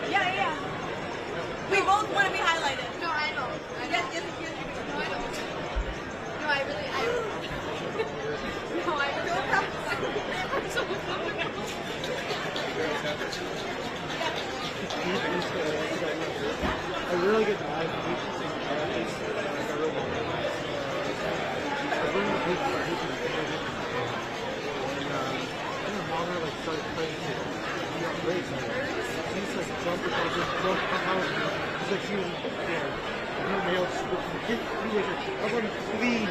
Yeah. We both want to be highlighted. No, I know. Yes. No, I know. No, I really. No, I don't have. I'm so a really good dive. Started playing to great. He's like jumping out, just jump out. He's like shooting there. No nails. I want clean.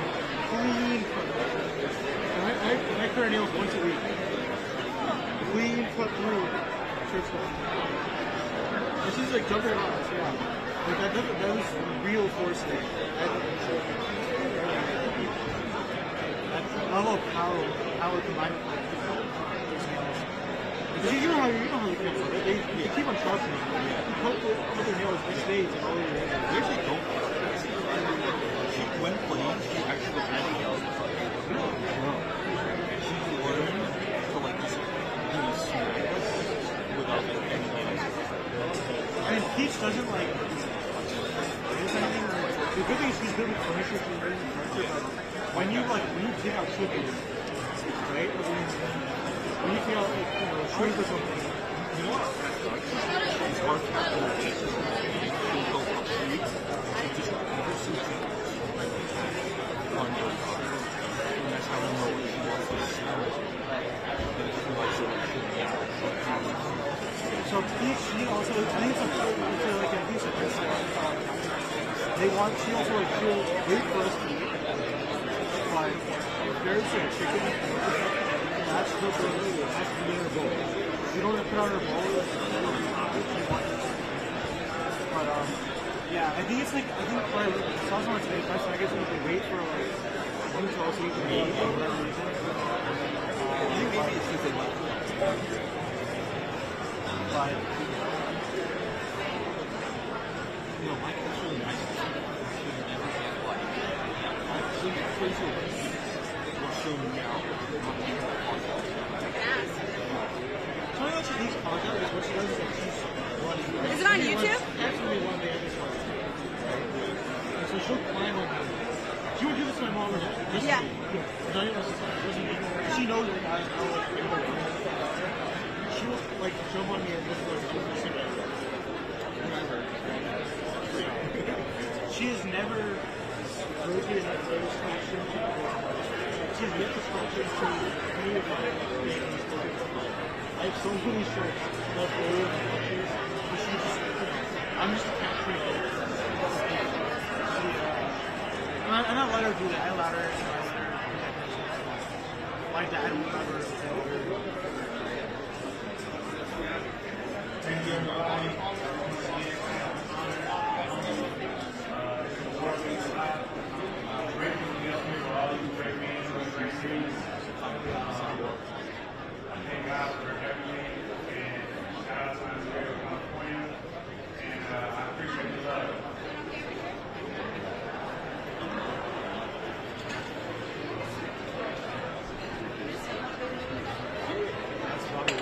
I curl nails once a week. Clean cut through. And she's like jumping out. Yeah. Like that was real force there. That level of power combined with like because you know how the kids are, they keep on sharpening. You put their nails in stays and all your nails. They actually don't. When playing, she actually has nails. No. She's learned to like just really smooth without any nails. I mean, Peach doesn't like anything. The good thing is he's good with furniture, she's very good with furniture, but when you take out chickens, right? When you feel like, shrink or something, you know what? It's hard to have those she'll go for 3 weeks. She just pursues it. And that's how we know what she wants to see. So Peach, she also, I think it's like a piece of principle. She also like, she'll wait for us to eat. But if there's like chicken, that's the way it has to be in her bowl. You don't have to put on her bowl. But yeah, I think it's like for salsa on today's price, I guess we can wait for like them to also eat the meat for whatever reason. I think maybe it's because they like it. But you know, Mike is really nice. She never get like what's showing now. something that she needs content is what she does is like she's running. Is it on YouTube? Actually, one day every Sunday. And so she'll climb on me. She would do this to my mom. Yeah. She knows that I know like she will like jump on me and just like she has never rotated that very structure. She has yet to structure to any of my things. I have so many shirts left over in the pictures. I'm just capturing it. I'm not let her do that. I let her. My dad will never tell her. Thank you, everybody. Thank God for everything, and shout out to Ontario, California, and I appreciate the love. That's probably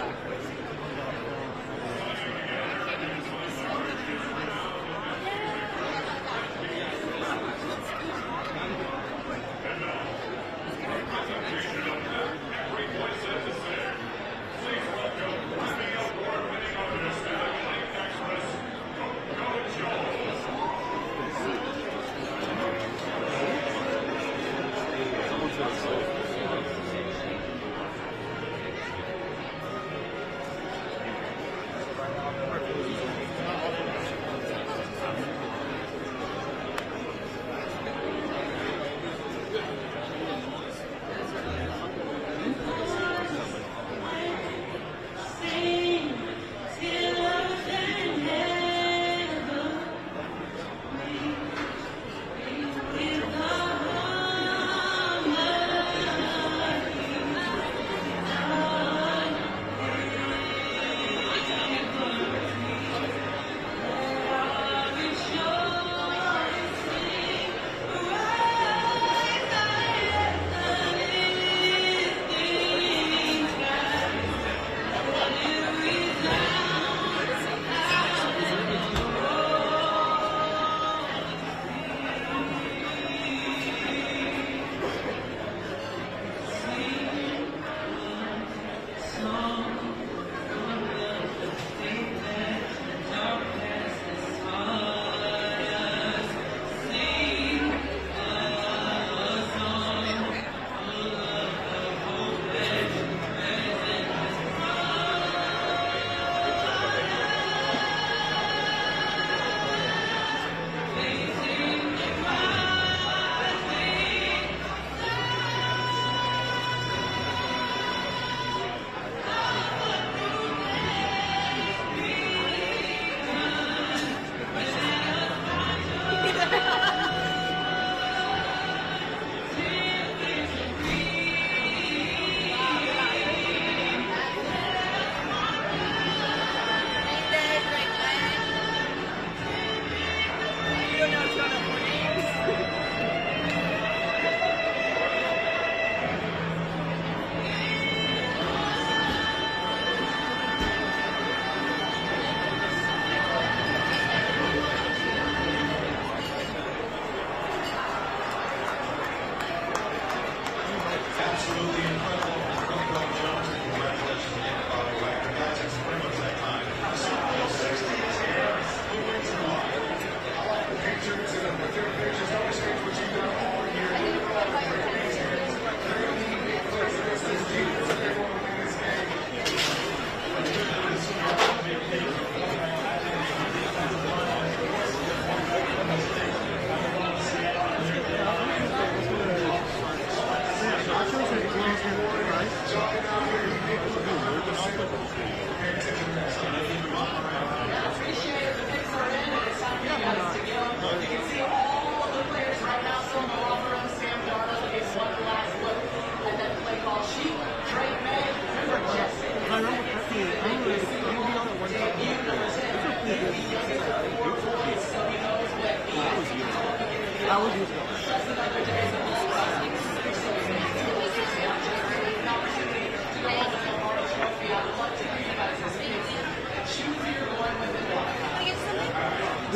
We'd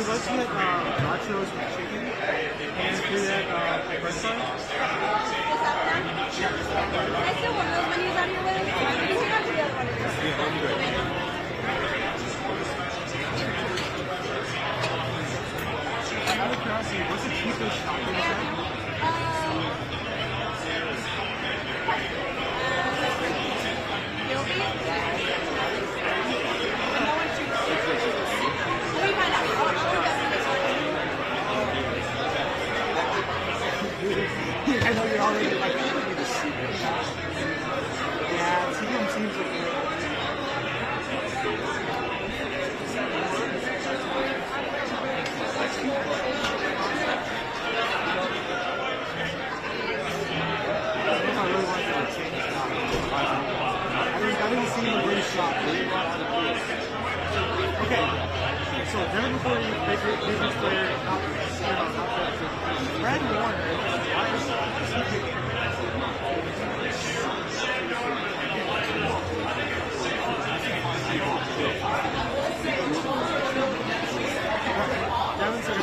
like to get nachos with chicken and do that french fries. I still want those menus on your list. You have to be able to Out of curiosity, what's the cheapest shopping center? You'll be? No one shoots. Let me find out. I'll investigate this one. I know you're already like looking to see it. Yeah, CDM seems like I really wanted to change it out. I didn't see him really shot. Okay, so then before you pick this player, not Brad Warner, why is he picking? Devin said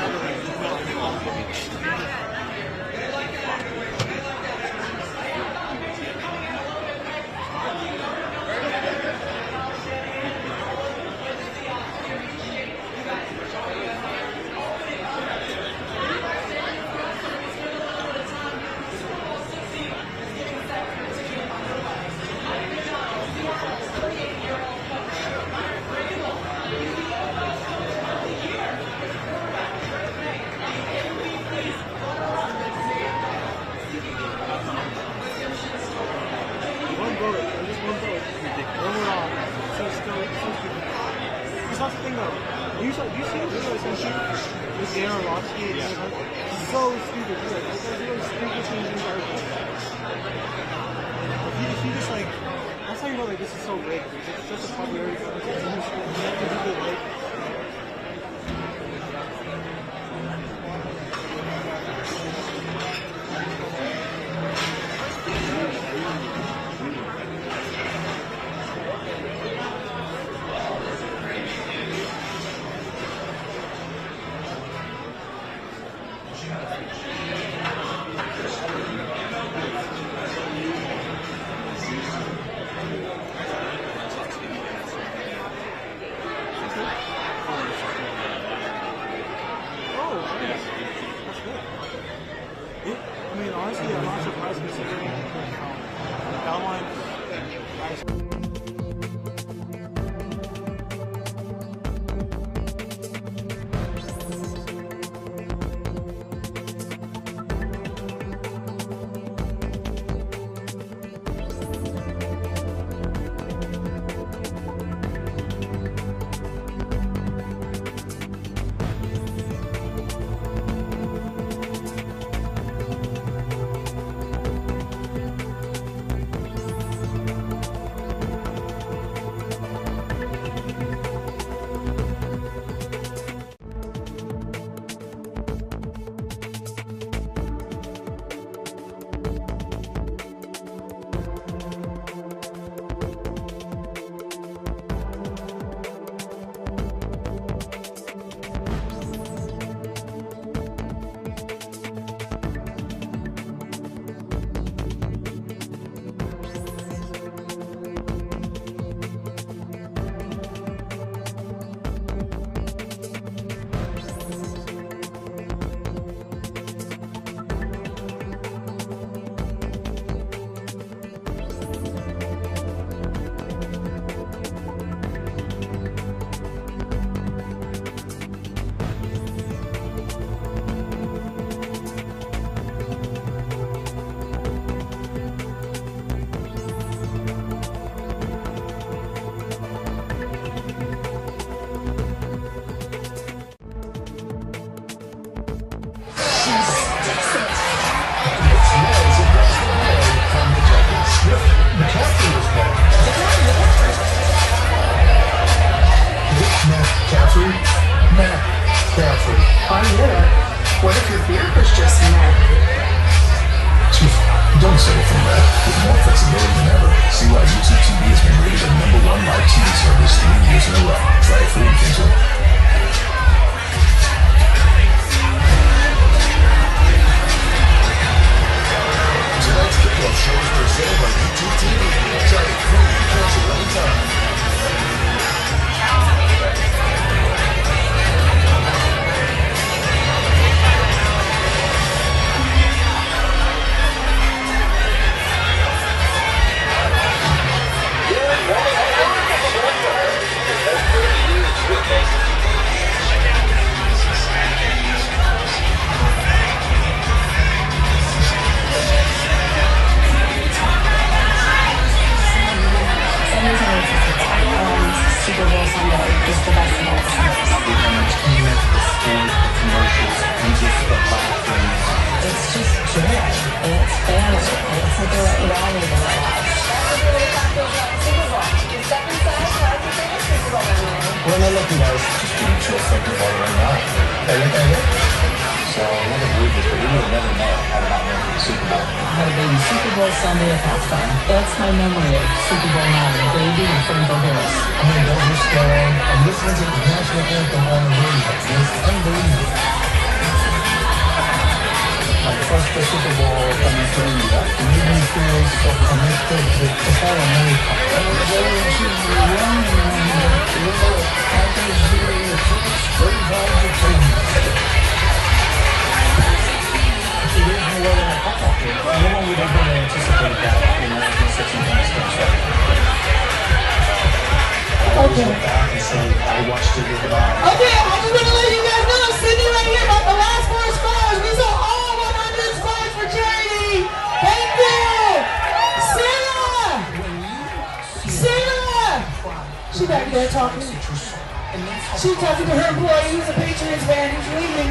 this is so rigged. It's just a popularity contest. Well, I love you guys. Just being chill thinking about it right now. So I never believed this, but we would have never met had it not been for the Super Bowl. I had a baby Super Bowl Sunday at halftime. That's my memory of Super Bowl 9, baby and Franco Harris. I mean, those were strong. I'm listening to the national anthem on the radio. It's unbelievable. My first Super Bowl coming to India, it made me feel so connected with the whole America. I was very young and I was really very hard to train. It is no way that I thought that way. No one would ever anticipate that in 1960 when I started. I always look back and say, I watched it with my eyes. Okay, I just want to let you guys know, Sydney right here got the last 4 scores. We saw all 100 scores for charity. Thank you. Sarah. Sarah. She back there talking. She's talking to her employee who's a Patriots fan who's leaving.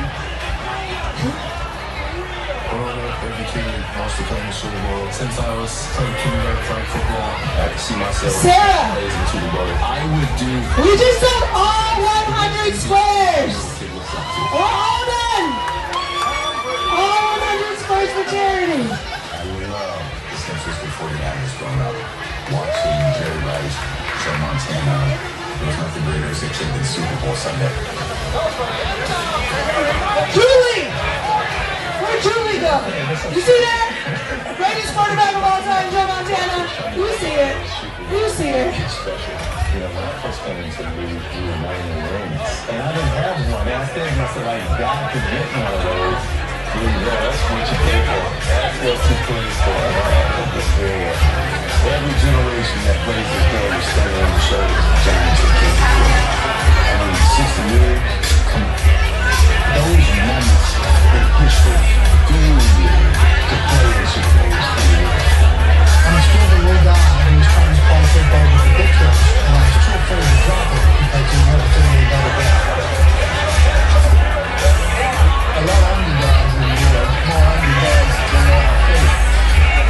Growing up, every kid wants to play in the Super Bowl. Since I was playing kindergarten flag football, I could see myself Sarah. playing in the Super Bowl. I would do. We just sold all 100 squares. We're all done. All 100 squares for charity. I love the San Francisco 49ers growing up. Watching Jerry Rice, Joe Montana. There was nothing greater as a kid than Super Bowl Sunday. Julie! Where'd Julie go? You see that? Greatest quarterback of all time, Joe Montana. You see it. You see it. Special. You know, when I first came into the league, we were 90 rings. And I didn't have one. And I said to myself, like, God could get one of those. Here you go. That's what you pay for. That's what you pay for. Every generation that plays this game is standing on the shoulders of giants and kids. I mean, 60 years, come on. Those moments in history, fueled me to play in Super Bowls. I'm still the little guy who was trying to play football with the big kids, and I was too afraid to drop it because you never told me about it. A lot of underdogs in the world, more underdogs than there are faith.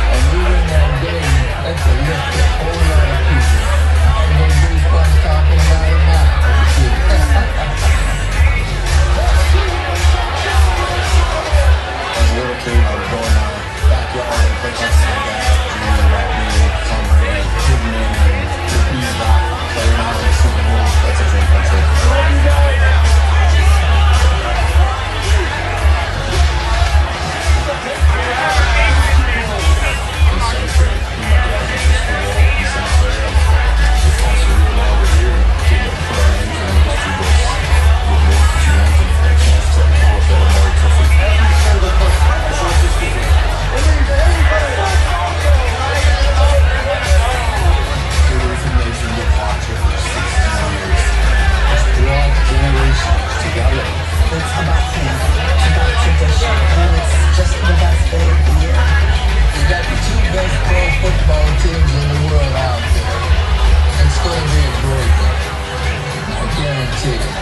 And we win that game, that's a lift to a whole lot of people. And those goosebumps talking about it now. As a little kid, I would go in my backyard and play next to my dad, dreaming about being Tom Brady, hitting in and the beat-rock, playing out in the Super Bowl. That's a dream come true. In Santa Fe, my dad went to the Super Bowl in Santa Fe, and it's kind of surreal now we're here, getting to put our names in the history books with more to drink and a chance to go with that American football. It's about family, it's about tradition, and it's just the best day of the year. We got the 2 best pro football teams in the world out there. It's going to be a great one. I guarantee it.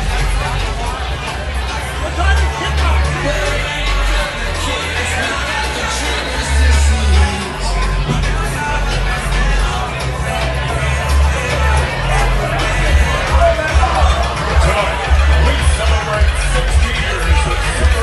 Tonight, we celebrate 60 years of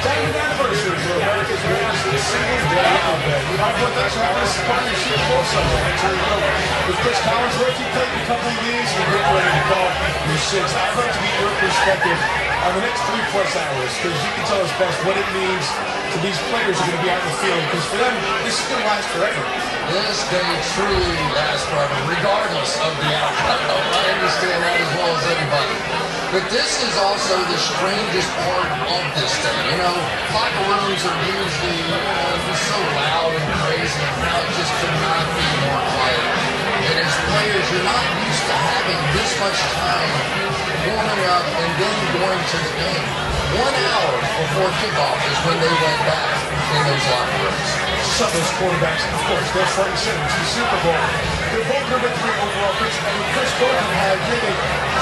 diamond anniversary for America's greatest single-day event. I put that on this partnership also. With Chris Collins' rookie played a couple of these, and we're ready to call your sixth. I'd like to get your perspective on the next 3+ hours, because you can tell us best what it means to these players who are going to be out in the field, because for them, this is going to last forever. This day truly lasts forever, regardless of the outcome. I understand that as well as anybody. But this is also the strangest part of this day. You know, locker rooms are usually, just so loud and crazy. Now it just could not be more quiet. And as players, you're not used to having this much time warming up and then going to the game. 1 hour before kickoff is when they went back in those locker rooms. Some of those quarterbacks, of course, they're front and center to the Super Bowl. They're both number 3 overall picks, and Chris Bolton had really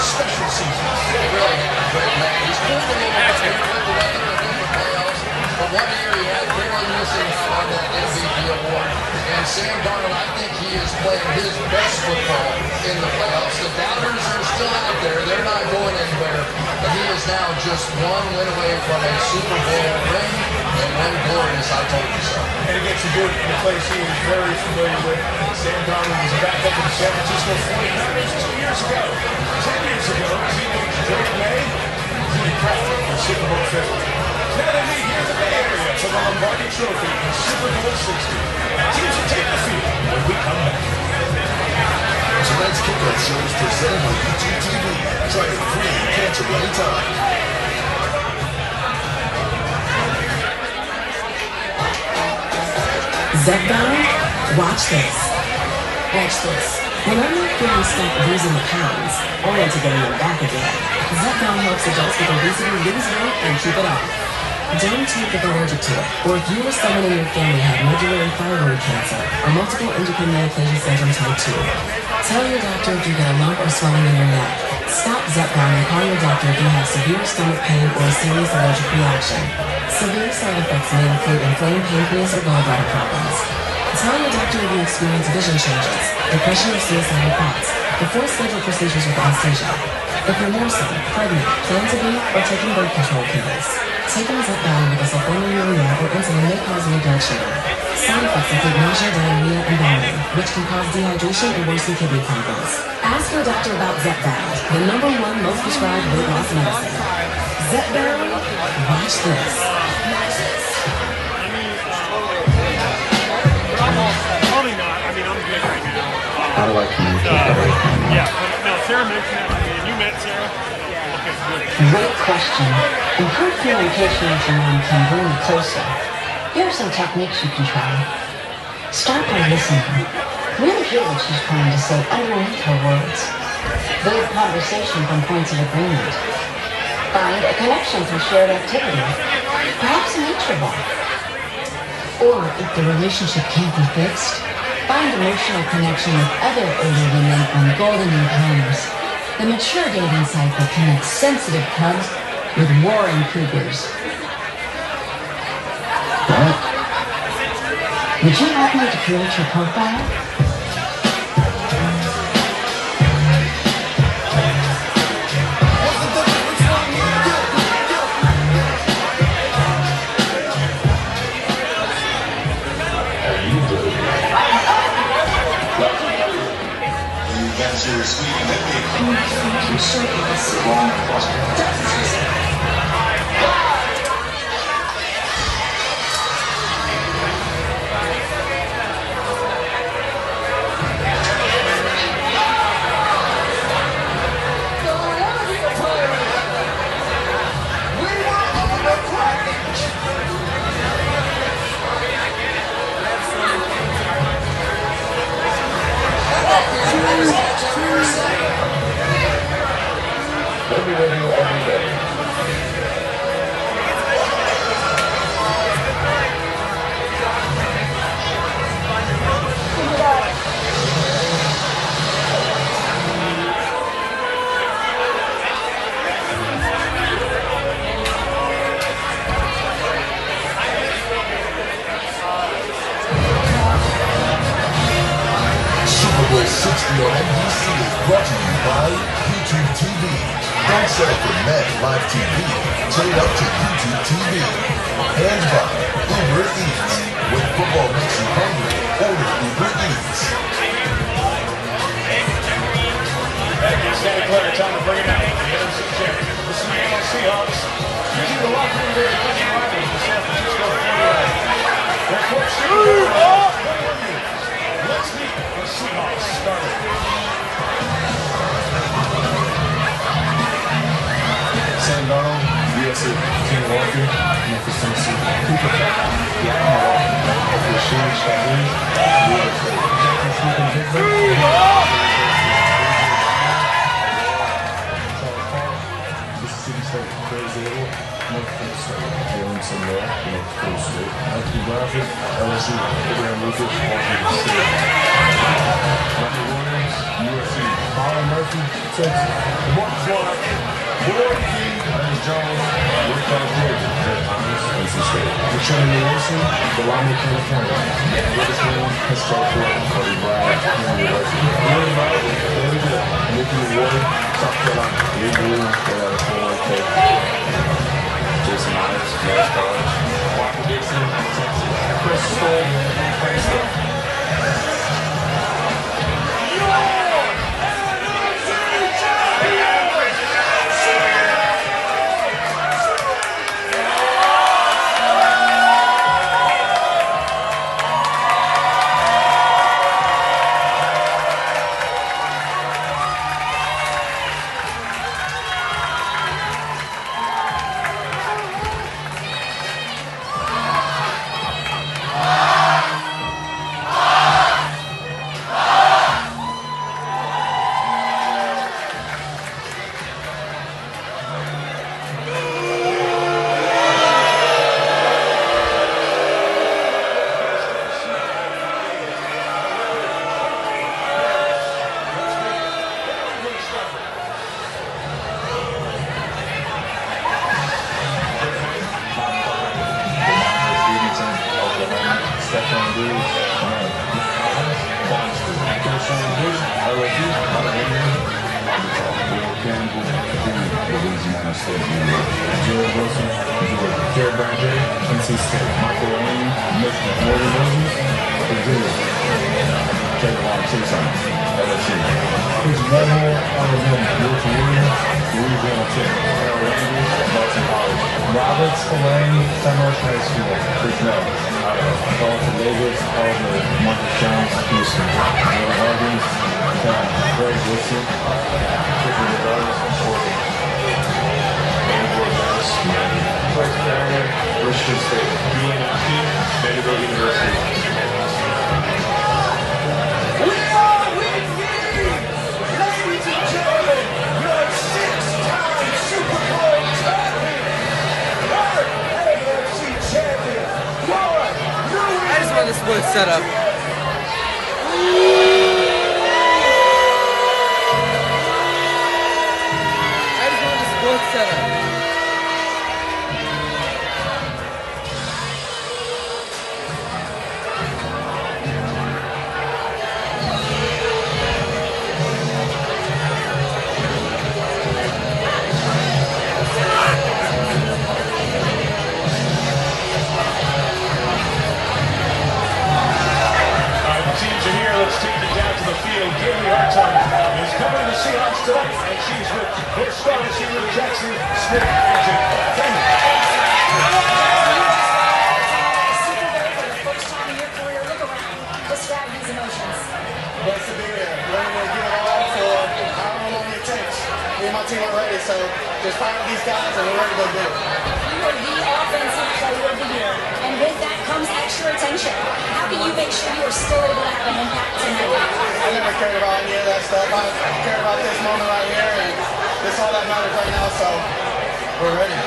special seasons. He really had a great man. He's proved a little bit here with the weather in the playoffs, but 1 year he had barely missing out on that MVP award. And Sam Darnold, I think he is playing his best football in the playoffs. The doubters are still out there. They're not going anywhere. But he is now just 1 win away from a Super Bowl ring and 1 glorious I told you so. And it gets you good in the place he is very familiar with. Sam Darnold was a backup in the San Francisco 49ers 2 years ago. 10 years ago, he was Drake May, Jimmy Crawford for Super Bowl 50. Now they meet here in the Bay Area for the Lombardi Trophy in Super Bowl 60. Teams will take the field when we come back. Tonight's kickoff show is presented on YouTube TV. Try it free and cancel anytime. Zepbound, watch this. Watch this. When I'm not feeling stuck losing the pounds, only to getting them back again, Zepbound helps adults with obesity lose weight and keep it off. Don't take if you're allergic to it, or if you or someone in your family had medullary thyroid cancer or multiple endocrine neoplasia syndrome type 2. Tell your doctor if you get a lump or swelling in your neck. Stop Zepbound and call your doctor if you have severe stomach pain or a serious allergic reaction. Severe side effects may include inflamed pancreas or gallbladder problems. Tell your doctor if you experience vision changes, depression or suicidal thoughts, before scheduled procedures with anesthesia. If you're nursing, pregnant, plan to be, or taking birth control pills, taking Zepbound with a sulfonylurea or insulin may cause low blood sugar. Side effects include nausea, diarrhea, and vomiting, which can cause dehydration and worsen kidney problems. Ask your doctor about Zepbound, the #1 most prescribed weight loss medicine. Zepbound, watch this. Probably not. I mean, I'm good right now. How do I communicate better? Yeah, but no, Sarah mentioned that. I mean, you met Sarah? Yeah. Okay, good. Great question. Improved communication with your mom can bring you closer. Here are some techniques you can try. Start by listening. Really hear what she's trying to say underneath her words. Build conversation from points of agreement. Find a connection through shared activity, perhaps a nature walk. Or if the relationship can't be fixed, find emotional connection with other older women on golden encounters. The mature dating cycle connects sensitive cubs with warring cougars. Would you like me to create your profile? Super Bowl 60 on NBC is brought to you by YouTube TV. Don't set up for Met Live TV. Turn it up to YouTube TV. And by Uber Eats. When football makes you hungry, order Uber Eats. Santa Clara, time to bring it out. The NFC champion, the Seattle Seahawks, using the locker room there at the rivals, the San Francisco 49ers. Their coach, let's meet the Seahawks starter. Sam Darnold, USC, King Walker, Memphis, Tennessee, Cooper Cup, Rashid Shaheed, Mississippi State, Brazil, North Minnesota, Jalen Sandler, North Coast State, Anthony Bradford, LSU, Abraham Lucas, Washington State, Michael Williams, USC, Colin Murphy, Texas, Mark Clark, Ward King, Ernest Jones, Rick Georgia, Red Thomas, NC State, Richard Wilson, Delano, California, Witherspoon, Pensacola, Cody Brown, Henry University, William Bradley, David Hill, Nicky Ward, South Carolina, Lee Blue, Jason Myers, Maris College, Michael Dixon, Texas, Chris Stoll, Princeton. Jared Wilson, Jared Brander, NC State, Michael Wayne, Michigan, Morgan Moses, Virginia, Javon Chason, LSU, Chris Bedmore, Alabama, Wilson Williams, Louisiana Tech, Harold Rangers, Boston College, Robert Spillane, Summer High School, Chris Mel, Carlton Davis, Oliver, Marcus Jones, Houston, Will Harvins, Greg Woodson, Christian Rivers, Oregon. Bryce Barron, Richmond State, UNLV, Vanderbilt University. We are winning! Ladies and gentlemen, your 6-time Super Bowl champion, our AFC champion, I just want the split setup. I just want the split setup. Is covering the Seahawks tonight, and she's with their star receiver Jackson Smith. For the first time in your career, look around. Describe these emotions. Blessed to be here. Ready to give it all for however long it takes. Me and my team are ready, so just fire these guys and we're ready to go do it. You are the offensive player of the year, and with that comes extra attention. How can you make sure you are still able to have an impact tonight? I never cared about any of that stuff. I care about this moment right here, and this all that matters right now, so we're ready.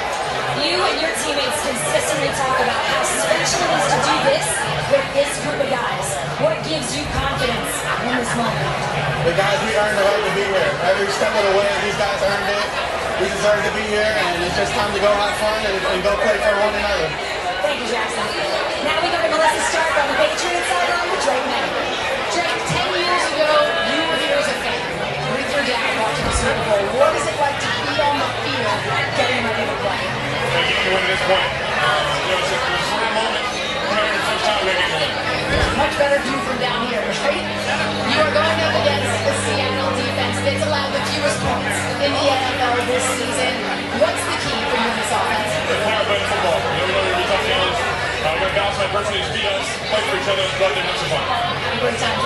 You and your teammates consistently talk about how special it is to do this with this group of guys. What gives you confidence in this moment? The guys, we earned the right to be here. Every step of the way, these guys earned it. We deserve to be here, and it's just time to go have fun and go play for one another. Thank you, Jackson. Now we go to Melissa Stark on the Patriots sideline with Drake May. Drake, 10 years ago, you were here as a fan with your dad watching the Super Bowl. What is it like to be be on the field getting ready to play? They get you in this point. It was a sort of moment. Remember the first time they get you in. Much better view from down here, right? You are going up against the Seattle defense that's allowed the fewest points in the NFL this season. What's the key for you in this offense? The fire playing football. You know, we're tough games. We're going to bounce my personally beat us, play for each other, but they're much fun. Great time.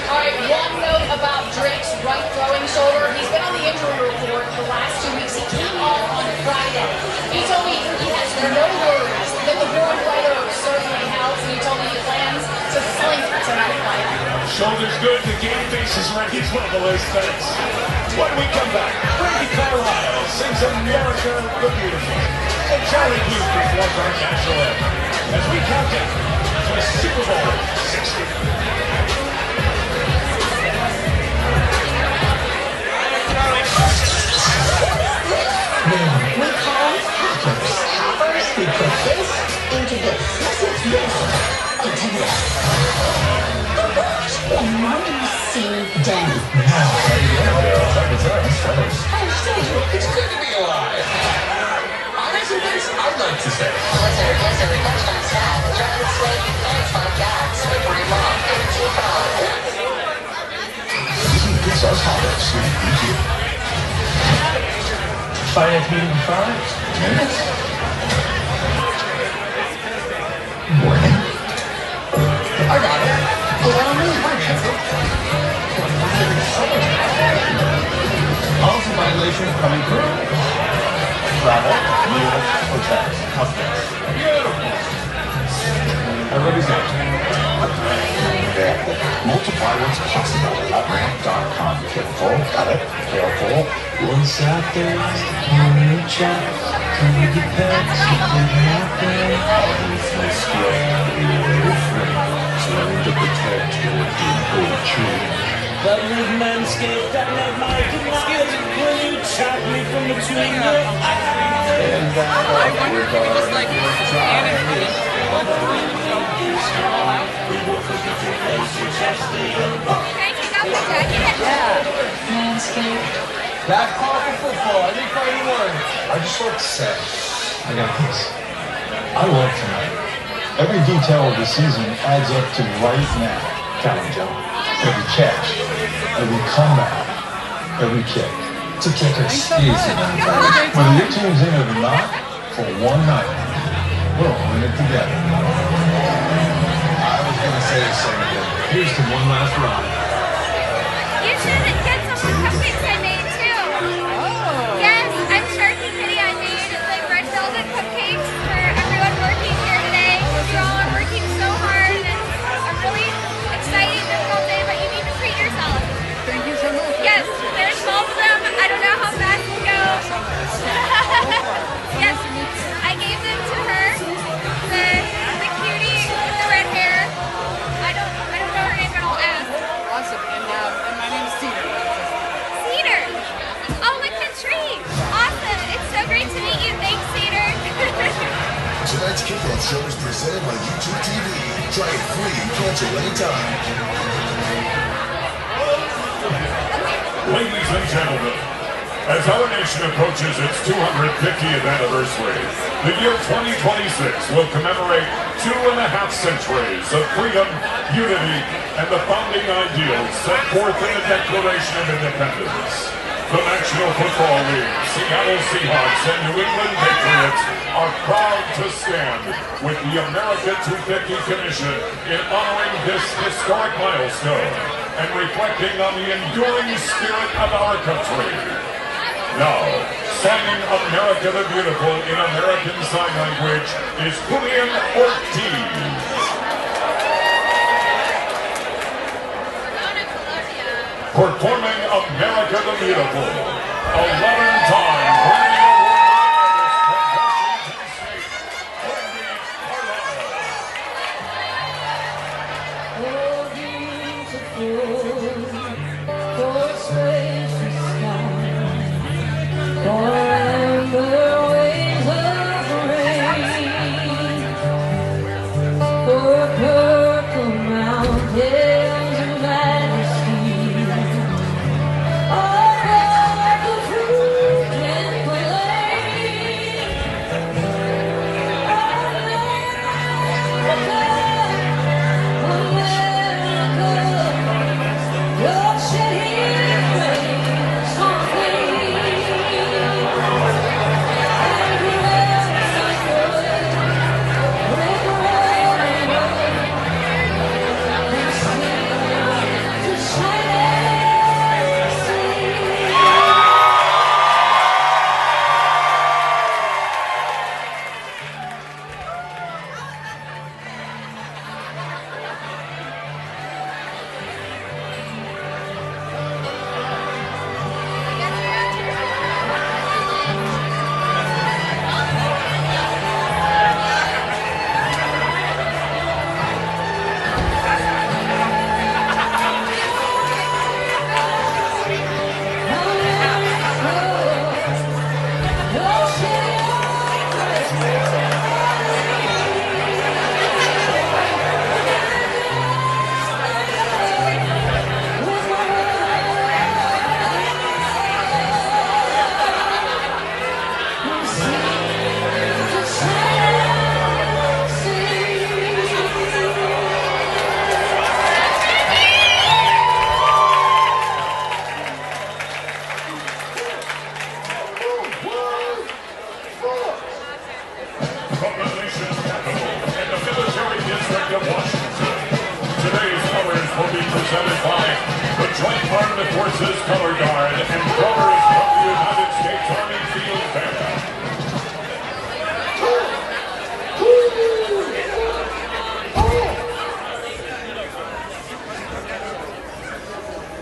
All right, one note about Drake's right throwing shoulder. He's been on the injury report the last 2 weeks. He came off on Friday. He told me he has no worries that the born writer certainly helps, and he told me he plans to sling it tonight. Shoulder's good, the game face is ready as well, the list thanks. When we come back, Brady Carlisle sings America the Beautiful, and Charlie Blue performs our national anthem as we count down to the Super Bowl 60. We call hackers hoppers who put this into this. Yes, into this. And now you see Danny. It's good to be alive. Honestly, I'd like to say. Blizzard is a reflection staff, John Slade, and Fun Guys, Slippery Mom, and T-Pop. It's us hoppers who beat you. Finance meeting in 5 minutes. Morning. I got it. Allow me one. Policy violations coming through. Travel, meals, hotels, customers. Beautiful. Everybody's out. Multiply what's possible at ramp.com. Careful, got it? Careful. Once out there, on the track, can we get back to the happen? It's my skill, you're different, so I need to protect your poetry. But with Manscaped, I let my skills when you chop me from between your eyes. And that we're just like Manscaped. Back call for football. I think Friday morning. I just like to say, I got this. I love tonight. Every detail of the season adds up to right now. Count them, Joe. Every catch, every comeback, every kick. It's a kicker's season. Whether your team's in it or not, for one night, we're all in it together. I was going to say the same thing. Here's to one last ride. You should get some more cupcakes I made too. Oh. Yes, I'm Sharky Kitty. I made like red velvet cupcakes for everyone working here today. You all are working so hard, and it's a really exciting, difficult day, but you need to treat yourself. Thank you so much. Yes, there's 12 of them. I don't know how fast we'll go. Yes, I gave them to her. The cutie with the red hair. I don't know her name, but I'll ask. Awesome, and my name is Cedar. Cedar! Oh, like the tree! Awesome! It's so great to meet you. Thanks, Cedar. Tonight's kickoff show is presented by YouTube TV. Try it free and cancel anytime. Ladies and gentlemen, as our nation approaches its 250th anniversary, the year 2026 will commemorate 2.5 centuries of freedom, unity, and the founding ideals set forth in the Declaration of Independence. The National Football League, Seattle Seahawks, and New England Patriots are proud to stand with the America 250 Commission in honoring this historic milestone and reflecting on the enduring spirit of our country. Now, signing America the Beautiful in American Sign Language is Julian Ortiz. Performing America the Beautiful, 11-time Grammy Award artist from Washington State, Brady Forces Color Guard and Brothers of the United States Army Field Band.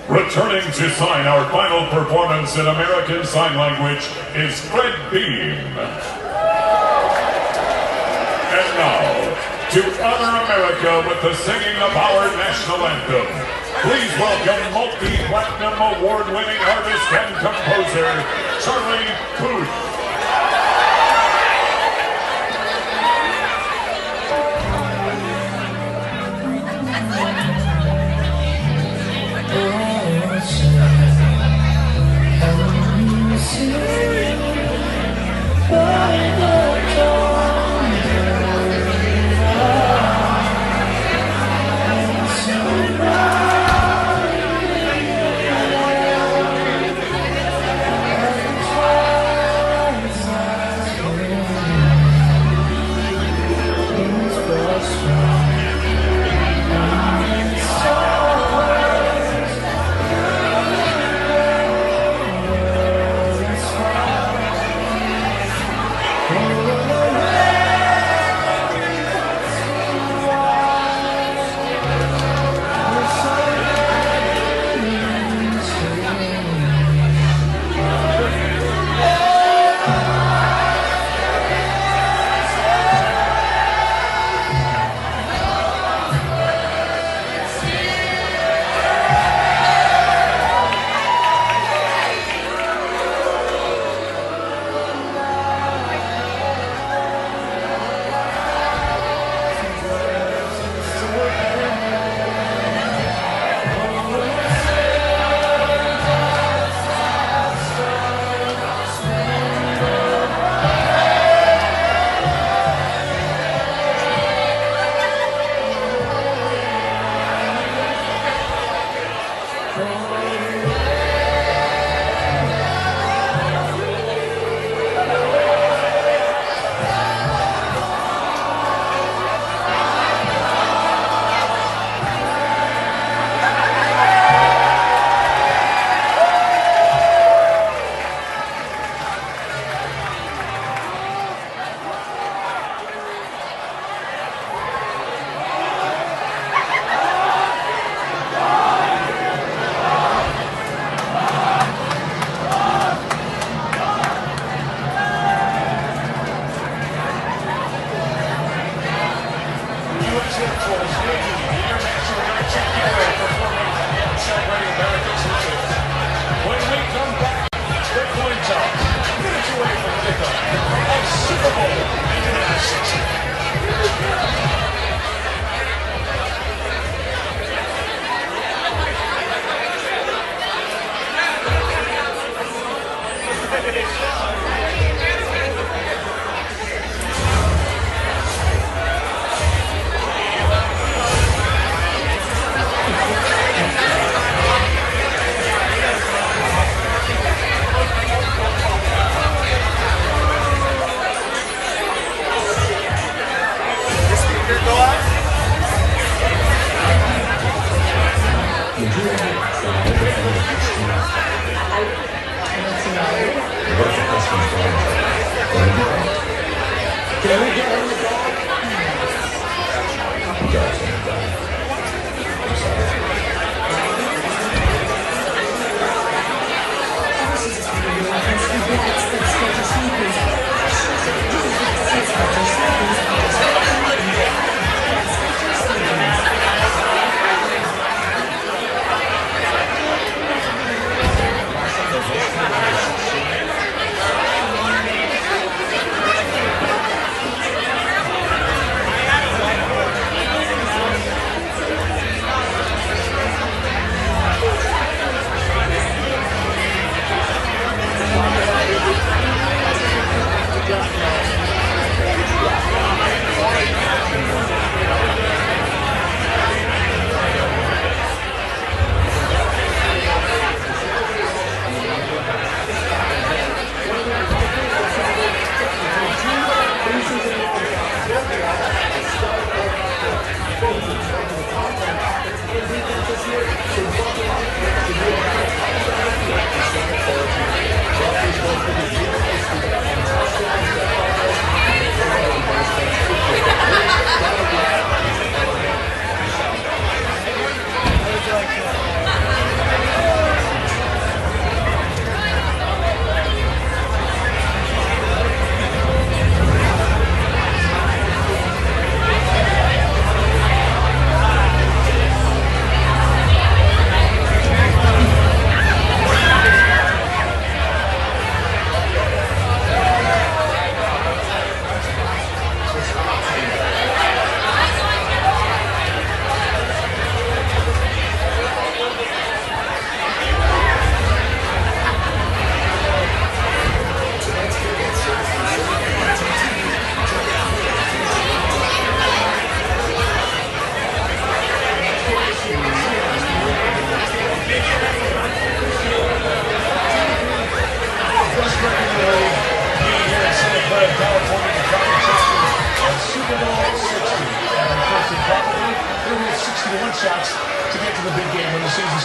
Returning to sign our final performance in American Sign Language is Fred Beam. And now, to honor America with the singing of our national anthem, please welcome multi-platinum award-winning artist and composer, Charlie Puth.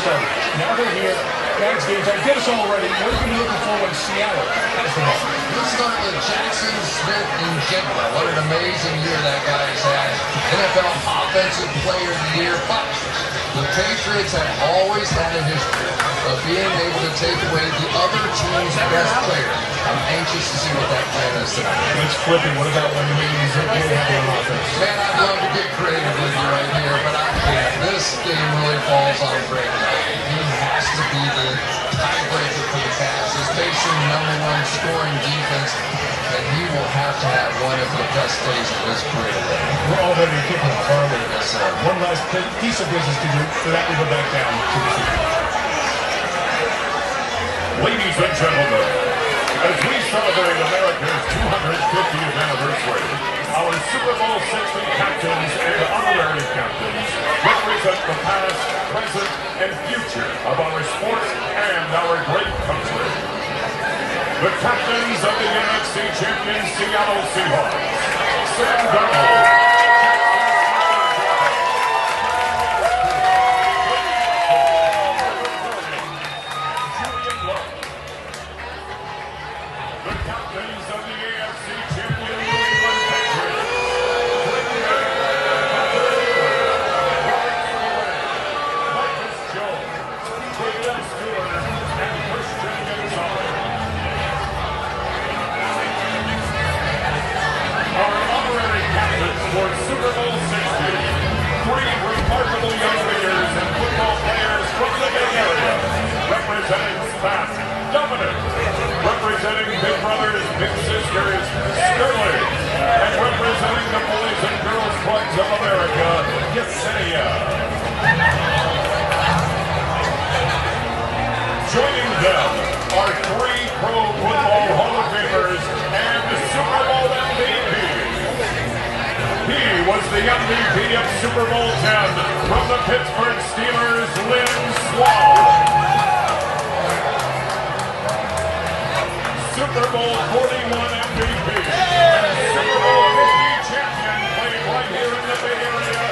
started. Now they're here. Next game time. Get us all ready. What are you looking for when Seattle has the ball? Let's start with Jackson Smith in Jigba. What an amazing year that guy has had. NFL Offensive Player of the Year. But the Patriots have always had a history of being able to take away the other team's best player. I'm anxious to see what that plan is tonight. Let's flip it. What about when we really have an offense? Man, I'd love to get creative with you right here, but I can't. This game really falls on Brady. He has to be the tiebreaker for the Cavs. He's facing #1 scoring defense, and he will have to have one of the best days of his career today. We're already kicking off, aren't we? Yes, sir. One last piece of business to do. For that, we go back down to the Super Bowl. Ladies and gentlemen, as we celebrate America's 250th anniversary, our Super Bowl 60 captains and honorary captains represent the past, present, and future of our sports and our great country. The captains of the NFC champion Seattle Seahawks, Sam Darnold. The captains of the AFC champion England Patriots, Marcus Jones, William Stewart, and Christian Gonzalez. Our honorary captains for Super Bowl 60, 3 remarkable young leaders and football players from the Bay Area, representing fast, dominant, representing Big Brothers, Big Sisters, Sterling, and representing the Boys and Girls Clubs of America, Yesenia. Joining them are 3 Pro Football Hall of Famers and Super Bowl MVP. He was the MVP of Super Bowl 10 from the Pittsburgh Steelers, Lynn Swann. Super Bowl 41 MVP and Super Bowl 50 champion played right here in the Bay Area.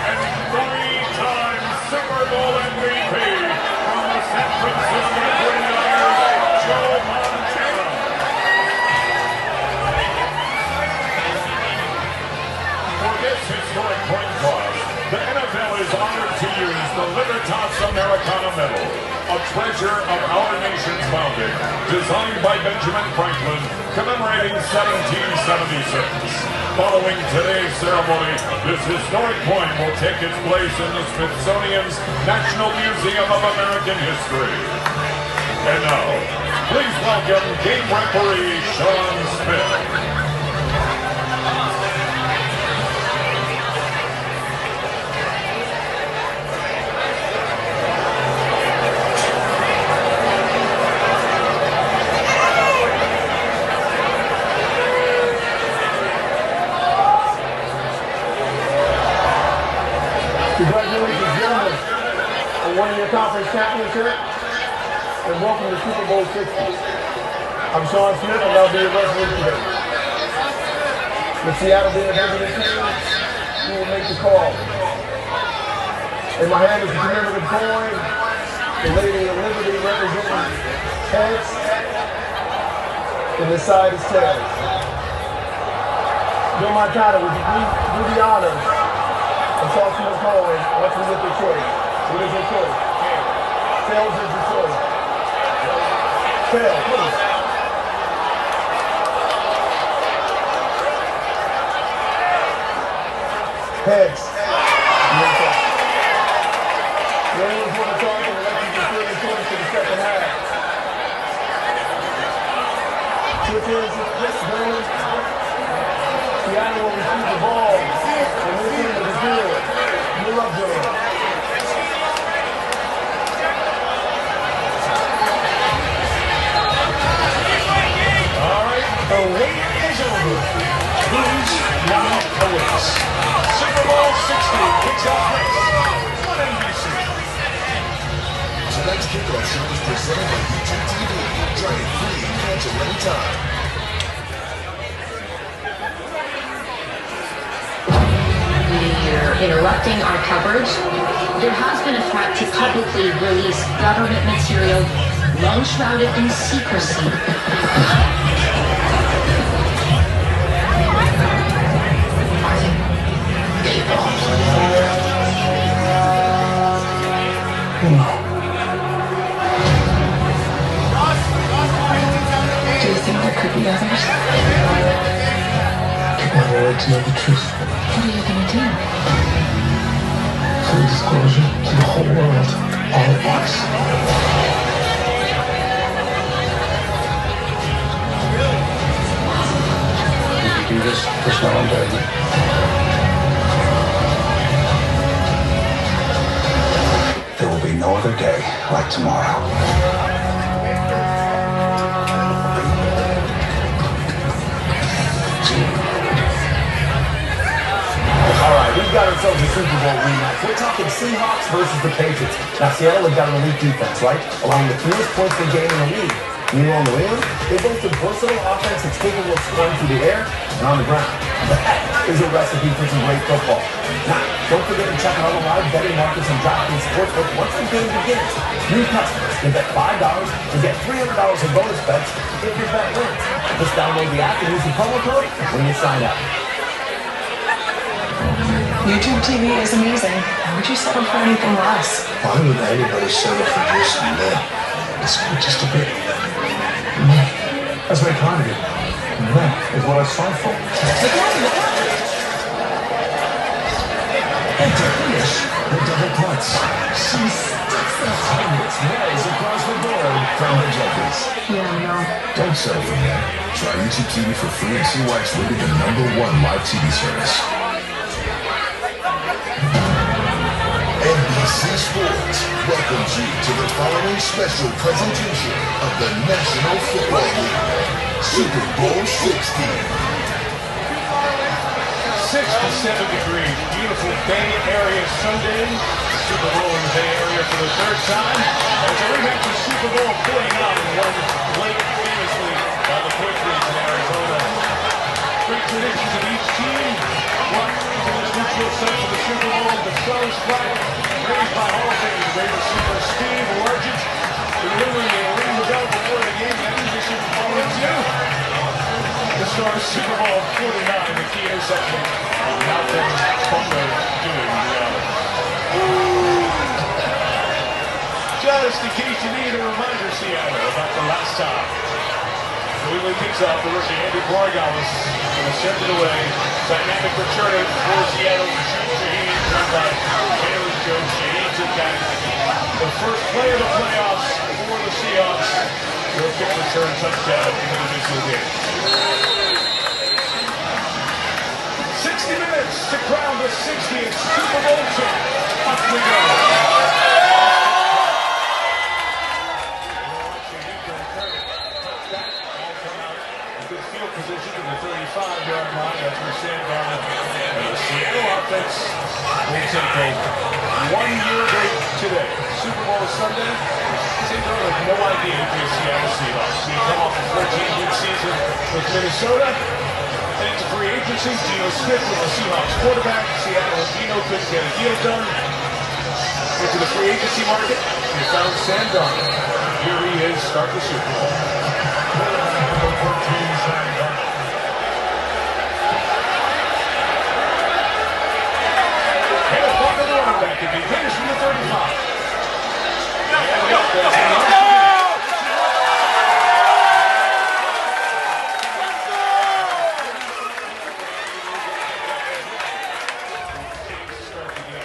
And 3-time Super Bowl MVP from the San Francisco 49ers, Joe Montana. For this historic coin toss, the NFL is honored to use the Libertas Americana Medal, a treasure of our nation's founding, designed by Benjamin Franklin, commemorating 1776. Following today's ceremony, this historic coin will take its place in the Smithsonian's National Museum of American History. And now, please welcome game referee Sean Smith. Congratulations, gentlemen, on winning your conference championship, and welcome to Super Bowl 60. I'm Sean Smith, and I'll be your referee today. With Seattle being a visiting team, you will make the call. In my hand is the commemorative coin, the Lady of Liberty representing heads, and this side is tails. Bill Montana, would you please do the honors and toss to the coin once we get the choice? What is your choice? Tails is your choice. Tails, please. Heads. The only ones want to talk and let you consider the choice for the second half. Switch in, gentlemen. Seattle will receive the ball, and this team is good. You're up, gentlemen. All right, the wait is over. Who's now awaits? Super Bowl 60 kicks off next on NBC. Tonight's kickoff show is presented by YouTube TV. Try it free and cancel anytime. Here interrupting our coverage. There has been a threat to publicly release government material long shrouded in secrecy. Do you think there could be others? I'd never like to know the truth. What are you gonna do? Full disclosure to the whole world, all at once. If you do this, just know I'm begging. There will be no other day like tomorrow. All right, we've got ourselves a Super Bowl rematch. We're talking Seahawks versus the Patriots. Now, Seattle has got an elite defense, right? Allowing the fewest points per game in the league. Meanwhile, New England, they boast a versatile offense that's capable of scoring through the air and on the ground. That is a recipe for some great football. Now, don't forget to check out all the live betting markets and DraftKings Sportsbook once the game begins. New customers can bet $5 and get $300 in bonus bets if your bet wins. Just download the app and use the promo code when you sign up. YouTube TV is amazing. Why would you settle for anything less? Why would anybody settle for just meh? It's just a bit meh. That's very kind of you. That is what I strive for. And to finish, the double clutch. She sticks the hundreds rays across the board from the judges. Yeah, no. Don't settle for that. Try YouTube TV for free and see why it's rated the #1 live TV service. NBC Sports welcomes you to the following special presentation of the National Football League, Super Bowl 60. 67 degrees, beautiful Bay Area Sunday. Super Bowl in the Bay Area for the third time. As a rematch of Super Bowl 49, won late famously by the Patriots in Arizona. Great traditions of each team. What to this neutral site for the Super Bowl, the Stars flag, raised by Hall of Fame Raider Super Steve Largent, delivering a ring to go before the game ends the Super Bowl review. The Stars Super Bowl 49, the key intersection. Malcolm Butler doing the honor. Just in case you need a reminder, Seattle, about the last time. The Wheeling kicks off, the rookie Andy Borgalis going to send it away. Dynamic returner for Seattle, Shaheen, joined by Taylor Joe. Shaheen took that. The first play of the playoffs for the Seahawks. Will kick return touchdown in the divisional game. 60 minutes to crown the 60th Super Bowl champ. Up we go. Position in the 35-yard line. That's where Sam Darnold and the Seattle offense will take a one-year break today. Super Bowl Sunday. Sam Darnold had no idea he'd be a Seattle Seahawks. He come off a 14-win season with Minnesota. And into free agency, Geno Smith was the Seahawks quarterback. Seattle and Geno couldn't get a deal done. Into the free agency market, we found Sam Darnold. Here he is, start the Super Bowl. Back to be finished from the 35.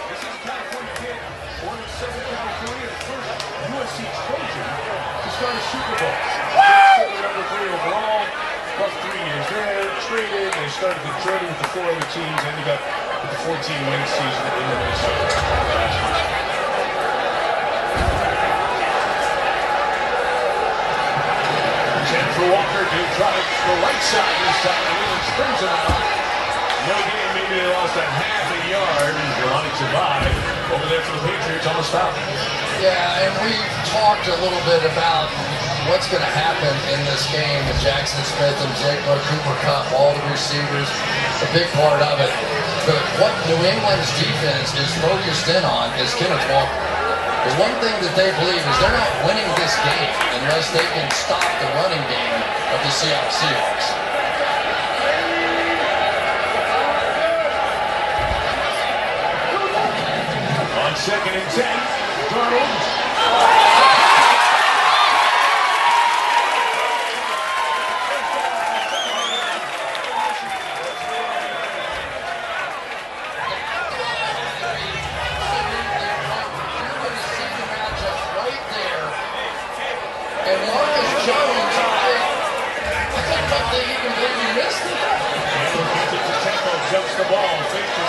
This is California kid, born in Southern California, the first USC Trojan to start a Super Bowl. Number 3 overall, plus 3 years there, traded. They started the journey with the 4 other teams, ended up with the 14-win season in Minnesota last year. Jennifer Walker to try the right side this time. Williams springs him out. No game, maybe they lost a half a yard. Jelani survived over there for the Patriots on the stop. Yeah, and we talked a little bit about what's going to happen in this game with Jackson Smith and Jake Cooper Cup, all the receivers, a big part of it. But what New England's defense is focused in on is Kenneth Walker. The one thing that they believe is they're not winning this game unless they can stop the running game of the Seattle Seahawks. On 2nd and 10, Darnold. And Marcus Jones, I can't believe he completely missed it. Taylor gets it to Tempo, jumps the ball, fakes the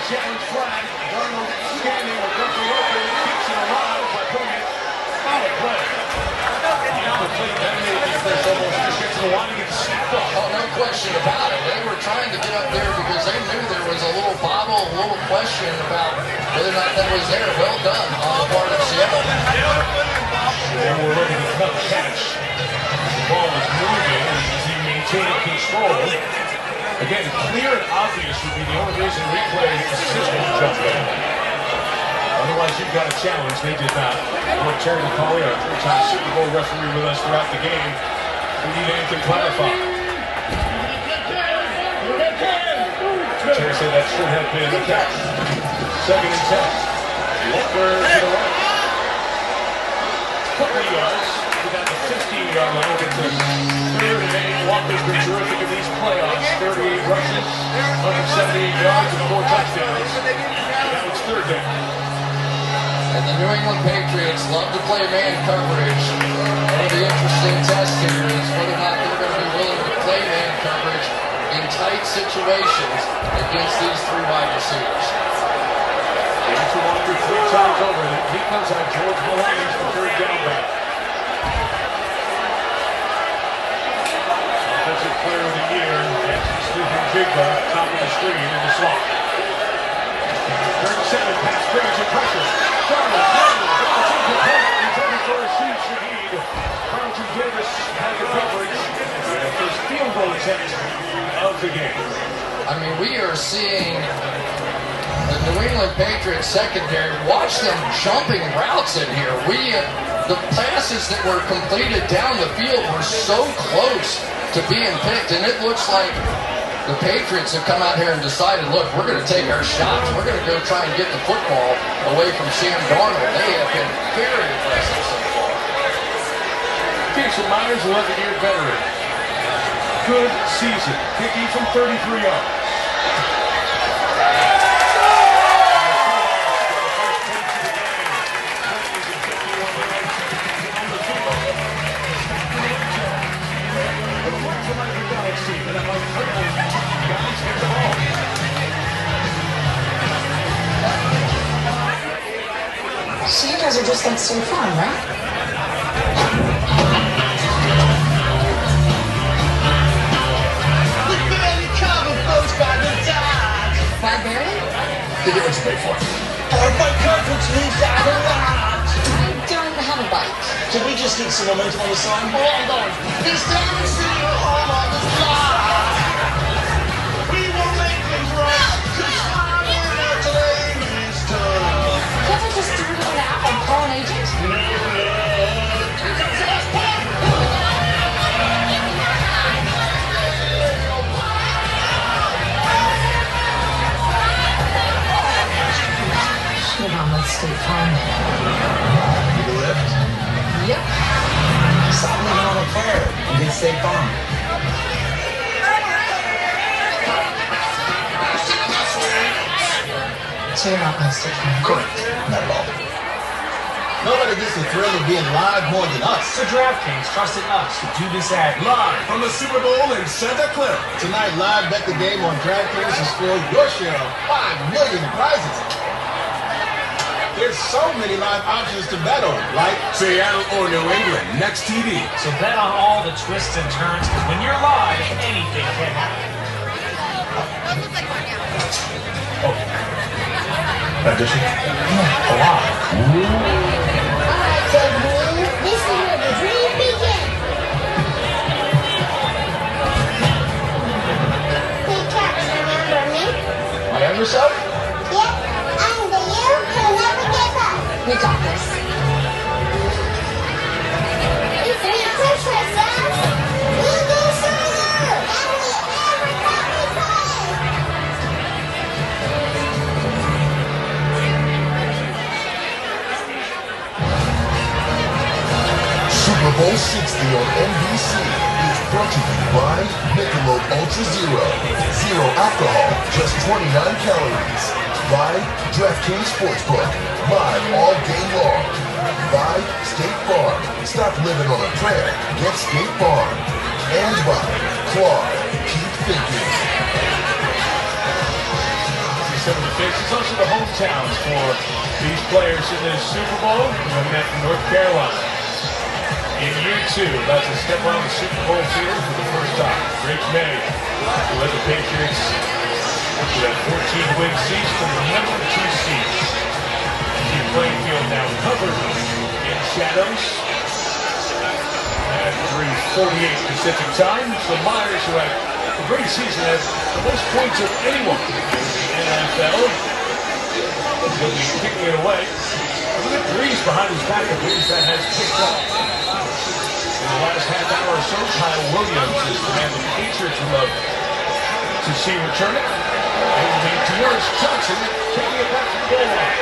challenge flag. Darnold scanning the country open, keeps it alive by putting it out of play. Almost just gets the line and gets snapped off. Oh, no question about it. They were trying to get up there because they knew there was a little bobble, a little question about whether or not that was there. Well done on the part of Seattle. And we're looking at a tough catch. The ball is moving as he maintained control. Again, clear and obvious would be the only reason replay assistant jumped in. Otherwise, you've got a challenge. They did not. What Terry McCauley, our three-time Super Bowl referee with us throughout the game, we need anything clarified. Terry said that should have been a catch. 2nd and 10. Walker to the right. Couple of yards. We got the 15-yard line. We'll get to 3rd and 8. Walker's been terrific in these playoffs. 38 rushes, 178 yards, and 4 touchdowns. Now it's 3rd down. And the New England Patriots love to play man coverage. One of the interesting tests here is whether or not they're going to be willing to play man coverage in tight situations against these 3 wide receivers. Andrew Walker 3 times over. He comes out George Mullines for 3rd down back. Offensive Player of the Year, Stephen Jigba, top of the screen in the slot. 37 pass coverage and pressure. Intended for a shoot, Shaheed. Carlton Davis had the coverage. The first field goal attempt of the game. I mean, we are seeing the New England Patriots secondary. Watch them jumping routes in here. The passes that were completed down the field were so close to being picked, and it looks like the Patriots have come out here and decided, look, we're going to take our shots. We're going to go try and get the football away from Sam Darnold. They have been very aggressive so far. Jason Myers, 11-year veteran. Good season. Kicking from 33 yards. So you guys are just like State Farm, right? We barely cover folks by the dime. By barely? The difference paid for. Our bike coverage leaves out a lot. I don't have a bike. Can we just get some momentum on the song? Hold on. These diamonds see you all on the fly. We will make things right. Cause I'm in our time is tough. Can't I just do it on an app and call an agent? Should have gone with State Farm. You lift? Yep. Stop living on a prayer and get State Farm. So you're not going to State Farm? Correct. Not at all. Nobody gets the thrill of being live more than us. So DraftKings trusted us to do this ad live from the Super Bowl in Santa Clara. Tonight, live bet the game on DraftKings to score your share of $5 million in prizes. There's so many live options to bet on, like Seattle or New England, next TV. So bet on all the twists and turns, because when you're live, anything can happen. Oh. Addition? A lot. Alright, Big Blue, this is where the dream begins. Hey, Caps, remember me? my younger self. Yep, I'm the you who never gives up. We got this. It's me, Christmas, son. We do sooner than we ever thought we could. Super Bowl 60 on NBC is brought to you by Michelob Ultra Zero. Zero alcohol, just 29 calories. By DraftKings Sportsbook. Live all game long. By State Farm. Stop living on a prayer. Get State Farm. And by Claude. Keep thinking. Some of the faces, also the hometowns for these players in this Super Bowl. We met in North Carolina. In year 2, about to step on the Super Bowl field for the first time. Drake May, who led the Patriots to that 14-win season and the number 2 seed. The playing field now covered in shadows at 3:48 Pacific time. So Myers, who had a great season, has the most points of anyone in the NFL. He'll be kicking it away. Look at Breeze behind his back. The Breeze that has picked up. In the last half hour or so, Kyle Williams is the man the Patriots would love to see returning. It will be Dearest Johnson taking it back to the goal line.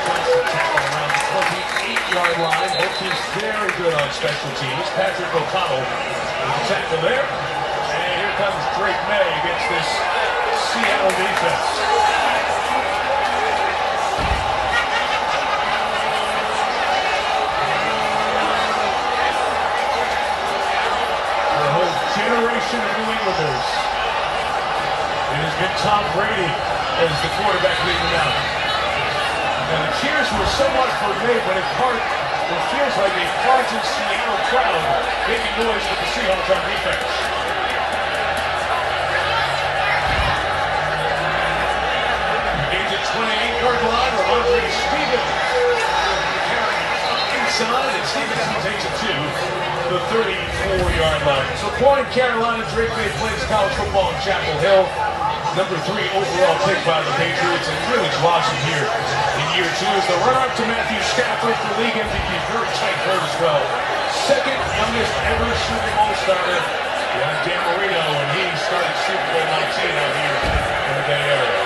Johnson tackle around the 28-yard line. Both teams very good on special teams. Patrick O'Connell with the tackle there. And here comes Drake May against this Seattle defense. Generation of New Englanders. It has been Tom Brady as the quarterback leading them out. And the cheers were somewhat for May, but in part, it feels like a partisan Seattle crowd making noise with the Seahawks on defense. Gains at 28-yard line, Ramondre Stevens inside, and Stevenson takes it to the 34-yard line. So born in Carolina, Drake May plays college football in Chapel Hill. Number 3 overall pick by the Patriots, and really blossomed here in year 2 as the runner-up to Matthew Stafford for league MVP. Very tight vote as well. Second youngest ever Super Bowl starter behind Dan Marino when he started Super Bowl 19 out here in the Bay Area.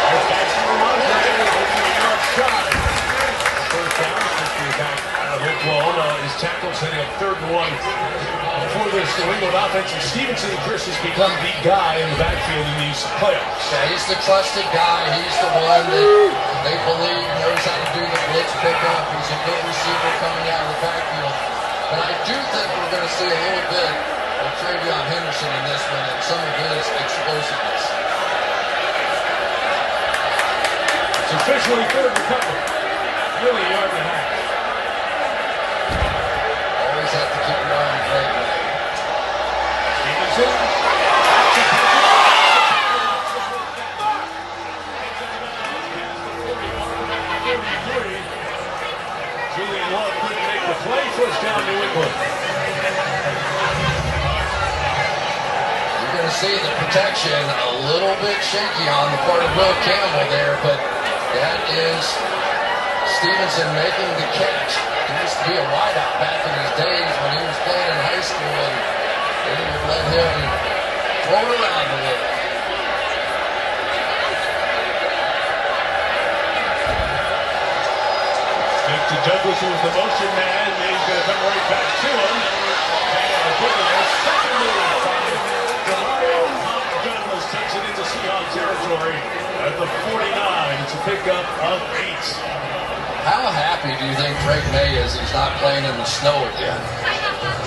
That's Ramondre with the yard shot. First down, back out of Oklahoma. His tackles setting up 3rd and 1 for this New England offense. And Stevenson, Chris, has become the guy in the backfield in these playoffs. Yeah, he's the trusted guy. He's the one that they believe knows how to do the blitz pickup. He's a good receiver coming out of the backfield. But I do think we're going to see a little bit of Travion Henderson in this one and some of his explosiveness. It's officially 3rd recovery. Really a yard and a half. Always have to keep your eye on Drake. Stevenson. Julian Love couldn't make the play. First down, New England. You're going to see the protection a little bit shaky on the part of Will Campbell there, but that is Stevenson making the catch. He used to be a wideout back in his days when he was playing in high school, and they would let him throw it around a little. Stick to Douglas, who was the motion man, and he's going to come right back to him. And a good one, second move by Demario Douglas takes it into Seahawks territory. territory at the 49. It's a pickup of 8. How happy do you think Drake May is he's not playing in the snow again?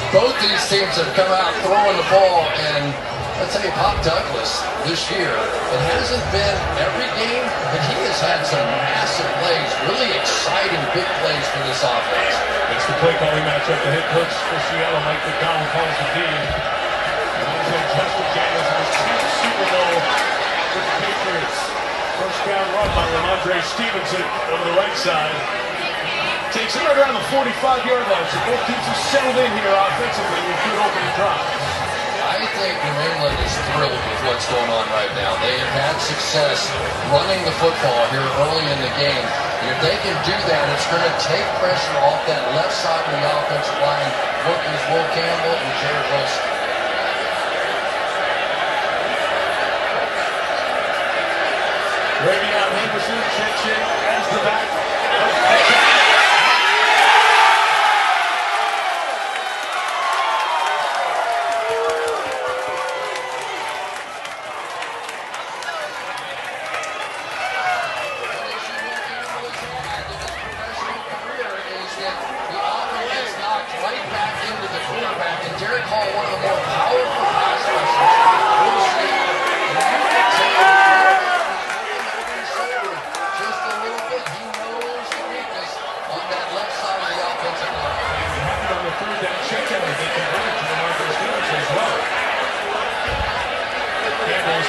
Both these teams have come out throwing the ball, and let's say Pop Douglas this year, it hasn't been every game, but he has had some massive plays, really exciting big plays for this offense. It's the play calling matchup. The head coach for Seattle, Mike McDonald, calls the D. Justin Daniels in his 10th Super Bowl with the Patriots. First down run by Ramondre Stevenson over the right side. Takes it right around the 45-yard line, so both teams have settled in here offensively with good opening drives. I think New England is thrilled with what's going on right now. They have had success running the football here early in the game. And if they can do that, it's going to take pressure off that left side of the offensive line, rookies Will Campbell and Jared Wilson. Ravion Henderson, Chin as the back.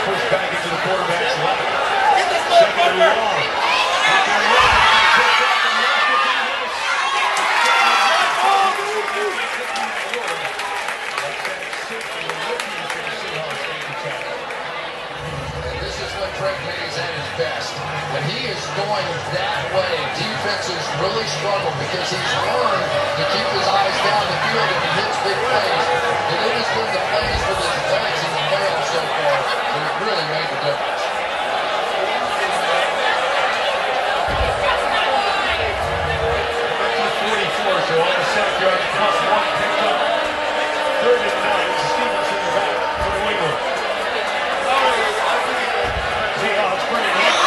Pushed back into the quarterback's lap. Second and long. And this is when Drake May is at his best. When he is going that way, defenses really struggle because he's learned to keep his eyes down the field and he hits big plays. And it has been the plays with his legs in the playoffs so far that have really made the difference. So all the sack yards plus 1 picked up. 3rd and 9. Stevenson in the back for New England. Seahawks bring it up.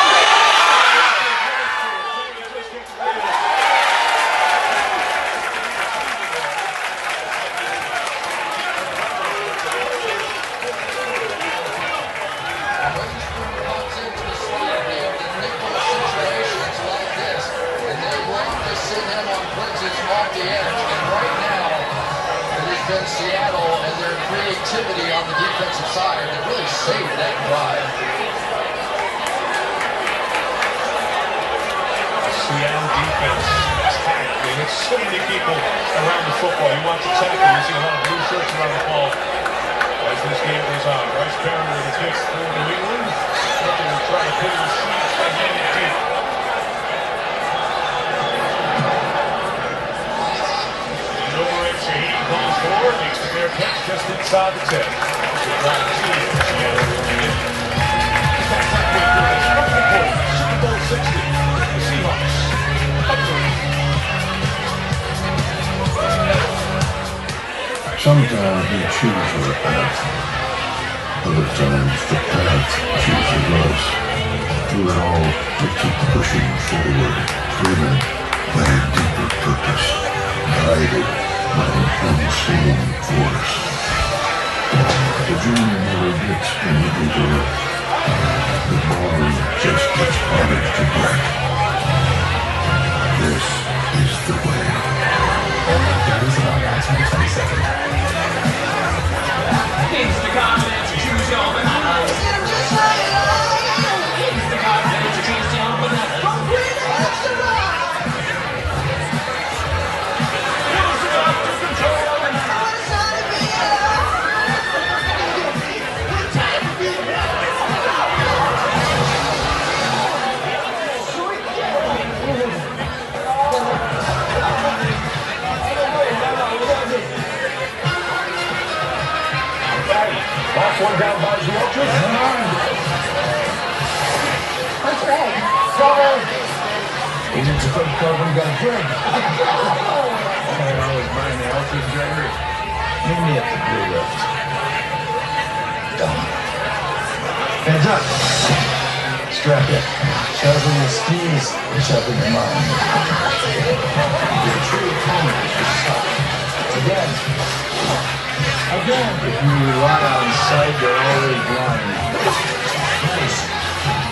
Off the edge, and right now it has been Seattle and their creativity on the defensive side that really saved that drive. Seattle defense attack. They hit so many people around the football. You watch the tackle, you see a lot of blue shirts around the ball as this game goes on. Bryce Perry with a kick for New England. Looking to try to put his seats ahead and deep. Goes forward, makes the fair catch just inside the 10. Super Bowl 60, the Seahawks. Sometimes we choose our path. Other times the path chooses us. Through it all, we keep pushing forward, driven by a deeper purpose, guided by an unseen force. The journey never gets any bigger. The bar just gets harder to break. This is the way. That is about that's my 22nd. It's the confidence to choose your behind. It's the confidence to choose your behind. From green to extra. Last one down by the Ultras. What's red? Cover. We need to put cover and got a drink. I was buying the Ultras driver. Meet me at the blue lift. Hands up. Strap in. Sharpen your skis, sharpen your mind. Your true opponent is tough. Again. If you rely on sight, you're already blind. Nice.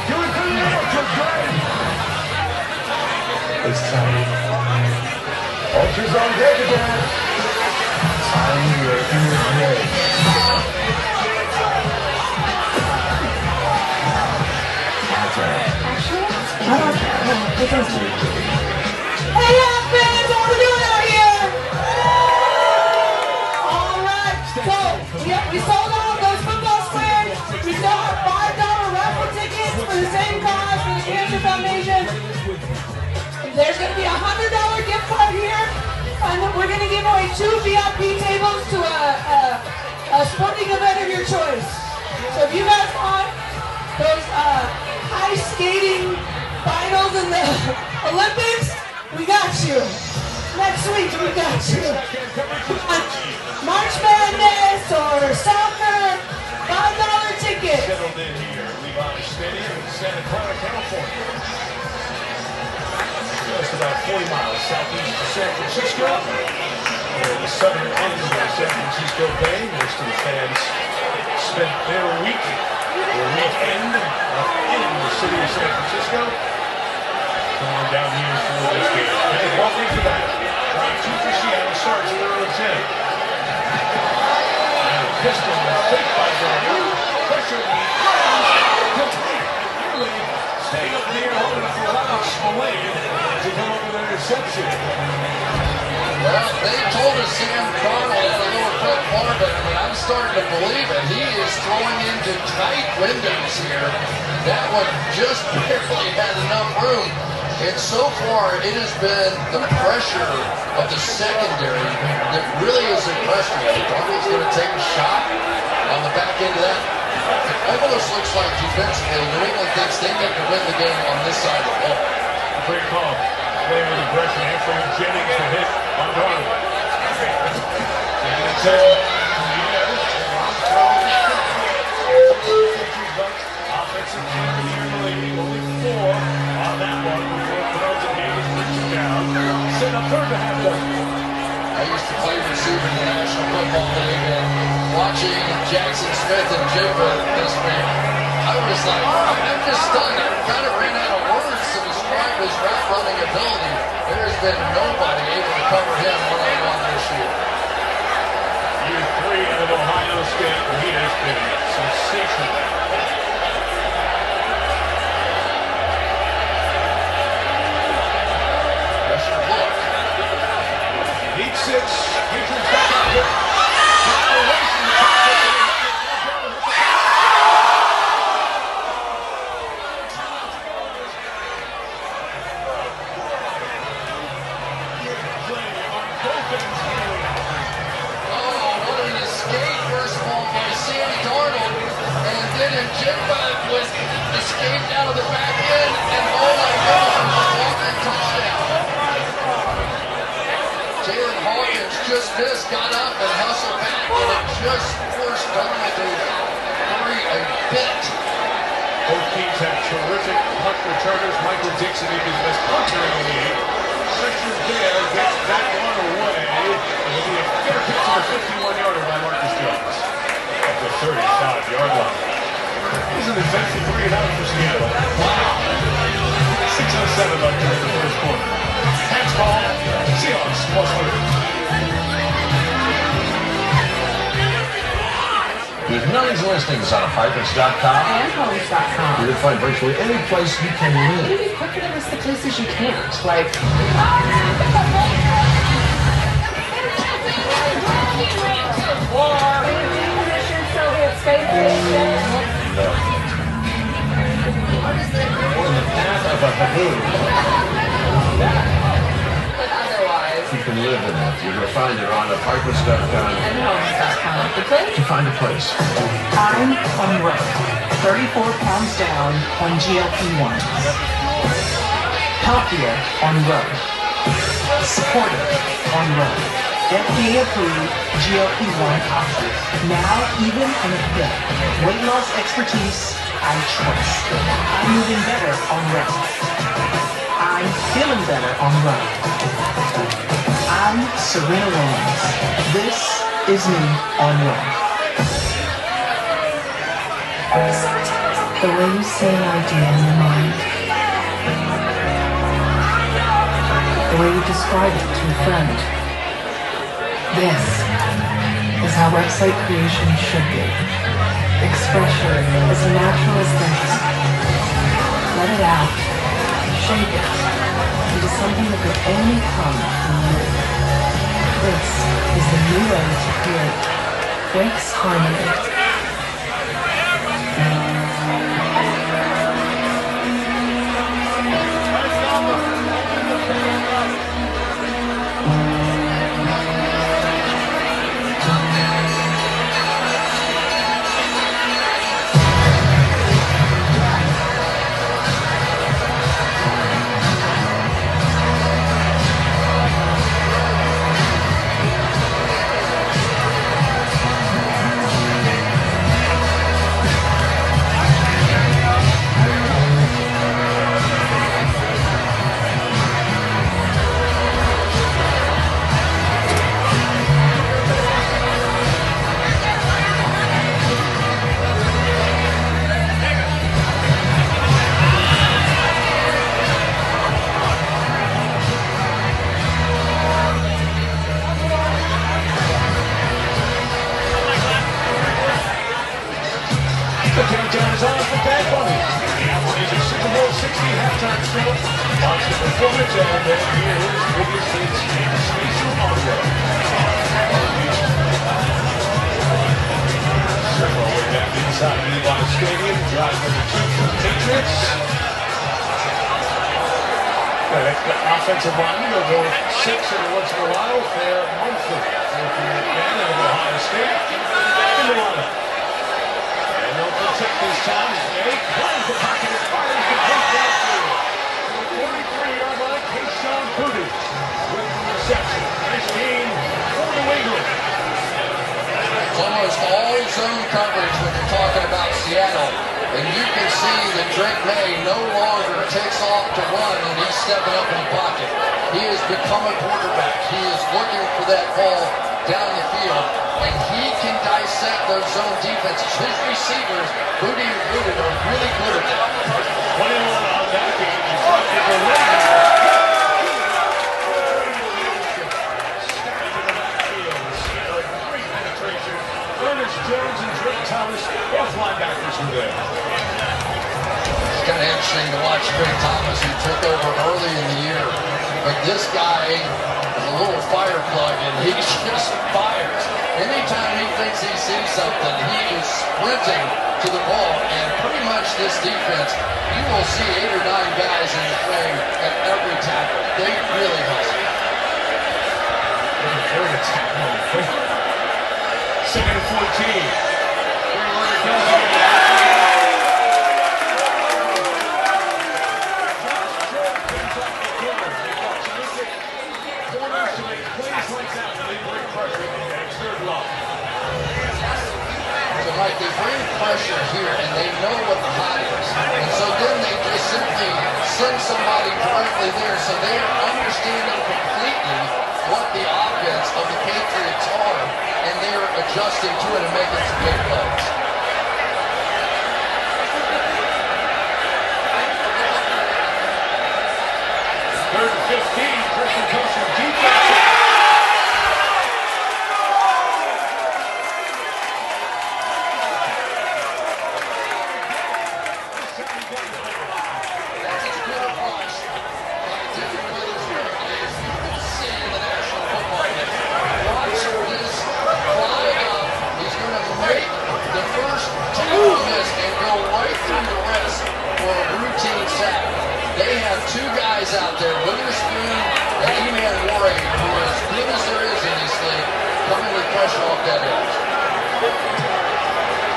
Do it for the ultra great. It's time. Ultra's on deck again. Time your inner grade. Hey, fans, what are we doing out here? All right, so we sold all those football squares. We still have $5 raffle tickets for the same cause for the Cancer Foundation. There's going to be a $100 gift card here, and we're going to give away 2 VIP tables to a sporting event of your choice. So if you guys want those ice skating finals in the Olympics, we got you. Next week, we got you. March Madness or soccer, $5 ticket. Settled in here, Levi Stadium in Santa Clara, California. Just about 40 miles southeast of San Francisco. Where the southern end of San Francisco Bay, most of the fans spent their week or weekend in the city of San Francisco. Come on down here for this game. And welcome to that. Drive 2 for Seattle starts in their own 10. And a pistol fake by Darnold. Pressure complete. Nearly staying up in the air, holding up for Alex Spillane to come up with an interception. Well, they told us Sam Darnold had a little quick quarterback, but I'm starting to believe it. He is throwing into tight windows here. That one just barely had enough room. And so far, it has been the pressure of the secondary that really has impressed me. Darnold's going to take a shot on the back end of that. It almost looks like defensively, New England thinks they need to win the game on this side of the ball. Great call. Playing with aggression. Anthony Jennings to hit on Darnold. Taking it to offensive team of the year in the league. Only 4 on that one before it throws the game and brings it down. Set up third to halftime. I used to play receiver in the National Football League, and watching Jackson Smith and Jigba this week, I was like, I'm just stunned. I kind of ran out of words to describe his route running ability. There has been nobody able to cover him one-on-one this year. Year 3 out of Ohio State, he has been sensational. Deep 6, Patriots back out there. Escaped out of the back end, and oh my goodness, walking touchdown. Jalen Hawkins just missed, got up and hustled back, and it just forced Darnold to hurry a bit. Both teams have terrific punt returners. Michael Dixon is the best punter in the league. Pressure there, gets that one away. It'll be a fair pitch to the 51-yarder by Marcus Jones at the 35-yard line. This is an defensive 3 and out for Seattle. Wow. 6:07 left in the first quarter. Hands ball. Seahawks +3. With millions of listings on apartments.com And homes.com. you can find virtually any place you can live. Maybe quicker to list the places you can't. Like, Soviet space station. In the path of a baboon. But otherwise, You can live in it. You can find it on apartments.com. and homes.com. The place? To find a place. I'm on the road. 34 pounds down on GLP-1. Healthier on road. Supportive on road. FDA approved GLP-1 options. Now even in a pill. Weight loss expertise I trust. I'm moving better on run. I'm feeling better on run. I'm Serena Williams. This is me on run. The way you say an idea in your mind. The way you describe it to a friend. This is how website creation should be. Expression as natural as fantasy. Let it out. Shape it into something that could only come from you. This is the new way to create. Breaks harmony. The countdown is on for Bad Bunny. He's a Super Bowl 60 halftime show. Watch the performance and then hear his biggest hits in spatial audio. Circle way back inside Levi Stadium, drive number 2 for the Patriots. That's the offensive line. They'll go 6 every once in a while. They're monthly. If you're a fan of Ohio State, in the lineup. They'll protect this time. They climbs the pocket and fires the punt downfield. To the 43-yard line, Keyshawn Booty with the reception. Nice game for New England. It's almost all zone coverage when you're talking about Seattle. And you can see that Drake May no longer takes off to run and he's stepping up in the pocket. He has become a quarterback. He is looking for that ball down the field. And he can dissect those zone defenses. His receivers, Booty and Booty, are really good at that. 21 on that game. Ernest Jones and Drake Thomas, both linebackers were there. It's kind of interesting to watch Drake Thomas, who took over early in the year. But this guy is a little fire plug, and he just fires. Anytime he thinks he sees something, he is sprinting to the ball. And pretty much this defense, you will see 8 or 9 guys in the frame at every tackle. They really hustle. Second and 14. Like they bring pressure here and they know what the hot is. And so then they just simply send somebody directly there so they are understanding completely what the offense of the Patriots are and they're adjusting to it and making some big plays. Third and 15, Christian comes from defense. Out there, Witherspoon and E-Man Warrior, who are as good as there is in this league, coming with pressure off that edge.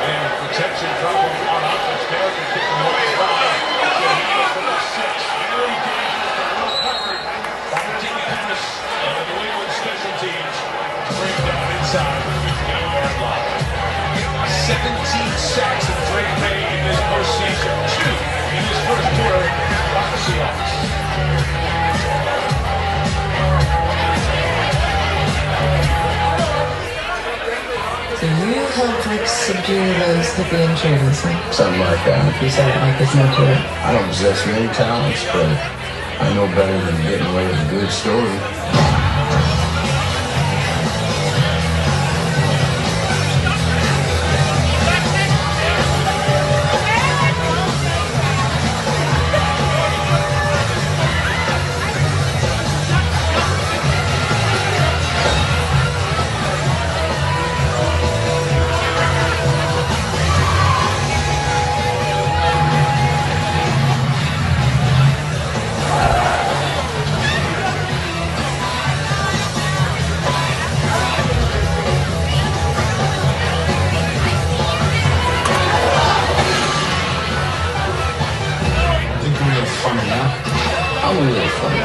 And protection trouble on offense. Derek is kicking away wide. It's a handle from the 6. Very dangerous and well covered by Virginia Dennis and the New England special teams. Bring down inside the 50-yard line. 17 sacks of Drake May in his first season, 2 in his first quarter by the Seahawks. So you helped Rick subdue those hippie intruders, huh? Something like that. You said it like there's no to it. I don't possess many talents, but I know better than getting away with a good story. I'm a little funny.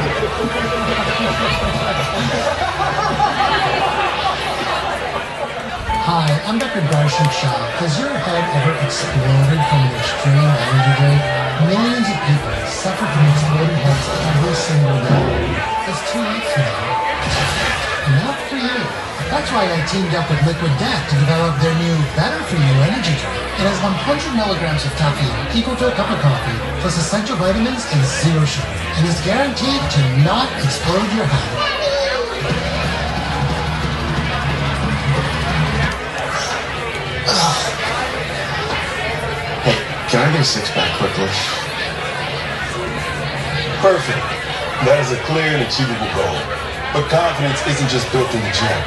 Hi, I'm Dr. Darshik Shah. Has your head ever exploded from an extreme energy drink? Millions of people suffer from exploded heads every single day. It's too late for them. Not for you. That's why I teamed up with Liquid Death to develop their new Better For You energy drink. It has 100 milligrams of caffeine, equal to a cup of coffee, plus essential vitamins and 0 sugar, and is guaranteed to not explode your head. Hey, can I get a six-pack quickly? Perfect. That is a clear and achievable goal. But confidence isn't just built in the gym.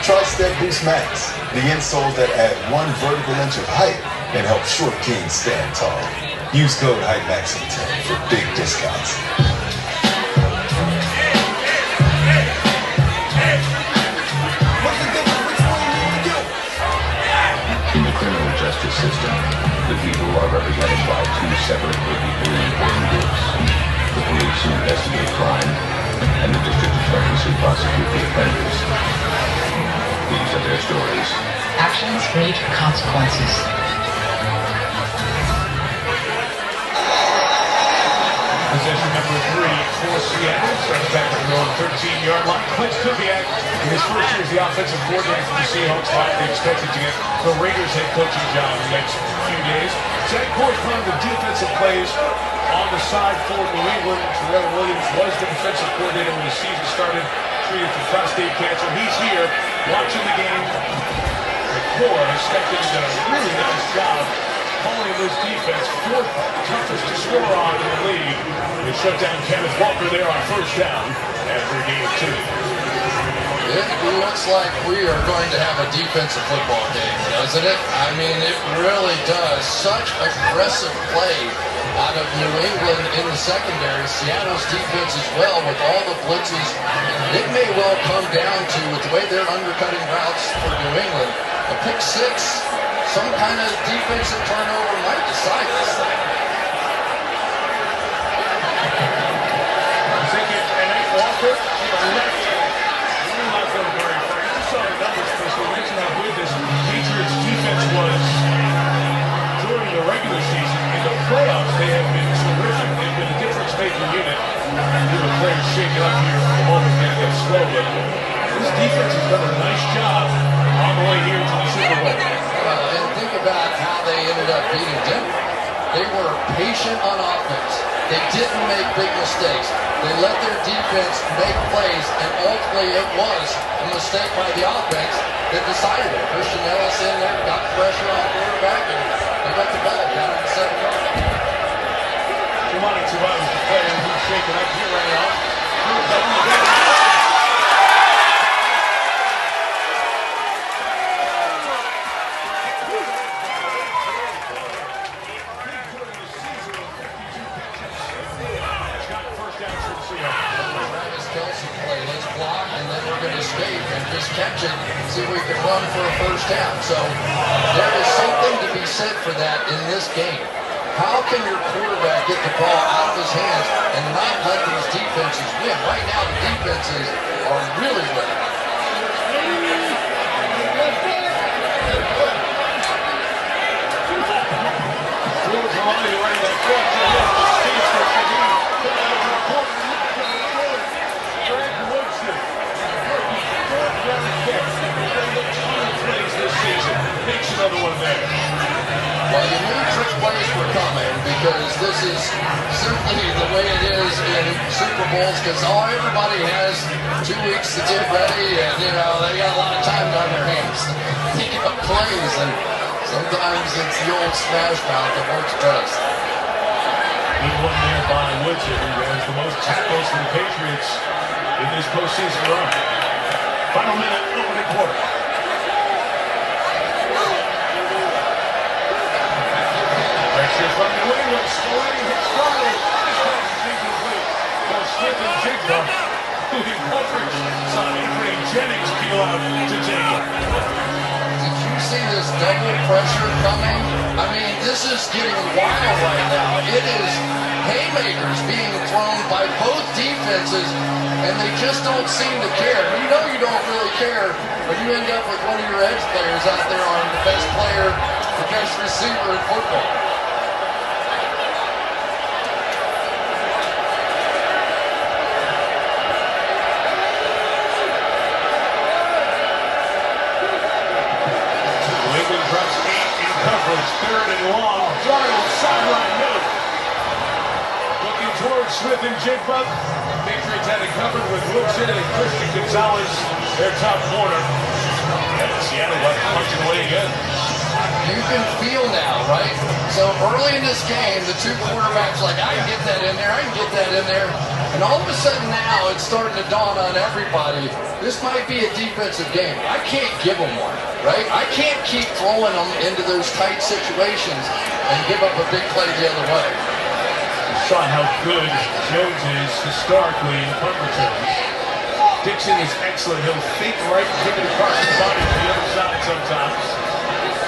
Try Step Boost Max, the insoles that add 1 vertical inch of height and help short kings stand tall. Use code HYPEMAXIM10 for big discounts. In the criminal justice system, the people are represented by 2 separate but equally important groups. The police who investigate crime, and the district attorneys who prosecute the offenders. These are their stories. Actions need consequences. Possession number 3 for Seattle. Starts back at their own 13-yard line. Clint Kubiak, in his first year as the offensive coordinator for the Seahawks, likely expected to get the Raiders head coaching job in the next few days. Zach corresponded the defensive plays on the side for New England. Terrell Williams was the defensive coordinator when the season started, treated for prostate cancer. He's here watching the game. The core has stepped in and done a really nice job calling this defense, 4th toughest to score on in the league. They shut down Kenneth Walker there on first down after a game of 2. It looks like we are going to have a defensive football game, doesn't it? I mean, it really does. Such aggressive play out of New England in the secondary. Seattle's defense as well with all the blitzes. It may well come down to, with the way they're undercutting routes for New England, a pick 6, some kind of defensive turnover might decide this thing. I'm thinking, and Walker to the left. Really not going very far. You saw the numbers, Chris. We mentioned how good this Patriots defense was during the regular season. In the playoffs, they have been terrific. They've been a difference-making unit. The players shaking up here for the moment, getting it slow, but this defense has done a nice job on the way here to the Super Bowl. And think about how they ended up beating Denver. They were patient on offense. They didn't make big mistakes. They let their defense make plays, and ultimately it was a mistake by the offense that decided it. Christian Ellis in there, got pressure on the quarterback, and they got the ball down at the 7-yard line. Kimani Tabata's the player who's shaking up here right now. Catch it, see if we can run for a first down. So there is something to be said for that in this game. How can your quarterback get the ball out of his hands and not let these defenses win? Right now the defenses are really winning. Well, you knew trick plays were coming because this is certainly the way it is in Super Bowls because everybody has 2 weeks to get ready and, you know, they got a lot of time on their hands. They got plays and sometimes it's the old smash mouth that works best. Good one there by Woodson, who has the most tackles for the Patriots in this postseason run. Final minute, opening quarter. Pressure from New England, Scolari hits Riley. This pass is incomplete. For Smith and Jigba, moving coverage. Saw Adrian Jennings peel out to take it. Did you see this double pressure coming? I mean, this is getting wild right now. It is haymakers being thrown by both defenses, and they just don't seem to care. You know you don't really care when you end up with one of your edge players out there on the best player, the best receiver in football. Third and long, Darnold sideline move. Looking towards Smith and Jigba. Patriots had it covered with Wilson and Christian Gonzalez, their top corner. And Seattle left punching away again. You can feel now, right? So early in this game, the two quarterbacks like, I can get that in there, I can get that in there. And all of a sudden now, it's starting to dawn on everybody, this might be a defensive game. I can't give them one, right? I can't keep throwing them into those tight situations and give up a big play the other way. You saw how good Jones is historically in punt returns. Dixon is excellent. He'll fake right and kick it across the body to the other side sometimes.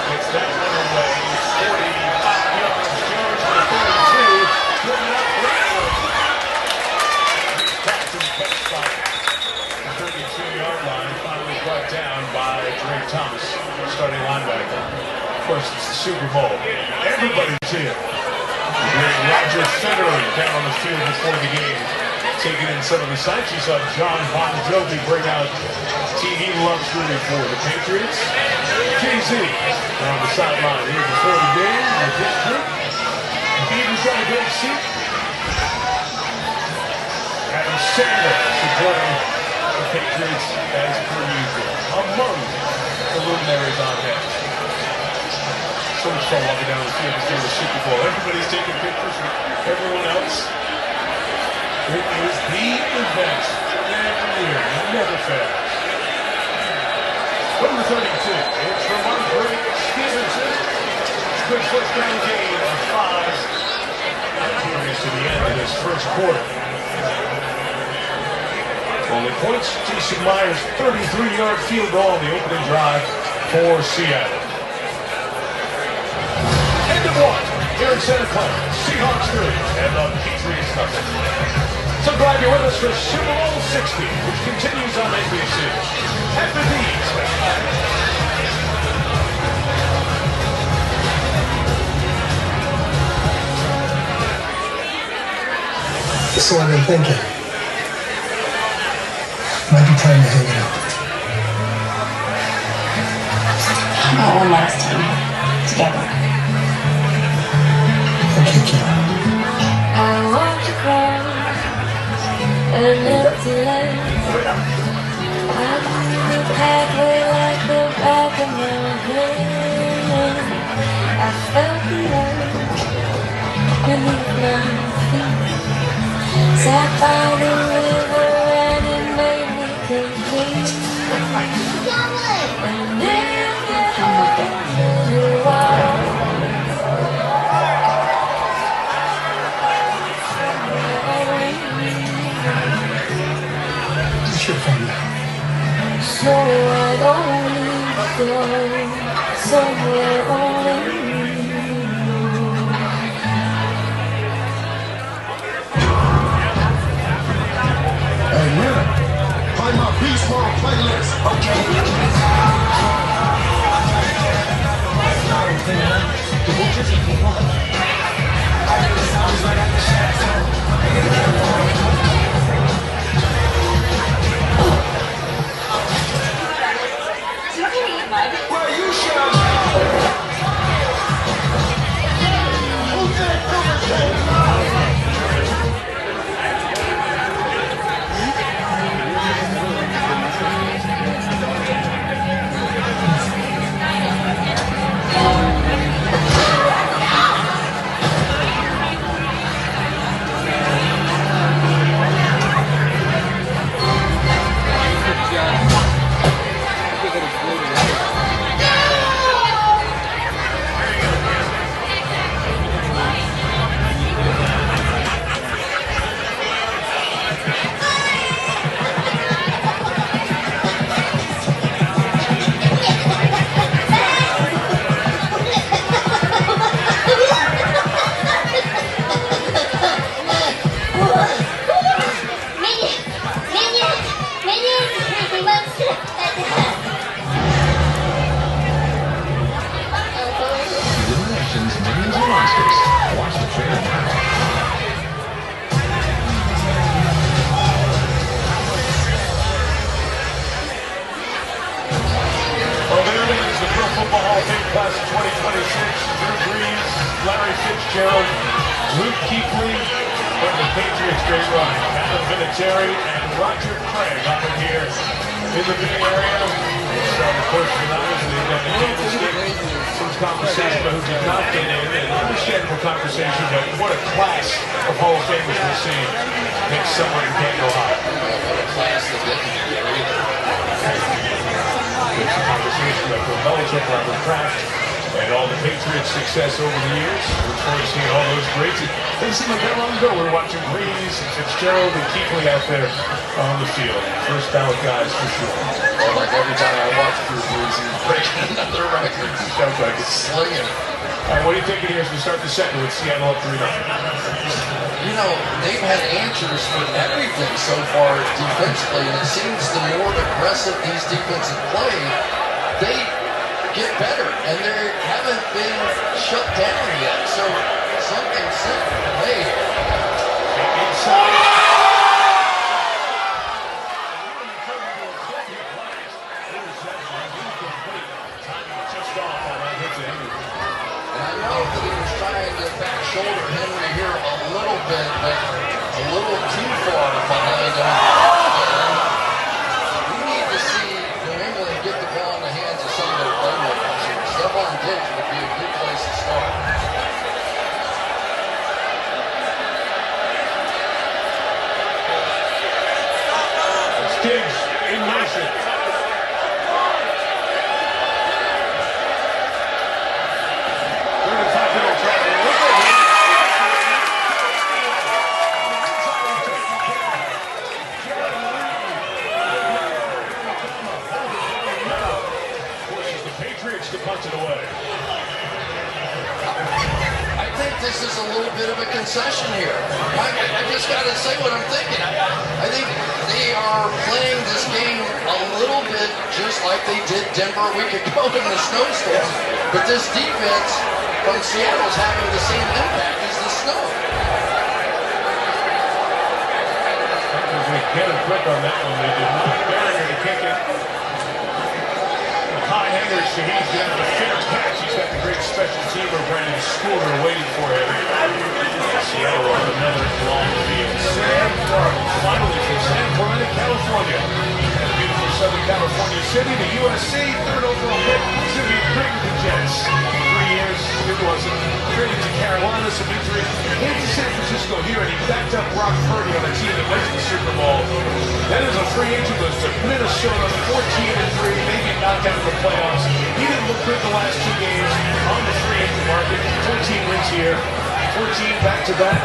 Gets that one away. 45 yards. Jones for the 32. Driven up Bradford. Back to the catch spot. The 32-yard line. Finally brought down by Drake Thomas, starting linebacker. Of course, it's the Super Bowl. Everybody's here. Roger Federer down on the field before the game. Taking in some of the sights. You saw John Bon Jovi bring out TV luxury for the Patriots. Jay-Z on the sideline here before the game with his group. Beaver's got a great seat. Adam Sandler supporting the Patriots as per usual. Among the luminaries on deck. So much fun walking down the field before the Super Bowl. Everybody's taking pictures with everyone else. It is the event every year. It never fails. Number 32. It's Ramon Stevenson. Quick first down gain of 5. Curious to the end of this first quarter. Only points. Jason Myers' 33-yard field goal on the opening drive for Seattle. End of one. Here in Santa Clara. Seahawks 3 and the Patriots nothing. So glad you're with us for Super Bowl 60, which continues on NBC. After these. So I've been thinking. Might be time to hang it up. How about one last time? Together. Okay, Kim. I want to cry. An empty land. I knew the pathway like the back of my hand. I felt the earth beneath my feet. Sat by the river and it made me complete. And then you are. So I don't go somewhere only you. Hey, man, play my Beast Mode playlist, Well, you should. Fitzgerald, Luke Kuechly, and the Patriots great run. Adam Vinatieri and Roger Craig up in here in the Bay Area. So of course tonight they've got the candlestick. Some conversation about who did not get in, and understandable conversation, but what a class of Hall of Famers we're seeing next summer in Canton, Ohio. What a class that didn't get there either. There's some conversation about Bill Belichick, Robert Kraft, and all the Patriots' success over the years. Look forward to seeing all those greats. It doesn't seem like that long ago we were watching Breeze and Fitzgerald and Kuechly out there on the field. First ballot guys for sure. Well, like every time I watch Drew Brees, he's breaking another record. Sounds like it's slinging it. All right, what are you thinking here as we start the second with Seattle up 3-0? You know, they've had answers for everything so far defensively, and it seems the more aggressive these defenses play, they get better, and they haven't been shut down yet. So something's set to play. Inside. Shoulder Henry here a little bit, but a little too far behind him. And we need to see New England get the ball in the hands of some of their playmakers. Stephon Diggs would be a good place to start. It's Diggs in motion. To punch it away. I think this is a little bit of a concession here. I just got to say what I'm thinking. I think they are playing this game a little bit just like they did Denver a week ago in the snowstorm. But this defense from Seattle is having the same impact as the snow. We get him quick on that one. They did not barrier to kick it. High hanger, Shaheed's got the fair catch. He's got the great special teamer, Brandon Schooner, waiting for him. Seattle on another long field. Sam Darnold, finally from San Clemente, California. And beautiful Southern California city, the USC, third overall pick. He's going to be great with the Jets. 3 years, it wasn't. Traded to Carolina, some injury. Came to San Francisco here, and he backed up Brock Purdy on a team that went to the Super Bowl. Then as a free agent goes to Minnesota, 14-3, maybe knocked out of the playoffs. He didn't look good the last 2 games on the free agent market. 14 wins here, 14 back-to-back.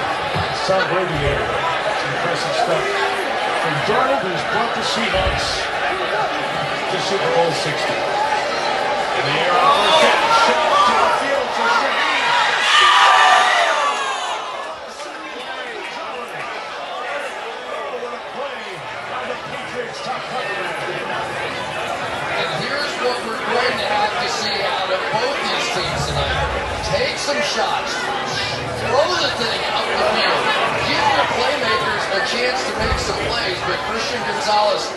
Tom Brady there. It's impressive stuff. From Darnold, who's brought the Seahawks to Super Bowl 60. In the air on first down, shot to the field for Shaheed. And here's what we're going to have to see out of both these teams tonight. Take some shots. Throw the thing up the field. Give your playmakers a chance to make some plays, but Christian Gonzalez,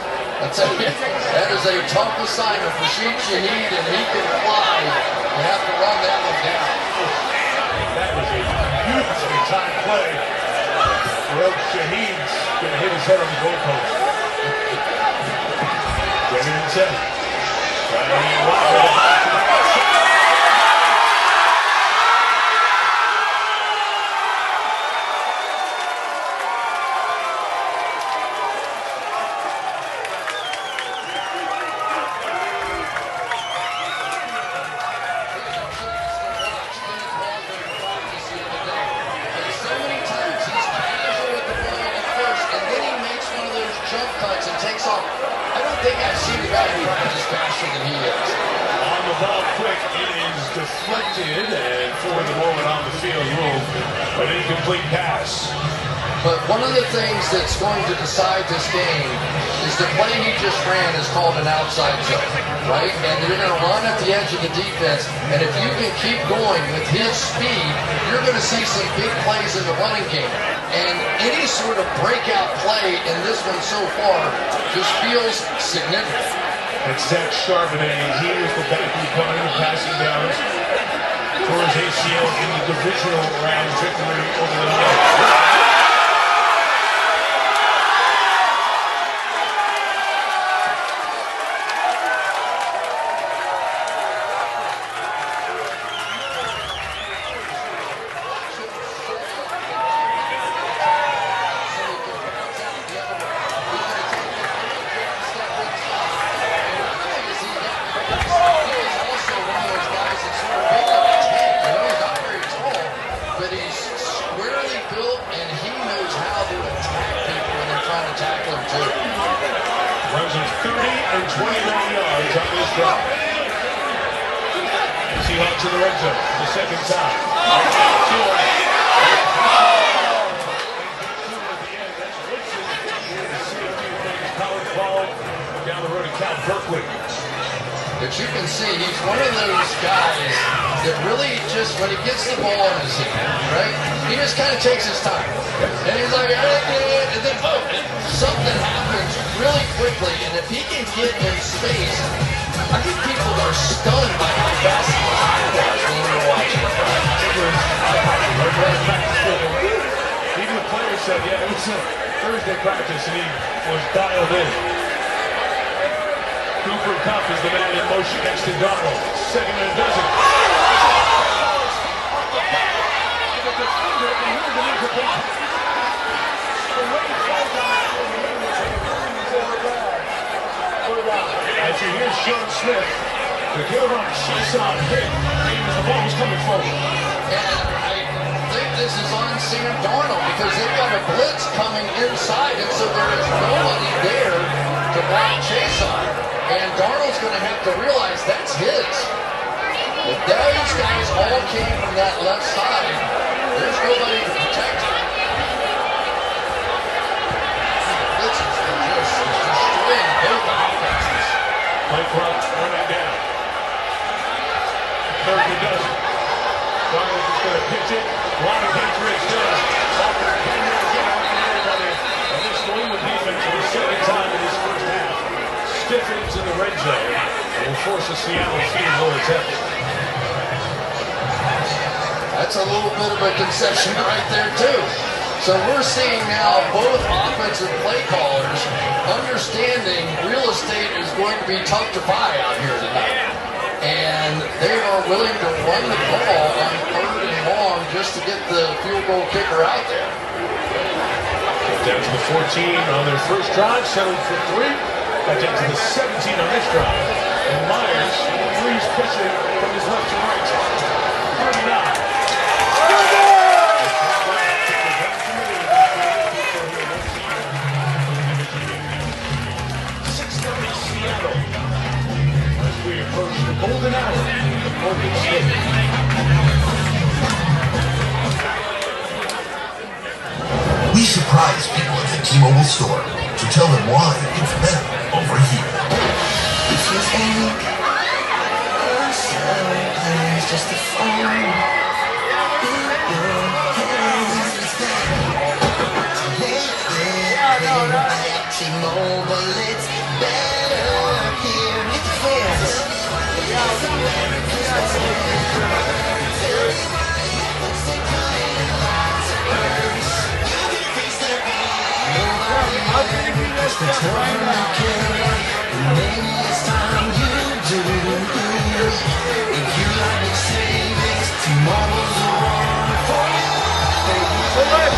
I tell you, that is a tough assignment for Shaheed, and he can fly. You have to run that one down. That was a beautifully timed play. Well, Shaheed's going to hit his head on the goalpost. Bring it in 7. Deflected and for the moment on the field ruled an incomplete pass. But one of the things that's going to decide this game is the play he just ran is called an outside zone, right? And they're going to run at the edge of the defense, and if you can keep going with his speed, you're going to see some big plays in the running game. And any sort of breakout play in this one so far just feels significant. It's Zach Charbonnet. He was the back coming in passing downs. for his ACL in the divisional round victory over the Knights. Seahawks in the red zone, the second time. Powered ball down the road to Cal Berkeley. But you can see he's one of those guys that really just, when he gets the ball in his hand, right, he just kind of takes his time. And he's like, and then boom, something happens really quickly. And if he can get in space, I think people are stunned by how fast he was when we were watching it. Even the players said, yeah, it was a Thursday practice, and he was dialed in. Cooper Kupp is the man in motion next to Donald. Second and a dozen. As you hear Sean Smith, the killer on Seesaw hit, the ball was coming forward. And I think this is on Sam Darnold because they've got a blitz coming inside, and so there is nobody there to block chase on. And Darnold's going to have to realize that's his. If those guys all came from that left side, there's nobody to protect him. This is just destroying both offenses. Play clock running down. Third and a dozen. Darnold is going to pitch it. A lot of Patriots does. And this New England defense for the second time in this first half stiffens in the red zone and will force a Seattle field goal attempt. That's a little bit of a concession right there too. So we're seeing now both offensive play callers understanding real estate is going to be tough to buy out here tonight. And they are willing to run the ball on third and long just to get the field goal kicker out there. Down to the 14 on their first drive, settled for 3. Got down to the 17 on this drive. And Myers, Breeze pushing from his left to right. 39. Seattle. As we approach the golden hour of Morgan State. We surprise people at the T-Mobile store to tell them why it's better over here. If you think you're someplace just a phone in your hands, it's better at T-Mobile. It's better here. It's fast. Maybe it's time you do. If you like the savings, tomorrow's the one for you. So look,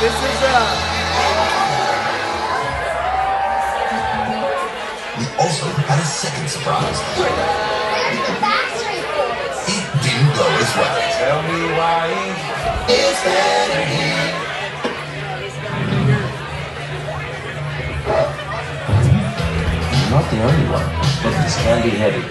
this is We also had a second surprise. There's the Backstreet Boys. It didn't go as well. Tell me why It's better here. you're not the only one, but this can be heavy.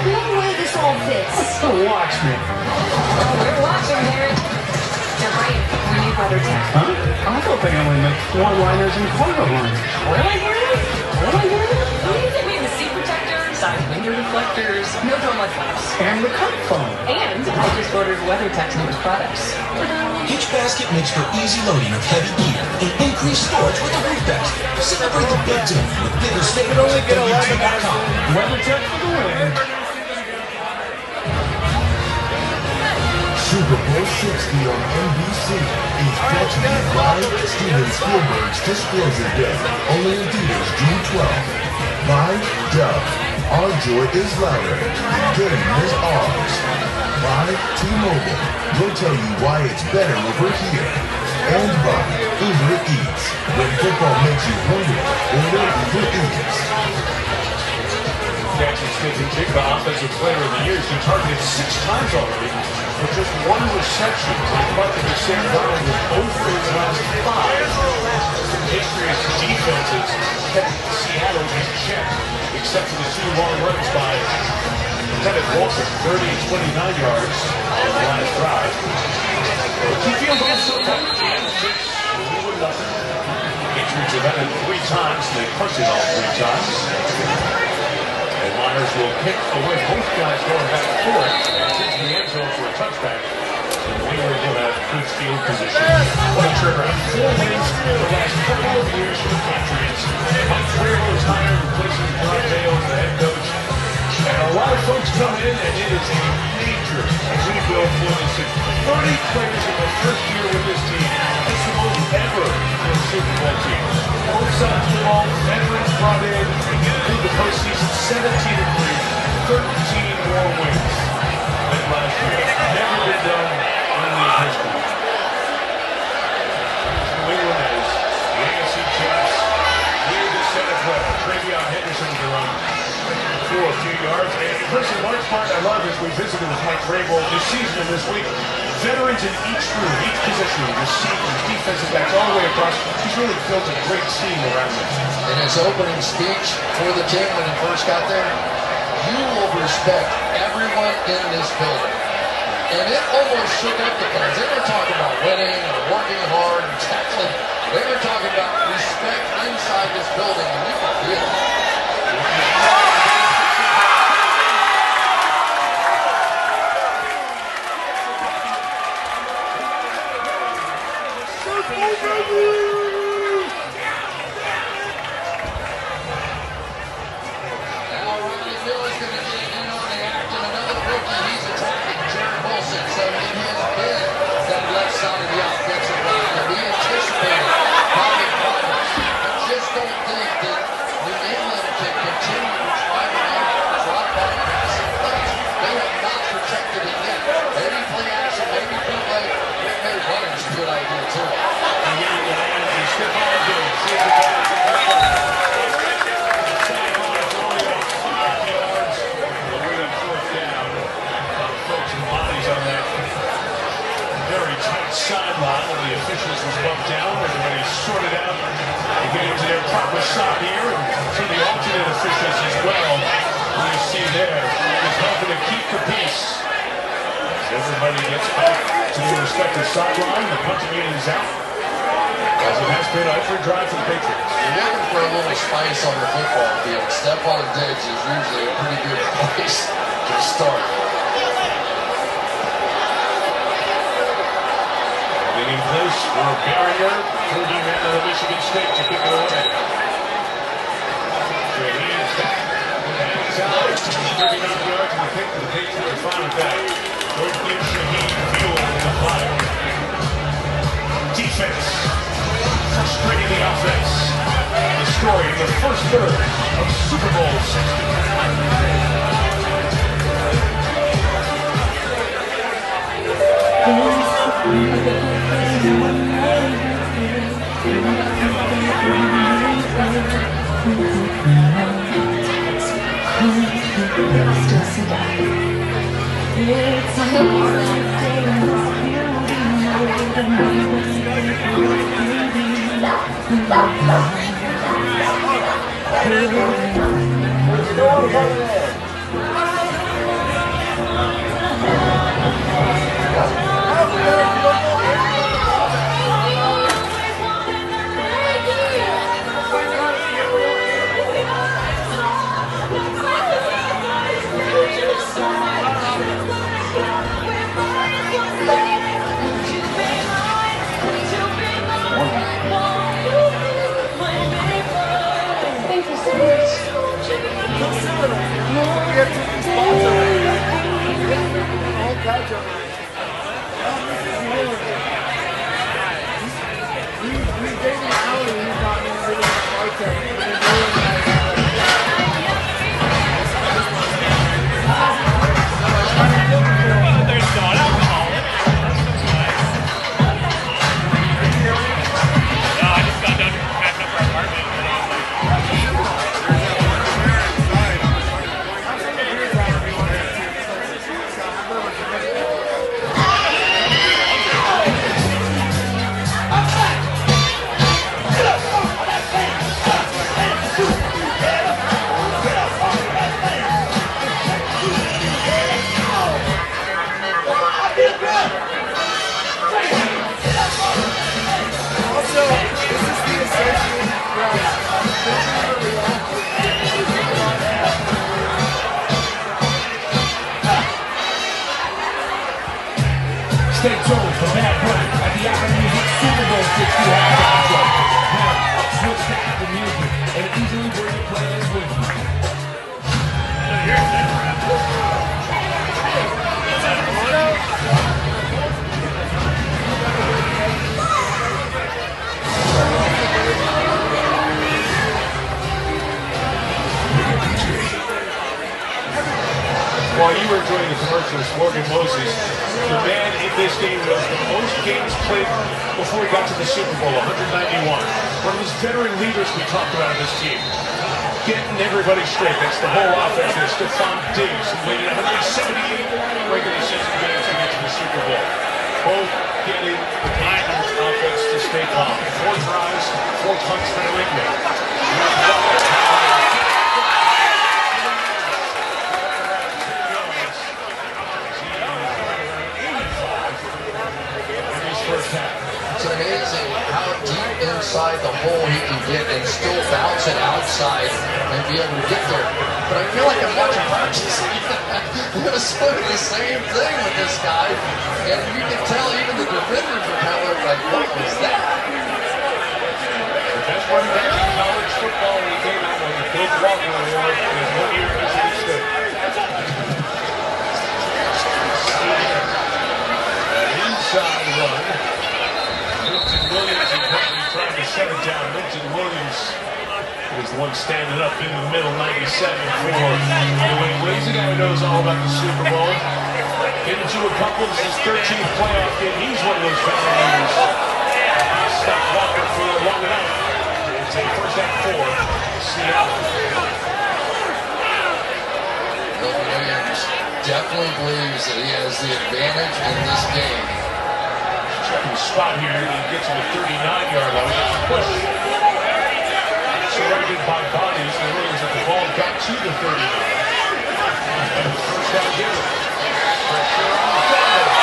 One way this all fits. Watch me. We're watching, Harry. They're great. We need weather tech. Huh? I thought they only make one-liners and clover lines. Really, Harry? What am I hearing? We have the seat protectors, side window reflectors, no dome-like flaps, and the curtain phone. And I just ordered WeatherTech's newest products. Each basket makes for easy loading of heavy gear and increased storage with a roof basket. Celebrate the big day with bigger savings at WeatherTech.com. WeatherTech for the win. Super Bowl 60 on NBC is brought to you by Steven Spielberg's Disclosure Day, only in theaters June 12th. By Dove, our joy is louder, the game is ours. By T-Mobile, we'll tell you why it's better over here. And by Uber Eats, when football makes you hungry, order Uber Eats. Jackson Smith-Njigba, Offensive Player of the Year, he targeted 6 times already with just 1 reception. He's marked the Sam Darnold with 0 for his last 5. The Patriots defenses kept Seattle in check, except for the 2 long runs by Lieutenant Walker, 30 and 29 yards on the last drive. But he feels also that we were nothing. Patriots have had it 3 times, and they punched it all 3 times. And Myers will kick away. Both guys going back for it. And into the end zone for a touchback. And Wayward will have good field position. What a turnaround. 4 wins the last couple of years for the Patriots. Mike Vrabel is hired, replacing John Dale as the head coach. And a lot of folks come in, and it is a major rebuild for this team. 30 players in their first year with this team. It's the most ever for a Super Bowl team. Both sides of the ball, veterans brought in the postseason, 17-3, 13 more wins than last year. Never been done in league history. New England has the AFC champs here to set up well. Travion Henderson to run for a few yards. And first, in large part, I love as we visited with Mike Vrabel this season and this week. Veterans in each group, each position, receivers, defensive backs, all the way across. He's really built a great team around them. In his opening speech for the team when he first got there, you will respect everyone in this building. And it almost shook up the fans. They were talking about winning and working hard and tackling. They were talking about respect inside this building, and you can feel it. Sideline, and the officials was bumped down. Everybody sorted out and get into their proper shot here. And to the alternate officials as well. You see there, is helping to keep the peace. As everybody gets back to their respective sideline, the punting unit is out. As it has been every drive for the Patriots. You're looking for a little spice on the football field. Step on the ditch is usually a pretty good place to start. In place for a barrier, 30 men of the Michigan State to kick it away. Shaheed's back, hands out, 39 yards in the kick to the Patriots are fine with that. Don't give Shaheed fuel in the fire. Defense, frustrating the offense. The story of the first third of Super Bowl 60. Matt Brown at the AQUÍ Music Super Bowl 60 halftime show. Now, switch to Apple Music and easily bring your playlist with you. While you were enjoying the commercials, Morgan Moses, the man in this game was the most games played before he got to the Super Bowl, 191. One of those veteran leaders we talked about in this team. Getting everybody straight. That's the whole offense. There's Stephon Diggs, who played 178 regular season games to get to the Super Bowl. Both getting the Patriots offense to stay calm. 4 drives, 4 punts for New England. It's amazing how deep inside the hole he can get and still bounce it outside and be able to get there. But I feel like I'm watching practice. Minnesota the same thing with this guy. And you can tell even the defenders are kind of like, what was that? The best running back in college football when he came out with the Coach Walker Award in 1 year at Michigan State. Inside run. Milton Williams is trying to shut it down. Milton Williams is the one standing up in the middle, 97 for New England. He's the guy who knows all about the Super Bowl. Into a couple, this is his 13th playoff game. He's one of those veterans. Stop Walker for long enough. It's a first down 4. Seattle. Williams definitely believes that he has the advantage in this game. Checking the spot here, and he gets to the 39-yard line. Push. Surrounded by bodies, the Williams at the ball got to the 39. And the first down given. Pressure on the field.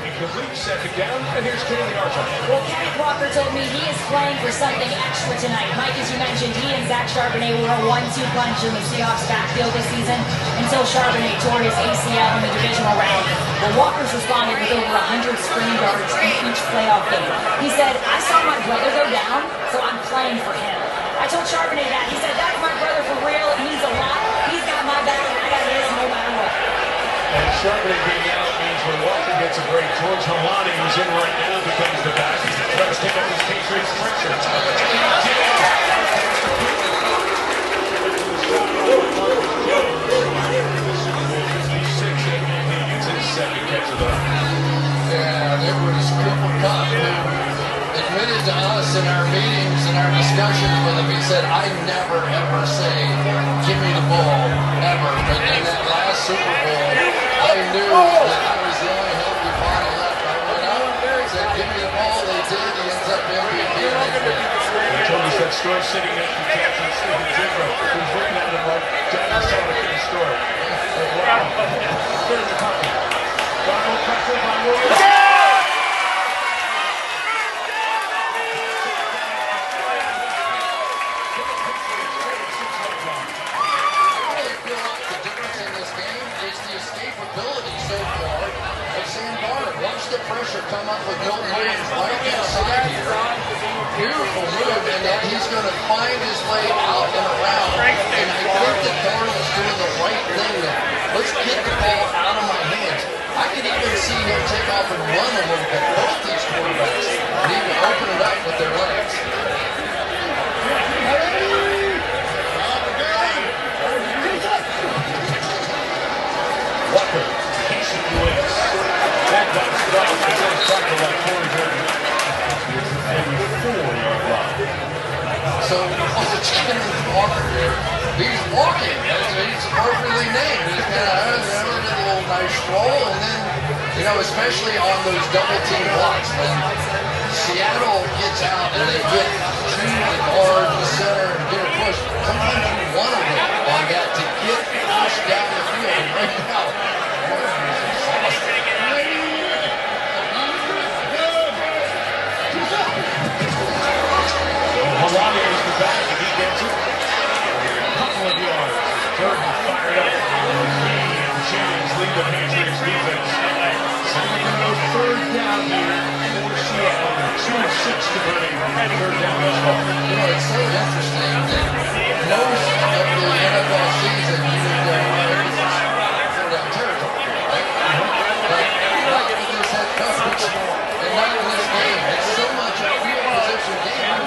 Incomplete, second down, and here's Kennedy Archer. Well, Kenneth Walker told me he is playing for something extra tonight. Mike, as you mentioned, he and Zach Charbonnet were a 1-2 punch in the Seahawks backfield this season until Charbonnet tore his ACL in the divisional round. Well, Walker's responded with over 100 spring yards in each playoff game. He said, I saw my brother go down, so I'm playing for him. I told Charbonnet that. He said, that's my brother for real. It means a lot. He's got my back, and I got his no matter what. And Charbonnet being out means when Walker gets a break, George Halani, who's in right now, becomes the back. Tries to take up his Patriots pressure. Second catch of the night. Yeah, there was Cooper Kupp who admitted to us in our meetings and our discussions with him. He said, I never ever say, give me the ball, ever. But in that last Super Bowl, I knew that I was the only healthy body left. I went out there and said, give me the ball. They did. He ends up MVP. He told us that story sitting next to Captain Stephen Jimbo. He was looking at him like, Dad was telling a good story. Like, wow. There's the puppy. Got no pressure by Williams. Pressure come up with Milton Williams right inside here. Beautiful move, and then he's going to find his way out and around. And I think that Darnold's doing the right thing there. Let's get the ball out of my hands. I could even see him take off and run a little bit. Both these quarterbacks need to open it up with their legs. Walker, patiently waits. That got stopped. He's on tackle by Corey Jordan. Every 4-yard line. So, Kenneth Walker here, he's walking. He's appropriately named. He's got a little nice stroll, and then, you know, especially on those double team blocks, when Seattle gets out and they get to the guard, the center, and get a push, sometimes you want to win on that to get pushed down the field. And right now, Halani is the back, and he gets it. fired up. James lead the Patriots defense. Third down here for Seattle. 2-6 converting third down as well. You know, it's so interesting that most of the NFL season you would go, third down territory, right? But not with this head coach, and not in this game. It's so much a field position game.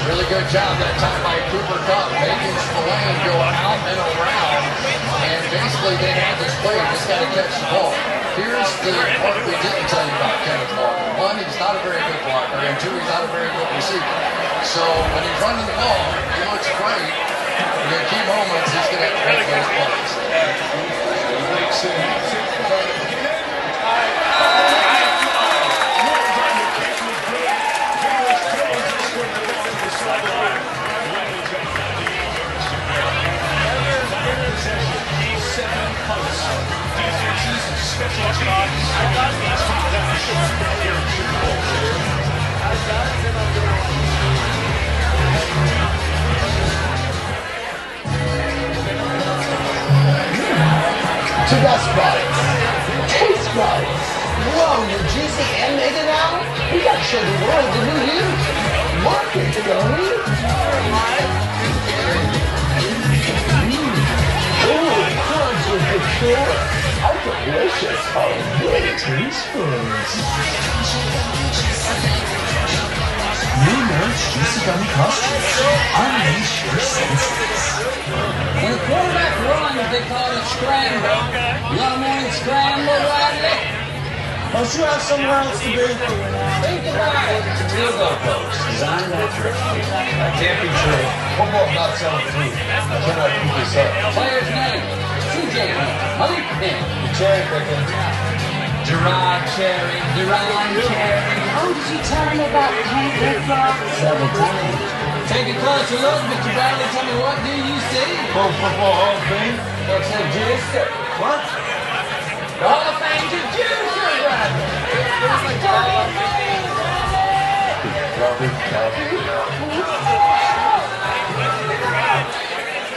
Really good job that time by Cooper Kupp, making Spillane go out and around, and basically they had this play, just got to catch the ball. Here's the part we didn't tell you about Kenneth Walker. One, he's not a very good blocker, and two, he's not a very good receiver. So when he's running the ball, he looks great. In the key moments, he's going to have to make those plays. To best buds, taste buds. Whoa, you're juicing and making out? We gotta show the world the new you. Marca, don't we? Oh, crunch with the core. How delicious are big teaspoons. New merch, Juicy Gummy Clusters. Unleash your senses. When a quarterback runs, they call it scramble. You want a morning scramble, Riley? Don't you have somewhere else to be? Think about it. Real goalpost, designed after a fleet. That can't be true. Football not selling food. I cannot keep this up. Player's name, CJ, Malik Pin. Cherry picking. Gerard Cherry, Duran Cherry. Oh, did you tell him about Hank Lipfrock? Several times. Take a closer look, Mr. Bradley. Tell me, what do you see? Pro Football Hall of Fame? That's a juicer. What? The Hall of Fame to juicer, Bradley. Hall of Fame, Robert Calvin.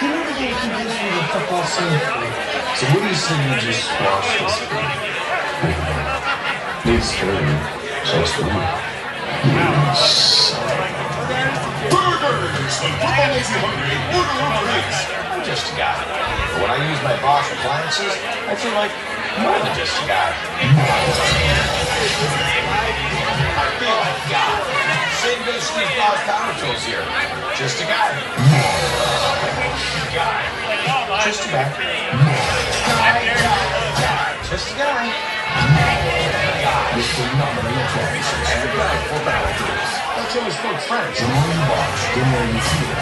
You know the game condition of the football scene? So what do you say you just squash this game? Needs training, just for me. Burgers! When football makes you hungry, order Uber Eats. I'm just a guy. But when I use my Bosch appliances, I feel like more than just a guy. I feel like God. Same goes Steve Bosch Power Tools here. Just a guy. Guy. Just a guy. Just a guy. Mr. Number Influencers. And a guy for Power Tools. That's how we spoke French. The more you watch, the more you feel.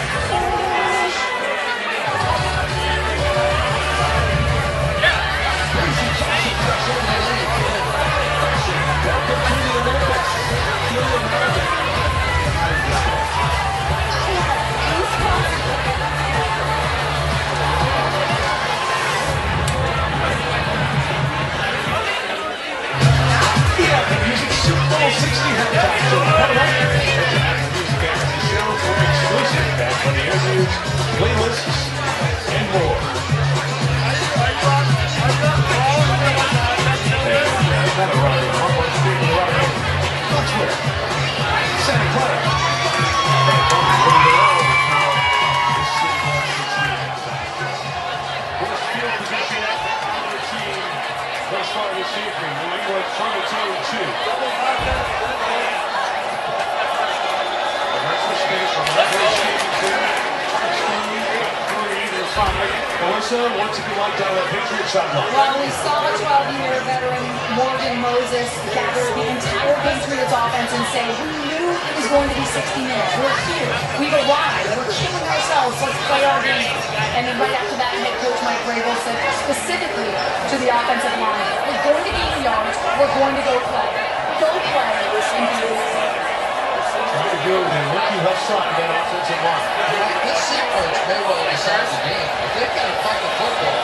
Super Bowl 60 halftime show. For exclusive Back Money interviews, playlists, and more. Not a rock and roll, but speaking of rock and roll, that's where Santa Clara. Worst field position on the team thus far this evening. New England from the 2-2. Melissa, what's it been like down at Patriots sideline? Well, we saw a 12-year veteran Morgan Moses gathered the entire Patriots offense and say, we knew it was going to be 60 minutes. We're here. We've arrived. We're killing ourselves. Let's play our game. And then right after that, head coach Mike Vrabel said specifically to the offensive line, we're going to gain yards. We're going to go play. Go play and be Trying to do the rookie left side of that offensive line. This sequence may well decide the game. If they've got to fight the football.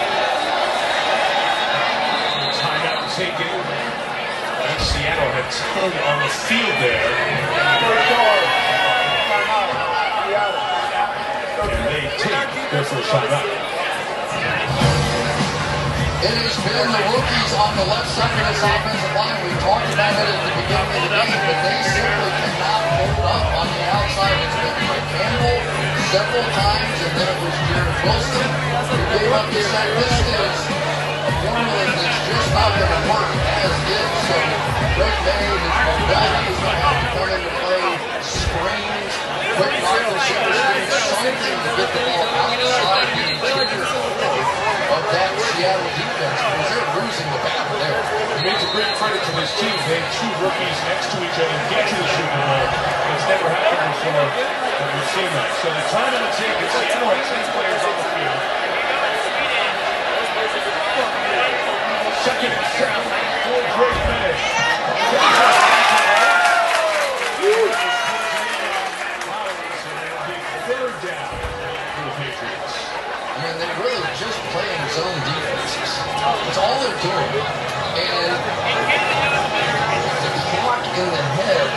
Timeout taken. And Seattle had 10 on the field there. And they take their first timeout. It has been the rookies on the left side of this offensive line. We talked about it at the beginning of the game, but they simply cannot hold up on the outside. It's been Mike Campbell several times, and then it was Jared Wilson who gave up the sack. This is a formula that's just not going to work as is. So Drake May, his mobility is going to have to come into play. Screens, quick wide receiver screens, something to get the ball outside the interior of that Seattle defense, because they're losing the battle there. He needs a great credit to this team. They had two rookies next to each other get to the Super Bowl. It's never happened before, and we've seen that. So the time on the take is Seattle had 10 players on the field. Second and 7 for Drake May. Third down for the Patriots. I mean, they're really just playing zone defenses. That's all they're doing. And the clock in the head of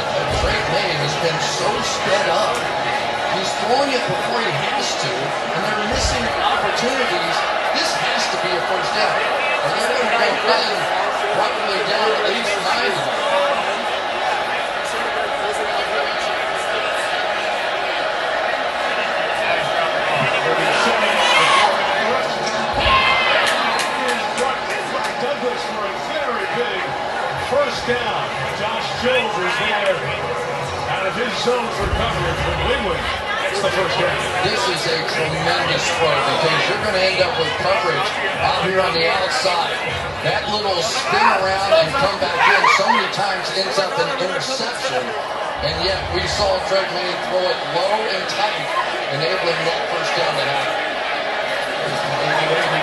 Drake May has been so sped up. He's throwing it before he has to, and they're missing opportunities. This has to be a first down. Or they're going to go probably down at least 90. For a very big first down. Josh Jones is there out of his zone for coverage from Wingwood. That's the first down. This is a tremendous throw because you're going to end up with coverage out here on the outside. That little spin around and come back in so many times ends up an interception. And yet we saw Drake May throw it low and tight, enabling that first down to happen.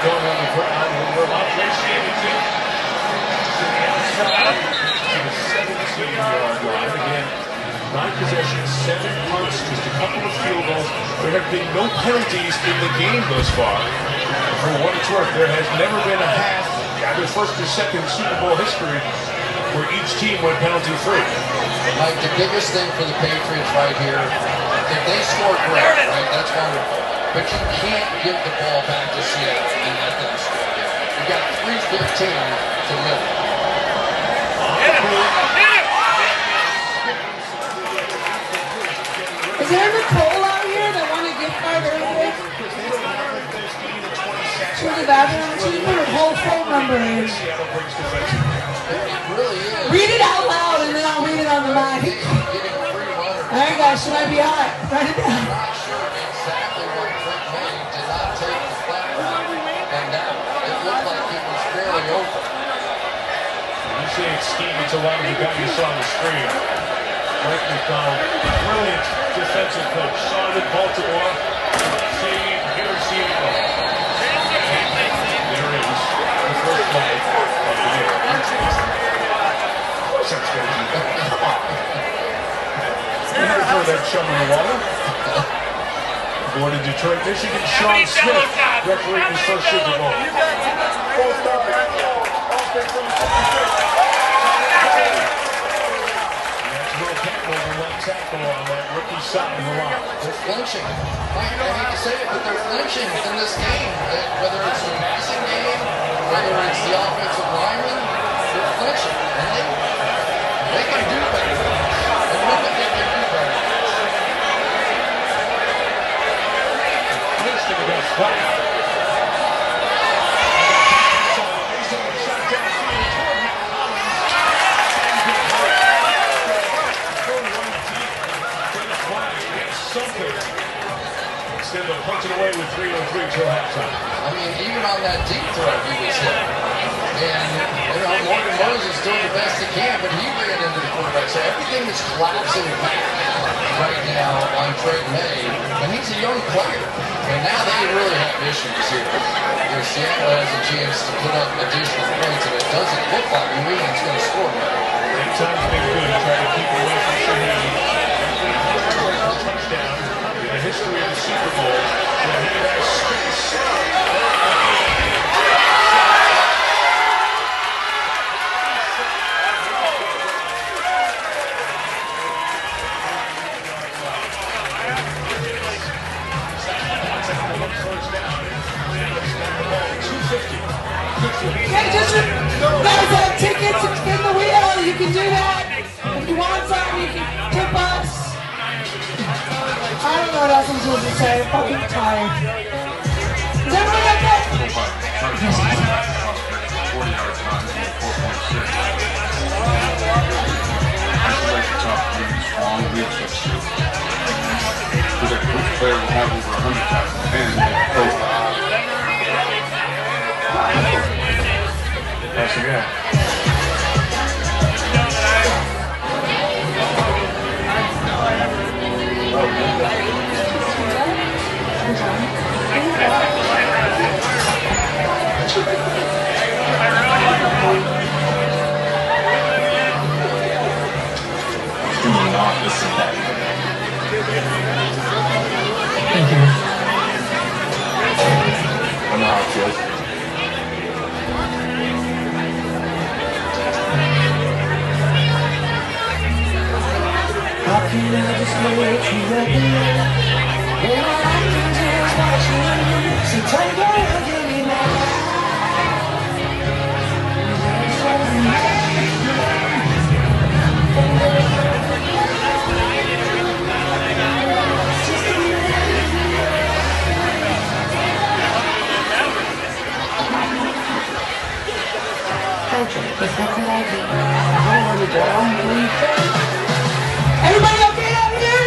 Going on the ground, we're about to to the 17-yard line. Again, 9 possessions, 7 punts, just a couple of field goals. There have been no penalties in the game thus far. For what it's worth, there has never been a half, either first or second Super Bowl history, where each team went penalty-free. Mike, the biggest thing for the Patriots right here, if they score great, right, that's wonderful. But you can't give the ball back to Seattle and let them score. You've got 3:15 to live. Is there a Nicole out here that want to gift card or anything? To the bathroom, she can put her whole phone number in. It really is. Read it out loud and then I'll read it on the mic. Alright guys, she might be hot. Write it down. I'm not sure exactly what Drake May did not take the platform, and now it looked like it was fairly open. You say it's scheme to a lot of the guys you saw on the screen. Mike McDonald, brilliant defensive coach, saw it in Baltimore, seeing it here in Seattle. There is the first play of the year. Of course that's going to be that. Come on. For that chum in the water. Born in Detroit, Michigan, Sean Smith refereeing his first Super Bowl. Tackle on that rookie side of the line. They're flinching. I hate to say it, but they're flinching in this game. Whether it's the passing game, whether it's the offensive lineman, they're flinching. And they can do better. And look at they can do better. Winston against White. Instead of punching away with 3:03 till halftime. I mean, even on that deep throw, he was hit. And, you know, Morgan knows he's doing the best he can, but he ran into the quarterback. So everything is collapsing back right now on Drake May, and he's a young player. And now they really have issues here. Seattle has a chance to put up additional points, and it doesn't look like New England's going to score now. Time's been good to try to keep away from Shaheen. Touchdown in the history of the Super Bowl. And he has space. Hey, just guys have tickets and spin the wheel. You can do that. If you want something, you can tip us. I don't know what else I'm supposed to say. I'm fucking tired. Is everyone okay? 40 yards time, 4.6. Top strong leadership. Which player will have over 100 tackles and pass again. Do not listen to that. Thank you. I know how it feels. How can I just let you at the end? When all I can do is watch you. So take it and give me my Everybody okay out here?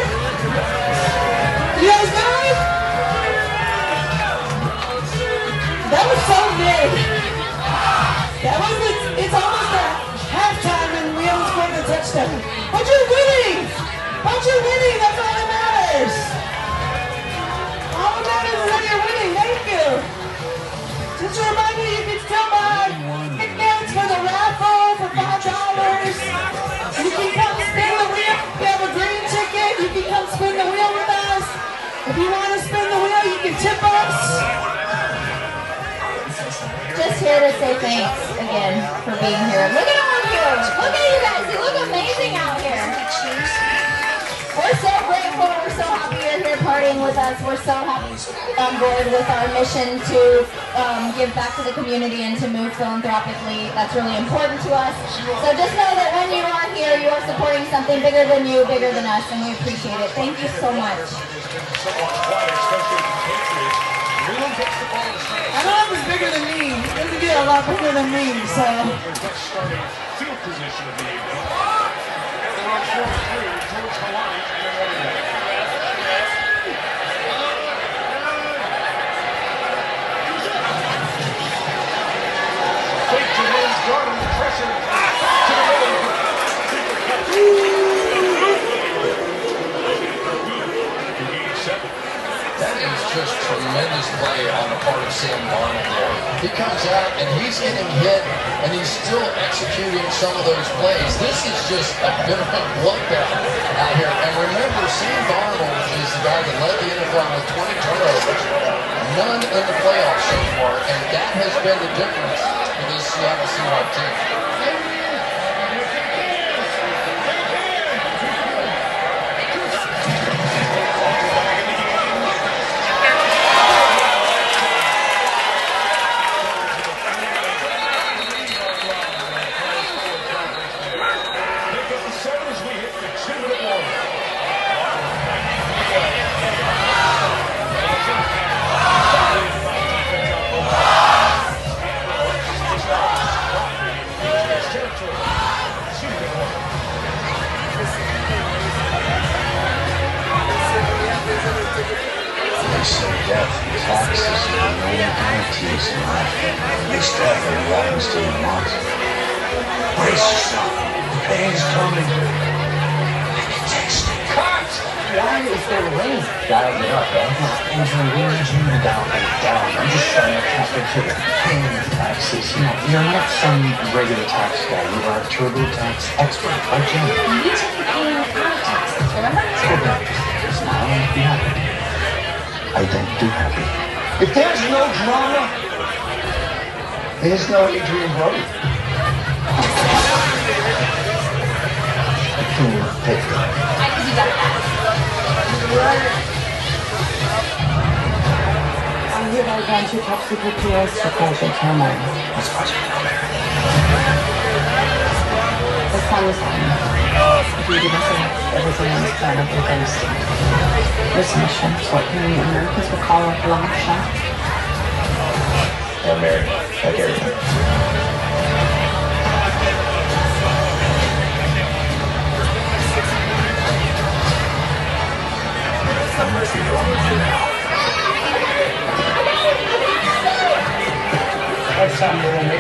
You guys good? That was so big. That was it's almost at halftime and we almost scored the touchdown. But you're winning! But you're winning, that's all that matters. All that matters is that you're winning, thank you. Just a reminder, you can still buy tickets for the raffle for $5. You can come spin the wheel. We have a green ticket. You can come spin the wheel with us. If you want to spin the wheel, you can tip us. Just here to say thanks again for being here. Look at all of you. Look at you guys. You look amazing out here. We're so grateful. We're so happy you're here partying with us. We're so happy to be on board with our mission to give back to the community and to move philanthropically. That's really important to us. So just know that when you are here, you are supporting something bigger than you, bigger than us, and we appreciate it. Thank you so much. I know it was bigger than me. It doesn't get a lot bigger than me, so. Field position of the evening. And they're on 43, George Kalani, and running back. Fake to Williams, Jordan, pressure to the middle. That is just tremendous play on the part of Sam Darnold there. He comes out and he's getting hit and he's still executing some of those plays. This is just a bit of a bloodbath out here. And remember, Sam Darnold is the guy that led the NFL with 20 turnovers. None in the playoffs so far, and that has been the difference for this Seattle Seahawks team. So death and taxes are the only guarantees in life. At least that really happens to you once. Brace yourself. The pain's coming. Cut! Why is there rain? Dial it up, eh? Injury, we need you to dial it down. I'm just trying to tap into the pain of taxes. You know, you're not some regular tax guy. You are a TurboTax expert, like Jimmy. You take the pain out of taxes, remember? Smile and be happy. I don't do happy. If there's no drama, there's no Adrian Brody. Take it. I think you got that. I'm hereby grant you top secret clearance to Project Hairline. What's Project Hairline? Let's find this one. If you didn't say everything on this planet will go still. This mission is what many Americans would call a long shot. I'm married. Like everything. I'm ready to go on now. Next time you're in me.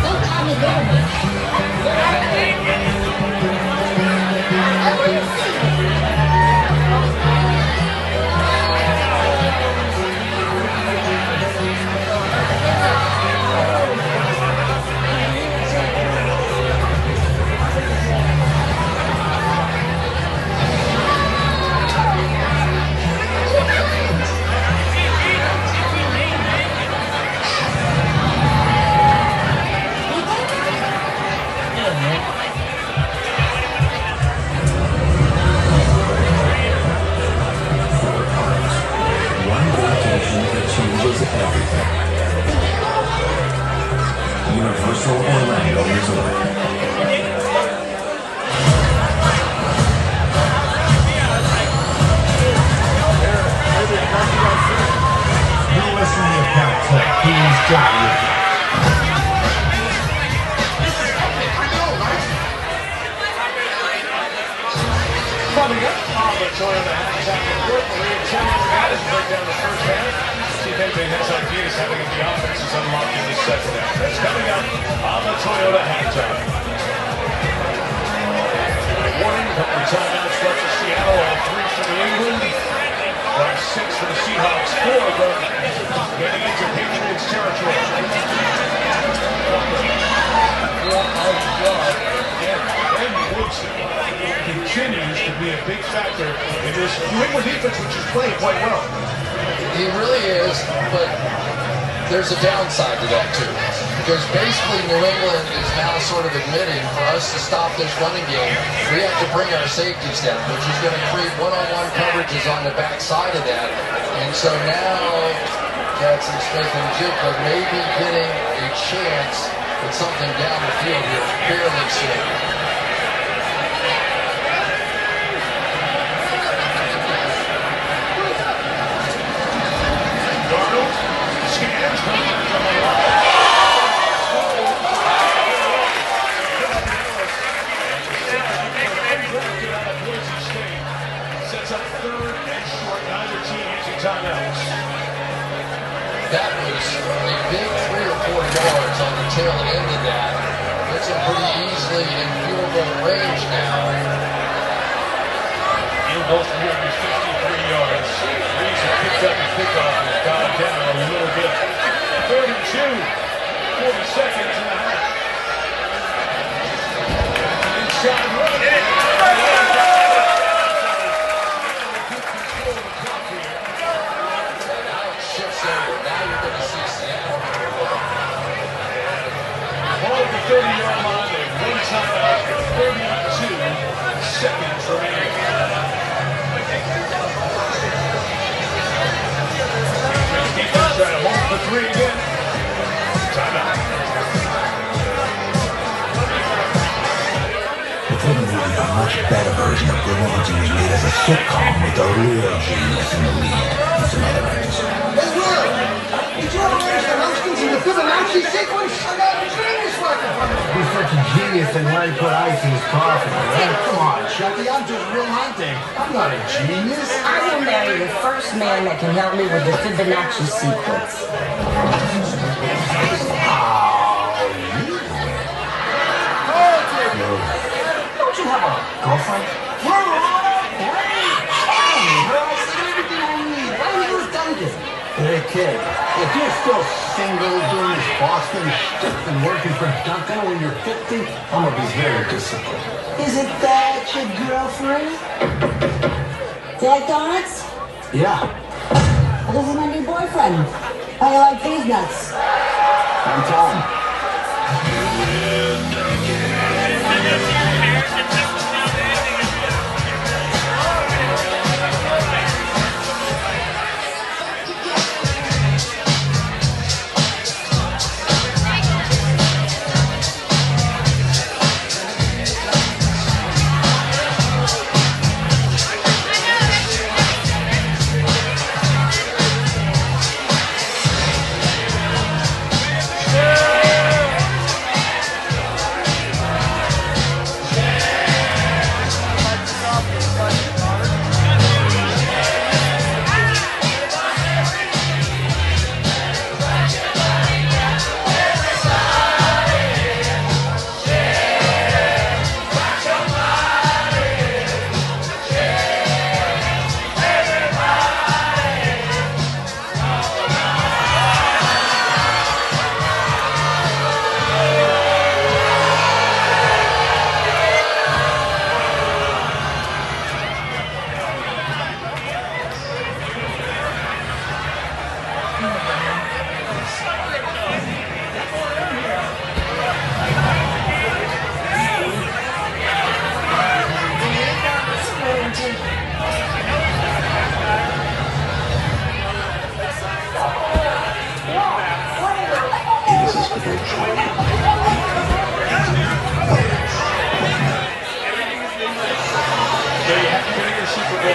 Don't call me little man. I want to see. Everything. Universal Orlando Resort. You listen to your parents, who's got you. Coming up on the Toyota halftime report, Maria Taylor Gaddis break down the first half. Pepe has ideas having the offense is unlocking the second half. That's coming up on the Toyota halftime. Warning, a couple of timeouts left for Seattle, all 3 for New England. Last 6 for the Seahawks, 4 of them getting into Patriots territory. And Woodson continues to be a big factor in this New England defense, which is playing quite well. He really is, but there's a downside to that too. Because basically New England is now sort of admitting for us to stop this running game, we have to bring our safeties down, which is going to create one-on-one coverages on the back side of that. And so now Jackson Smith and Jigba maybe getting a chance at something down the field here, fairly soon. That was a big 3 or 4 yards on the tail end of that. Gets him pretty easily in field goal range now. Field goal from here is 53 yards. Reese has picked up the kickoff and got it down a little bit. 3rd and 2, 40 seconds and a half. Inside run. Ball at the 30-yard line, and 1 timeout, 32 seconds remaining. Defense trying to hold for 3 again. Timeout. The film will be a much better version of Good Morning Genius made as a sitcom with a real genius in the lead. It's another actress. Hey, Will! Did you ever arrange the Huskins in the Fibonacci sequence? I got a genius working for me. He's such a genius that when I put ice in his coffee, right? Come on, Chucky. I'm just real hunting. I'm not a genius. I will marry the first man that can help me with the Fibonacci sequence. Don't you have a girlfriend? Hey kid, if you're still single doing this Boston shit and working for Duncan when you're 50, I'm gonna be very disappointed. Isn't that your girlfriend? Jack Donuts? Yeah. Well, this is my new boyfriend. How you like these nuts? I'm Tom.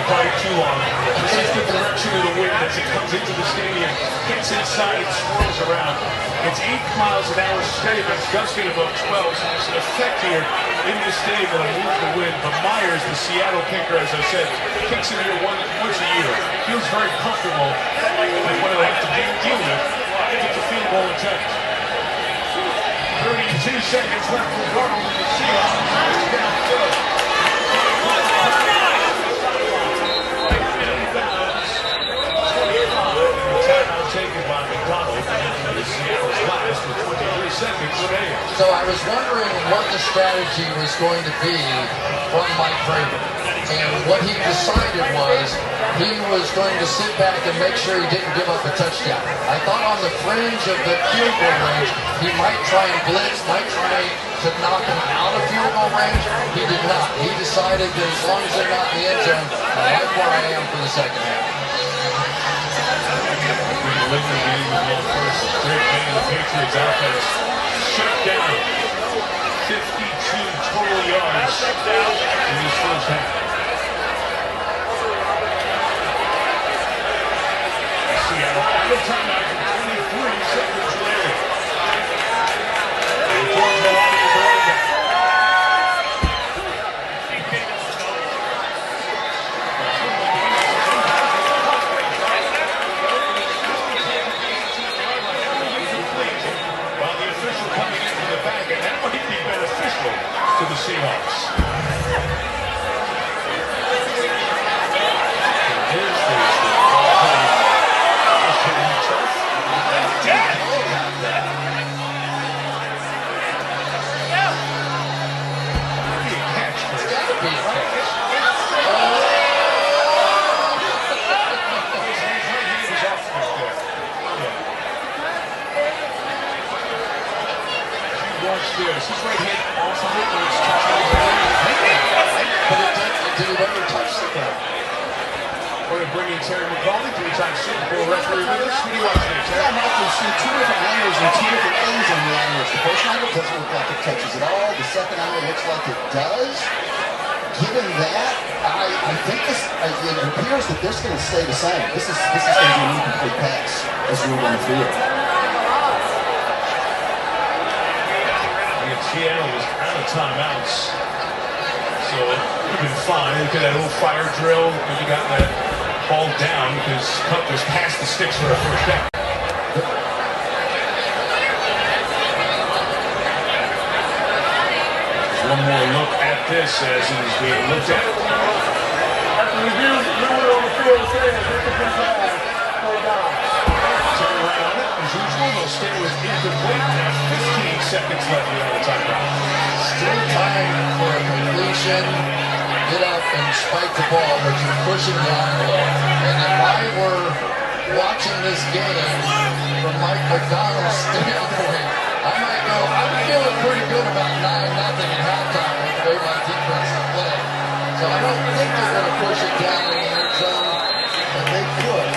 Party too long. This is the direction of the wind as it comes into the stadium, gets inside, and swirls around. It's 8 miles an hour steady, but it's gusting above 12, so there's an effect here in this stadium that'll move the wind. But Myers, the Seattle kicker, as I said, kicks in here once a year. Feels very comfortable with what he'll have to deal with if it's a field goal attempt. 32 seconds left for Darnold with the Seahawks. Downfield. Taken by McDonald, and Seattle's last with 23 seconds remaining. So I was wondering what the strategy was going to be from Mike Vrabel. And what he decided was he was going to sit back and make sure he didn't give up a touchdown. I thought on the fringe of the field goal range, he might try and blitz, might try to knock him out of field goal range. He did not. He decided that as long as they're not in the end zone, I like where I am for the second half. Winning the game with one first. Great game of the Patriots offense. Shut down. 52 total yards in this first half. Seattle out of timeout for 23 seconds later. To the Seahawks. His right hand off of it when it's touching the ball. But it didn't ever touch the ball. We're going to bring in Terry McCauley, 3-time Super Bowl referee with us. Who do you watch there, Terry? Yeah, Mike, we've seen two different angles and two different ends on the angles. The first angle doesn't look like it touches at all. The second angle looks like it does. Given that, I think this, it appears that this is going to stay the same. This is going to be an incomplete pass as we move on the field. Seattle is out of timeouts. So it would have been fine. Look at that little fire drill. Maybe got that ball down because Cup was past the sticks for a first down. One more look at this as it is being looked at. After review, moving on the field says incomplete pass, play down. Turn right on it. As usual, they'll stay with incomplete. Now 15 seconds left without a timeout. Still time for a completion. Get up and spike the ball, but you're pushing the envelope. And if I were watching this game from Mike McDonald's standpoint, I might go, I'm feeling pretty good about 9-0 at halftime with the way my defense is playing. So I don't think they're going to push it down in the end zone, but they could.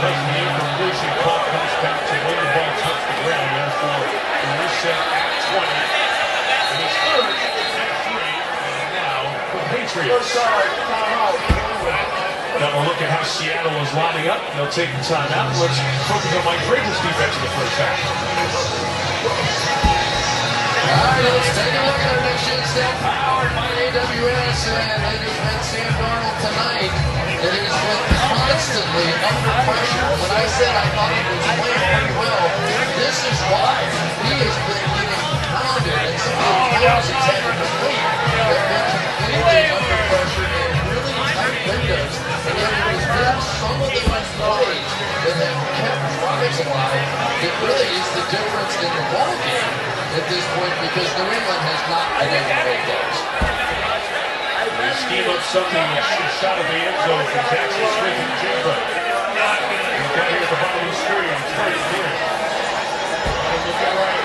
But the incompletion call comes back to when the ball touched the ground. Therefore, the reset at 20. And it's third at 3. And now the Patriots. Now we'll look at how Seattle is lining up. They'll take the timeout. Let's focus on Mike Vrabel's defense in the first half. All right, let's take a look at our next gen step powered by AWS, and it has been Sam Darnold tonight. It has been constantly under pressure. When I said I thought he was playing pretty well, this is why. He has been getting pounded, and some of the players he's had to complete have been completely under pressure in really tight windows. And yet it has been some of the plays that have kept drives alive that really is the difference in the ball game at this point, because New England has not been able to make those. They scheme up something that should shot at the end zone for Jackson Smith and Jigba. He's got here at the bottom of the screen. It's right here. Look at right.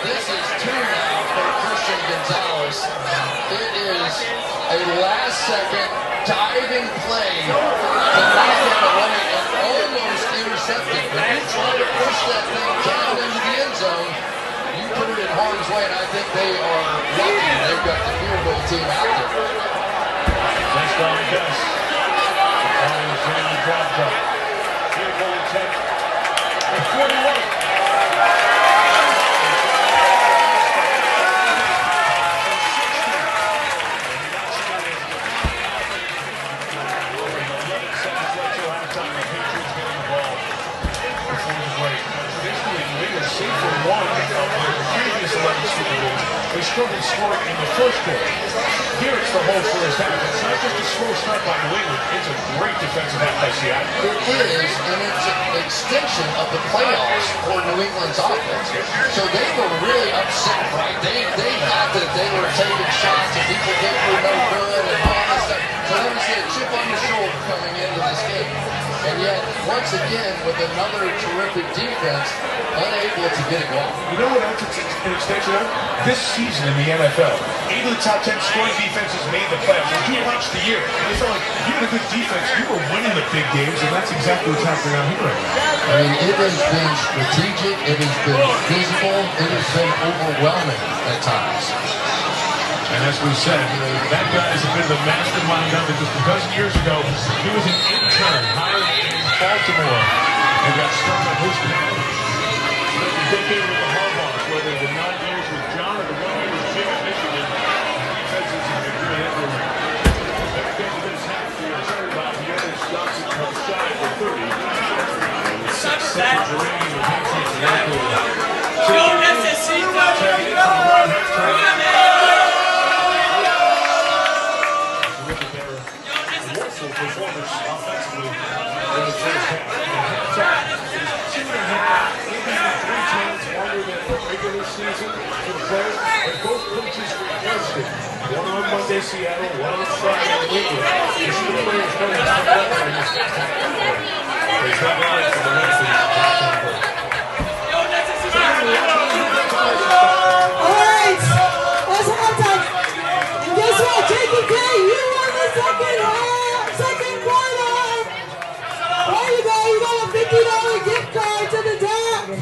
This is 2 now for Christian Gonzalez. It is a last-second diving play to knock it away and almost intercepted. When you try to push that thing down into the end zone, you put it in harm's way, and I think they are lucky they've got the field goal team out there. That's all he does. Always in the drop drop. Beautiful attempt. And 41. They struggled scoring in the first quarter. Here it's the whole first half. It's not just a slow start by New England. It's a great defensive half by Seattle. It is, and it's an extension of the playoffs for New England's offense. So they were really upset, right? They thought that they were taking shots and people think we're no good and all this stuff. So there was a chip on the shoulder coming into this game. And yet, once again, with another terrific defense, unable to get it going. You know what else it's an extension of? This season in the NFL, 8 of the top 10 scoring defenses made the playoffs. When you watch the year, it felt like you had a good defense, you were winning the big games, and that's exactly what's happening out here right now. I mean, it has been strategic, it has been physical, it has been overwhelming at times. And as we said, that guy is a bit of a mastermind of it. Just a dozen years ago, he was an intern hired in Baltimore and got started on his path. Spent a decade with the Harbaughs, whether the 9 years with John or the 1 year with Jim at Michigan. Defenses have been good everywhere. Everything that has happened, you're concerned about the other stuff that comes shy for 30. And with 6 seconds remaining, the Patriots are able to performance offensively in the first half. Halftime is 2.5, maybe 3 times longer than the regular season for the players, but both coaches requested. One on Monday, Seattle, one on Friday, New England. You see the players going to top up on this halftime. There's not line for the rest of this halftime break. Alright, that's halftime. And guess what? JPK, you won the second half, second quarter. There you go, you got a $50 gift card to the dad. Oh, is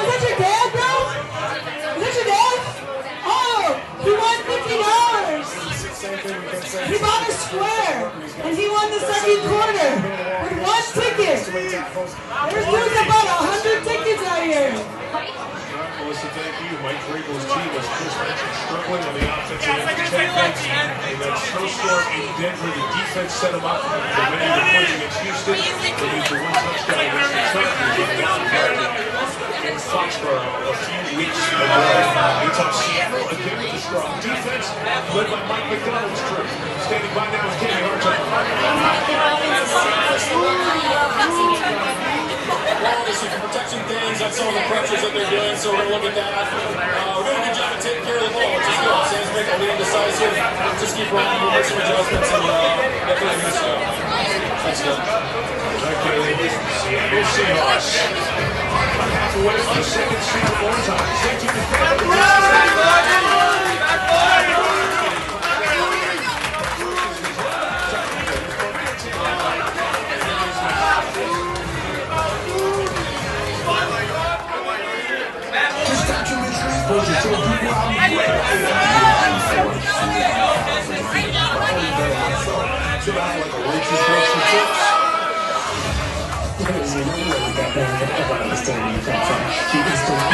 that your dad, bro? Is that your dad? Oh, you won $50. He bought a square, and he won the second quarter with one ticket. There's about 100 tickets out here. Melissa, thank you. Mike Vrabel's team, as Chris mentioned, struggling on the offensive end of techniques. In that snowstorm in Denver, the defense set them up for many of the points against Houston. They used the one touchdown against the Chargers in Foxborough a few weeks ago. It's on Seattle, again with a strong defense, led by Mike McDonald's crew. Standing by now is Kenny Hartog. Well, obviously for protection things, that's some of the pressures that they're doing, so we're going to look at that. We're doing a good job of taking care of the ball, which is good. Sam's making a lead decisive. Just keep running, we'll make some adjustments, and get through this stuff. Thanks, guys. Seattle Seahawks. Halfway to the second season more time. Stay tuned There is no way that man could ever understand you, Franklin. He is the one.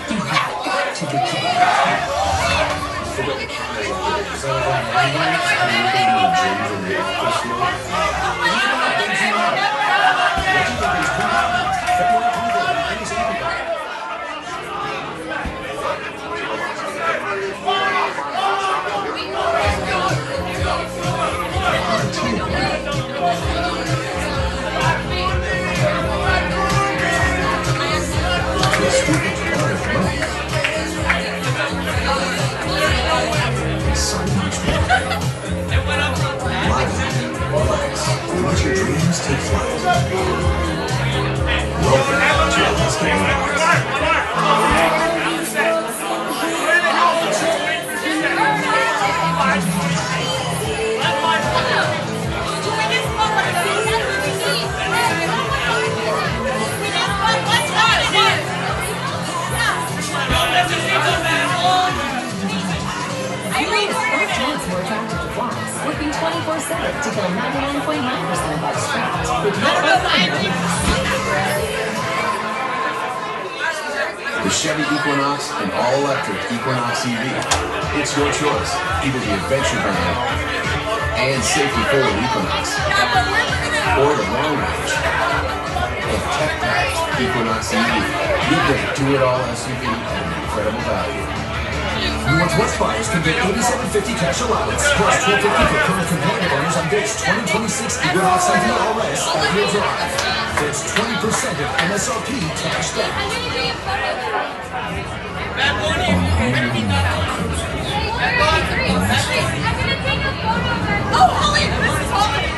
You have to be For the cameras up there, so I'm in Let your dreams take flight. Welcome to Alaska. Working 24/7 to kill 99.9% of our scraps. The Chevy Equinox and all-electric Equinox EV. It's your choice, either the adventure brand and safety-forward Equinox, or the long-range and tech-packed Equinox EV. You get do-it-all SUV at an incredible value. Northwest buyers can get $87.50 cash allowance, plus $12.50 for current companion owners on this 2026 Equinox EV RS all-wheel drive. That's 20% of MSRP cash back.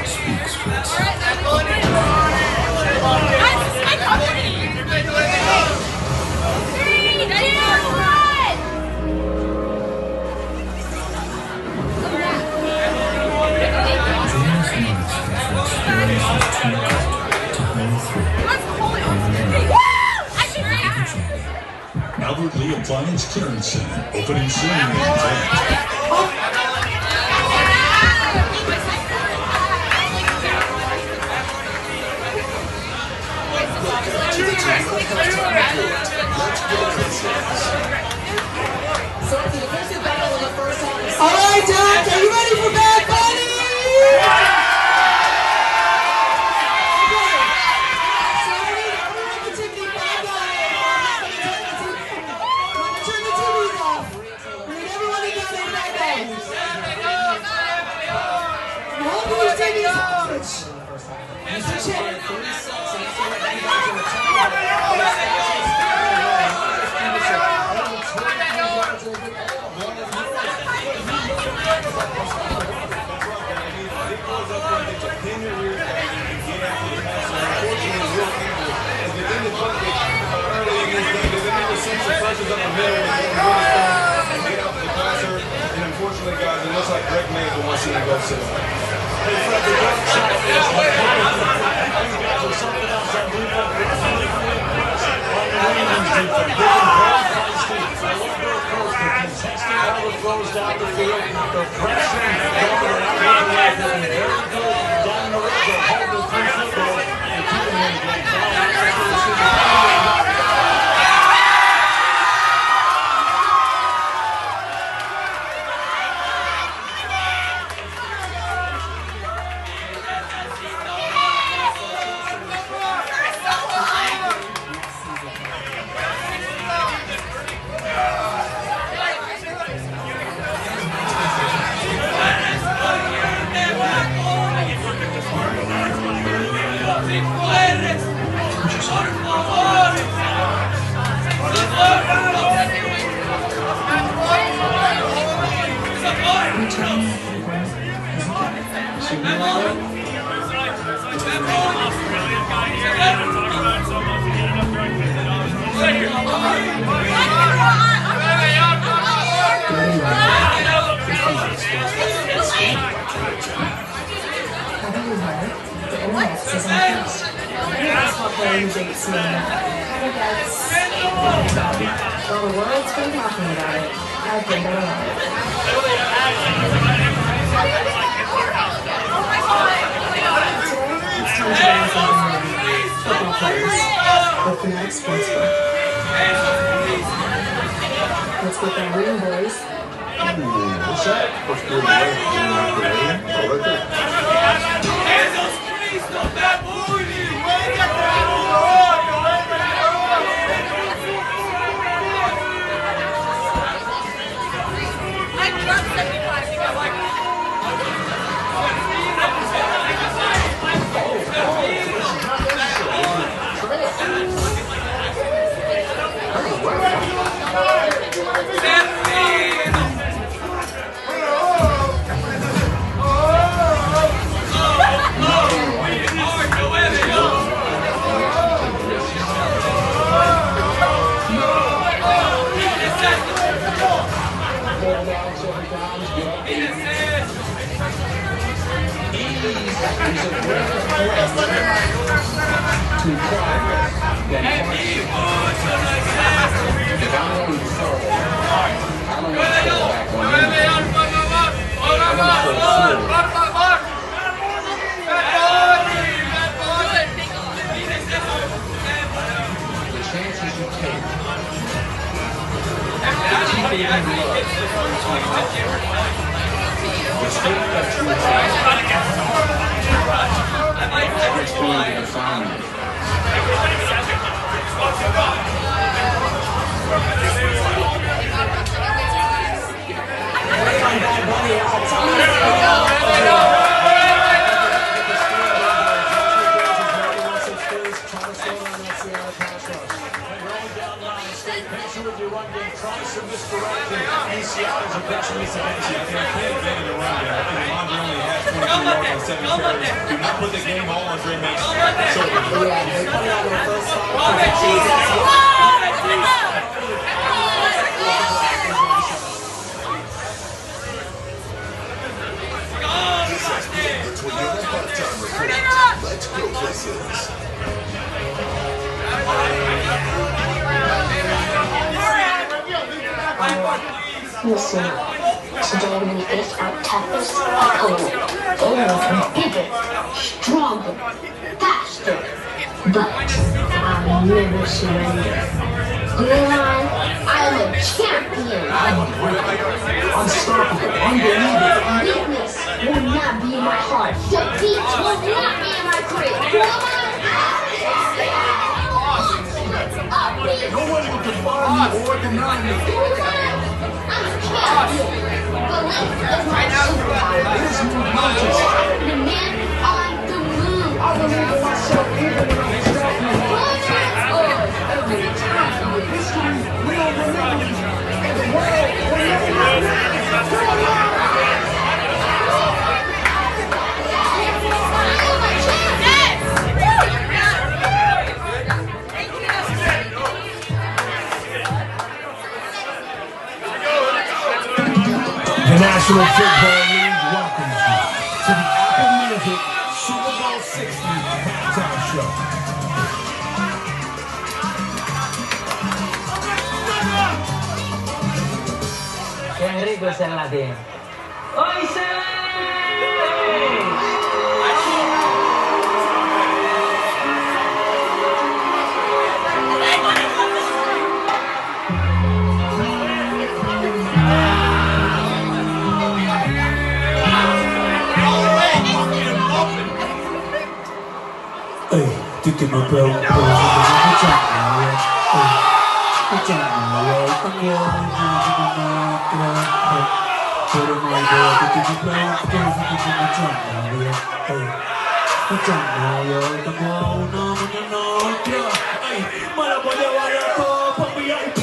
Speaks for itself. Albert Lee Appliance Clearance Center, opening soon in England. All right, Doc, are you ready for Bad Bunny? Unfortunately, guys, it looks like Greg May is the one seeing go sit down. Throws down the field. The freshman guard out of the way has been very good down the road. They'll hold the three footballs and keep them in the game. Well, the world's been talking about it. I've been going on it. Today, it's time to learn something new. Football players with Fanatic Sportsbook. Let's get that ring, boys. What's that? What's good, Seattle's aggressive misdirection. They can't get in the run game. I think Andre only had 23 yards on 7 carries. Do not put the game all on Dre Mason's shoulders. Yeah, they put it out in the first time. This has been the Toyota Halftime Report. Let's go places. Listen, today we face our toughest opponent. They're bigger, stronger, faster, but I'll never surrender. Glenn, I'm a champion. Unstoppable, unbelievable. Weakness will not be in my heart. Defeat will not be in my crib. Nobody will define you or deny me. The man on the moon. I will never myself even when I stop you. Every time in history, we will remember you. And the world will never The National Football League welcomes you to the Apple Music Super Bowl 60 halftime show. Henry, secrets en latín. ¡Oíse! Tú que me preguntas, pero no hay idea que tú me me la voy a llevar a todo por VIP.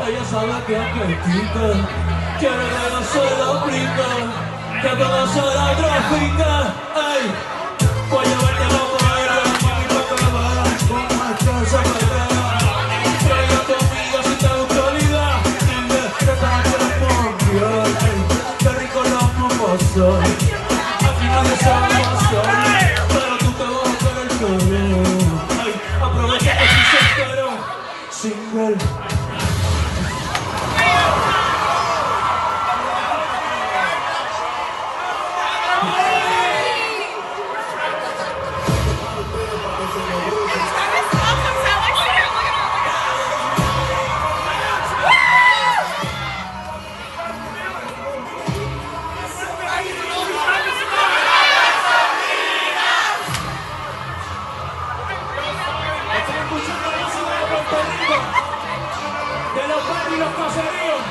Ella sabe que es quiere que no se lo brinda, que todo se la trafica. Ey, voy a llevarte a la fuera, mami, pa' que veas cómo es que se pelea. Traiga a tu amiga si te gusta olvidar, dile que te quieres mundial. Ey, qué rico lo vamos a pasar, aquí nadie sabe pasar, pero tú te vas a querer querer. Ey, aprovecha que estoy soltero, single. De los barrios y los caseríos.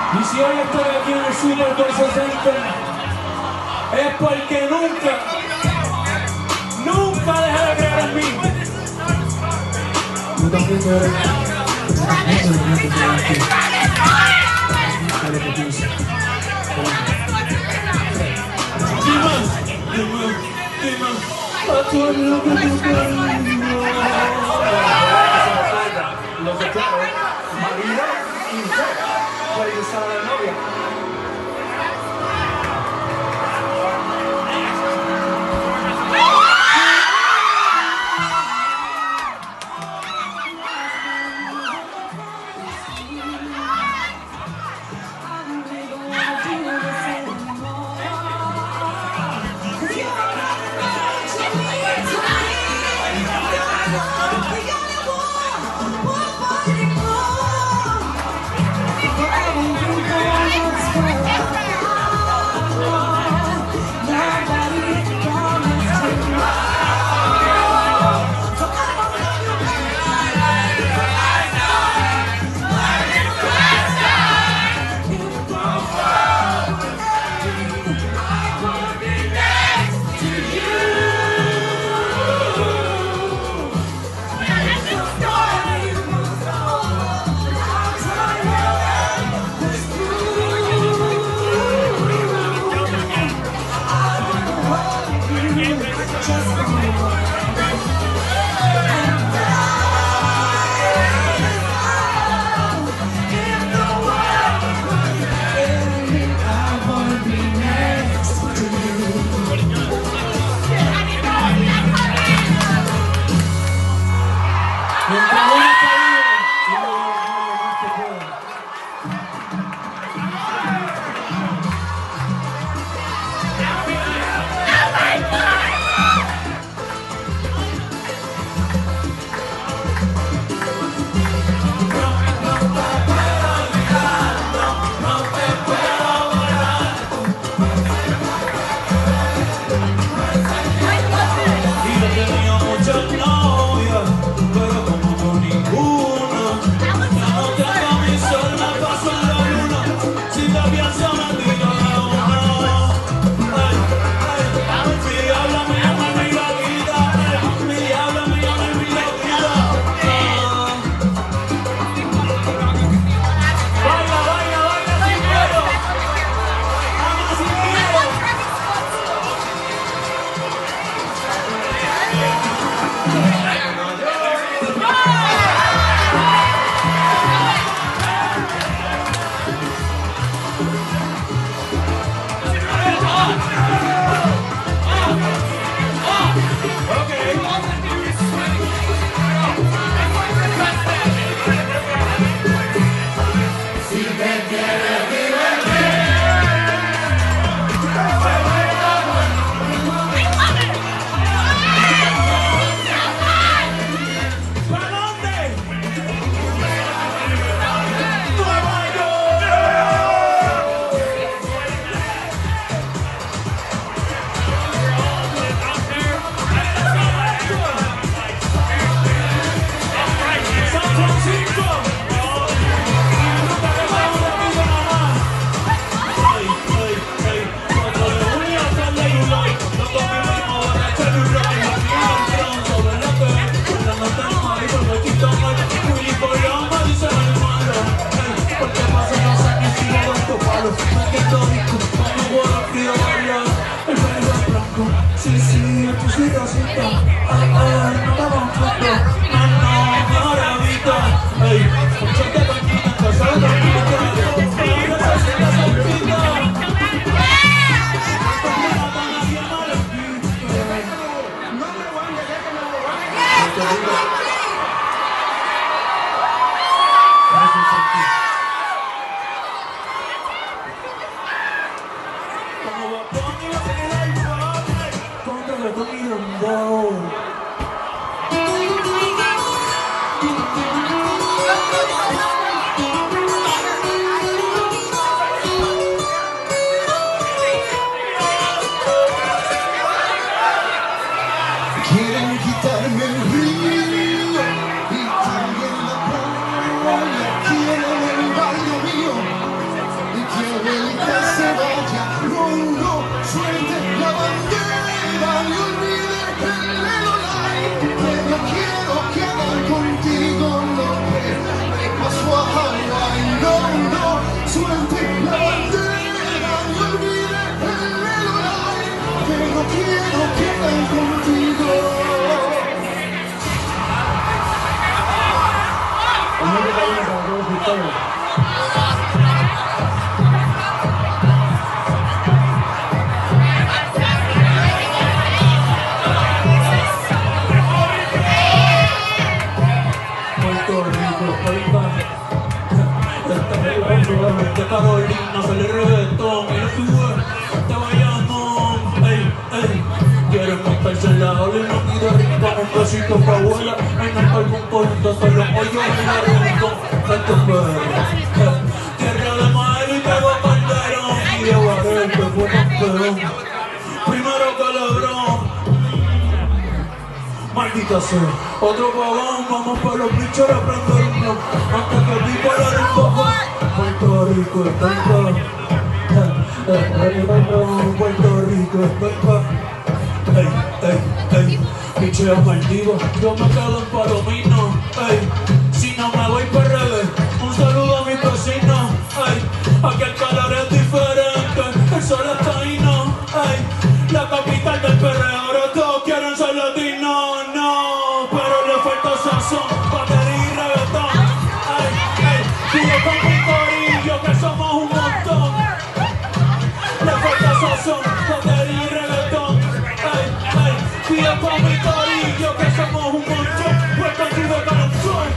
Y si hoy estoy aquí en el Super Bowl 60 es porque nunca dejé de creer en mí. Yo también creo que dime, a todo lo que tú quieres. Los declaro marido y mujer. Puede estar a la novia. Quieren quitarme el río y también la playa. Quieren el barrio mío y que América se vaya. No, suelte la bandera y olvide el Lelolay. Que no quiero que hagan contigo lo que me pasó a Hawái. No, suelte la bandera y olvide el Lelolay. Que no quiero que hagan contigo. Carolina, sale el reggaetón, y no sube, te vayamos, quieren montarse en la ola y no pide rincón, un besito pa' abuela, en el algún polito, solo pollo y la rincón, esto es tierra de maíz y pego calderón, y de Barel que fue campeón, primero que Lebrón, maldita sea, otro pagón, vamos pa' los bichos a prender un blog, antes que vivo la rimba. Puerto Rico es Puerto Rico es pichea Maldivo, yo me quedo en Palomino, si no me voy para revés, un saludo a mis vecinos, aquí el calor es diferente, el sol está ahí, no, la capital del perreo, ahora todos quieren ser latinos, no, pero le falta sazón, batería y reggaetón, sigue con mi corillo que somos un montón, le falta sazón, batería y reggaetón, sigue con mi corillo que somos un montón, pues contigo canción.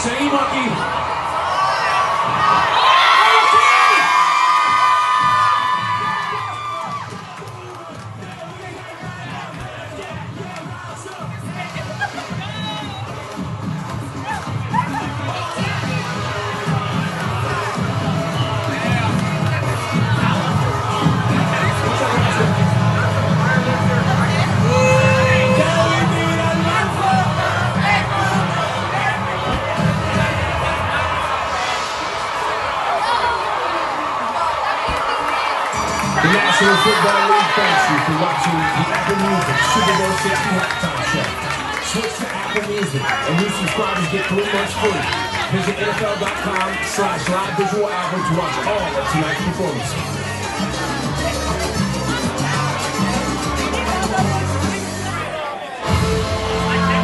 Say Marky. The National Football League thanks you for watching the Apple Music Super Bowl 60 halftime show. Switch to Apple Music and new subscribers get 3 months free. Visit NFL.com/live visual album to watch all of tonight's performances.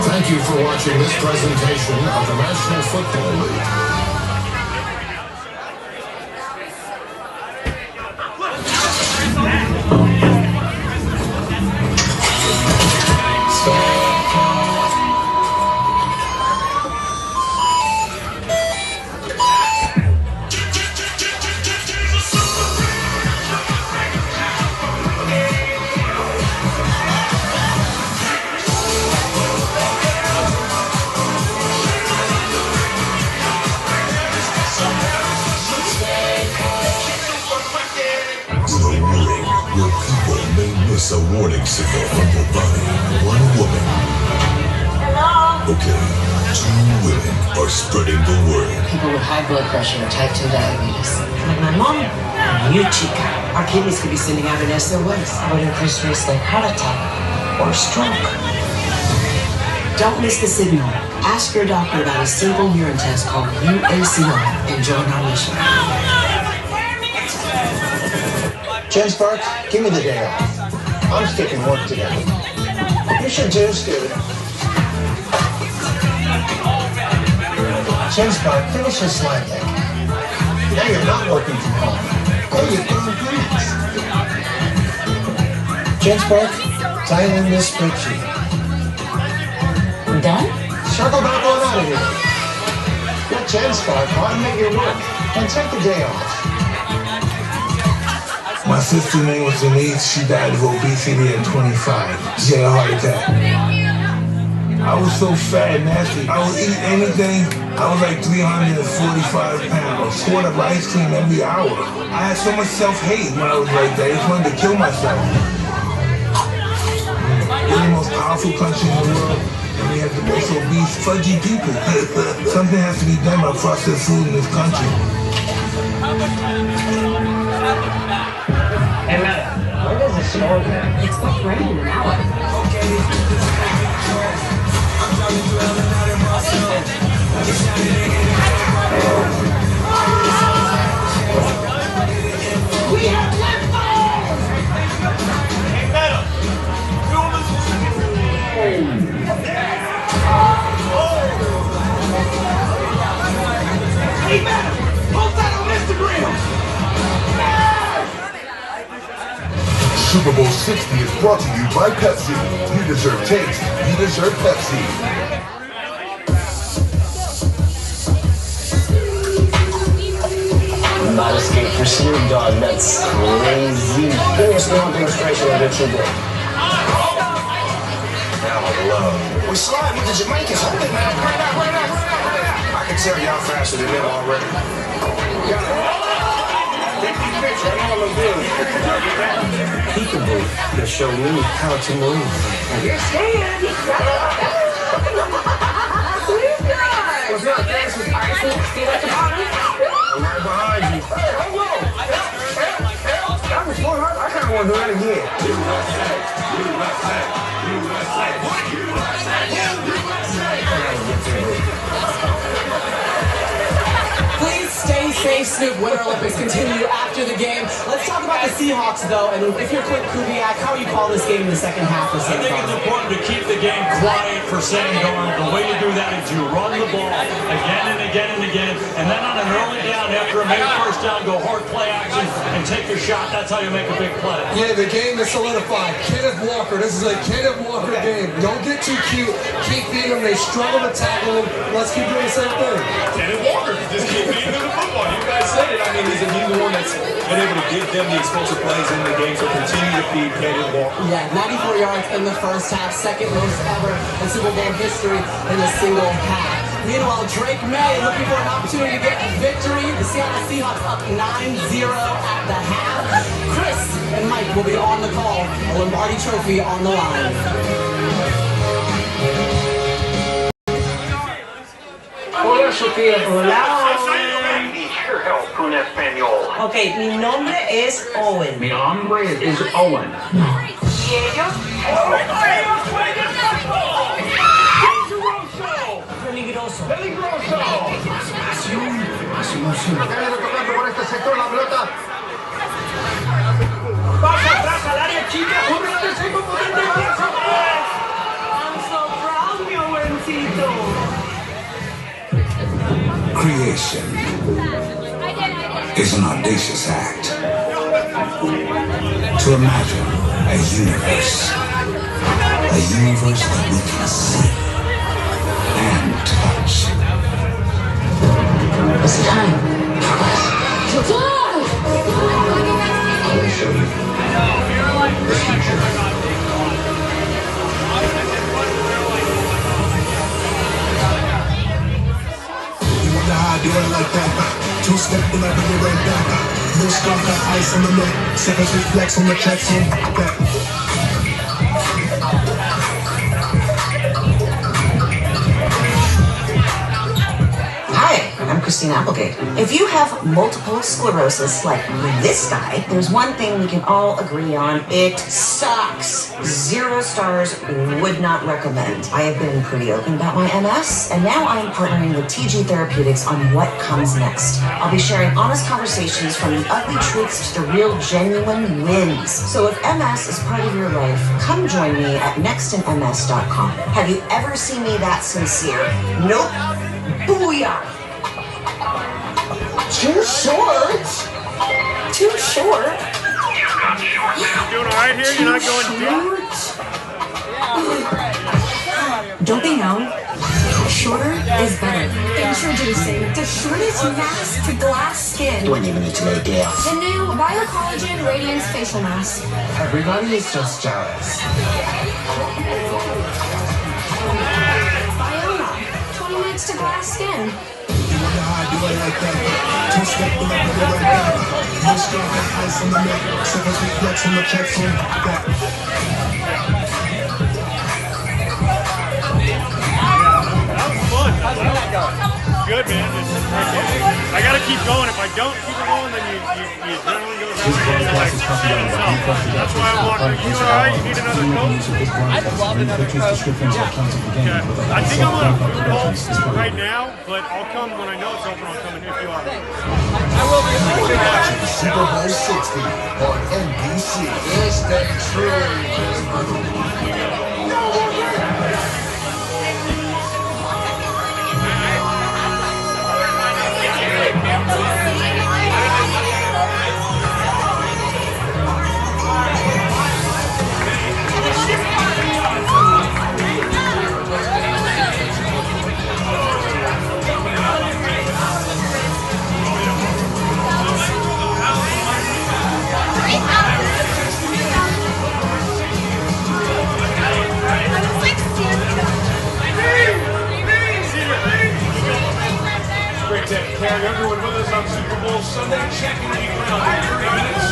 Thank you for watching this presentation of the National Football League. A warning signal from your body. One woman. Hello? Okay, 2 women are spreading the word. People with high blood pressure or type 2 diabetes. Like my mom, you chica. Our kidneys could be sending out an SOS. I would increase risk like heart attack or stroke. Don't miss the signal. Ask your doctor about a simple urine test called UACR and join our mission. Jen Sparks, give me the day off. I'm sticking work together. You should too, Scooter. Jen Spark, finish this slide deck. Now you're not working from home. Go to your own plans. Jen Spark, dial in this spreadsheet. I'm done? Circle back on out of here. Let Jen Spark automate your work and take the day off. My sister's name was Denise. She died of obesity at 25. She had a heart attack. I was so fat and nasty. I would eat anything. I was like 345 pounds. Poured up ice cream every hour. I had so much self-hate when I was like that. I just wanted to kill myself. We're the most powerful country in the world. And we have the most obese, fudgy people. Something has to be done about processed food in this country. Hey, man, when does the storm end? Expect rain in an hour. We have leftovers! Hey, Meadow, hey, Meadow, post that on Instagram! Super Bowl 60 is brought to you by Pepsi. You deserve taste. You deserve Pepsi. Not escape for Snoop Dogg. That's crazy. Give me a small demonstration of what you did. Now I'm alone. We slide with the Jamaicans. Hold it, man. Bring it out. I can tell y'all faster than them already. Peekaboo, to show me how to move. You're scared. What's up, guys? All right, see at the bottom? I'm right behind you. Hey, hold on. That was fun. I kind of want to do that again. Please stay Say Snoop Winter Olympics continue after the game. Let's talk about the Seahawks, though. And if you're Clint Kubiak, how do you call this game in the second half? I think it's important to keep the game quiet for Sandorn. The way you do that is you run the ball again and again and again, and then on an early down after a made first down, go hard play action and take your shot. That's how you make a big play. Yeah, the game is solidified. Kenneth Walker. This is a Kenneth Walker game. Don't get too cute. Keep beating them. They struggle to tackle them. Let's keep doing the same thing. Kenneth Walker, just keep beating them the football. You guys said it. I mean, he's the one that's been able to give them the explosive plays in the game, so continue to feed Kenneth Walker. Yeah, 94 yards in the first half, second most ever in Super Bowl history in a single half. Meanwhile, Drake May looking for an opportunity to get a victory. The Seattle Seahawks up 9-0 at the half. Chris and Mike will be on the call. A Lombardi Trophy on the line. Hola, Sofía. Hola. Ok, mi nombre es Owen. Mi nombre es Owen. ¿Y ellos? Peligroso. Peligroso. Viene tocando por este sector la pelota. Pasa atrás al área chica. Un retorcido potente. I'm so proud, mi Owencito. Creation is an audacious act. To imagine a universe that we can see and touch. It's time for us. Let me show you the future. Do it like that. Two-step and I bring it right back. No scarf, got ice on the neck. 7 reflex on the chest. Hi, I'm Christine Applegate. If you have multiple sclerosis like this guy, there's one thing we can all agree on. It sucks. 0 stars, would not recommend. I have been pretty open about my MS, and now I am partnering with TG Therapeutics on what comes next. I'll be sharing honest conversations from the ugly truths to the real genuine wins. So if MS is part of your life, come join me at nextinms.com. Have you ever seen me that sincere? Nope. Booyah! Too short? Too short? You doing alright here? You're not going deep? Don't they know? Shorter is better. Introducing the shortest mask to glass skin. Don't even need to make gas. The new Biocollagen Radiance Facial Mask. Everybody is just jealous. Biona. 20 minutes to glass skin. Do it like that. Two-step and I bring it right back. No scarf, got ice on the neck. 7 reflex on the chest. How's that going? Good, man. I gotta keep going. If I don't keep it going, then you adrenaline goes out. That's why I'm walking. You alright? You need another coach? I'd love another coach. Okay. I think I'm on a food call right now, but I'll come when I know it's open. I'll come in if you are. I will be. Watching Super Bowl 60 on NBC. Is that true? Great to carry everyone with us on Super Bowl Sunday. Checking the ground in 30 minutes.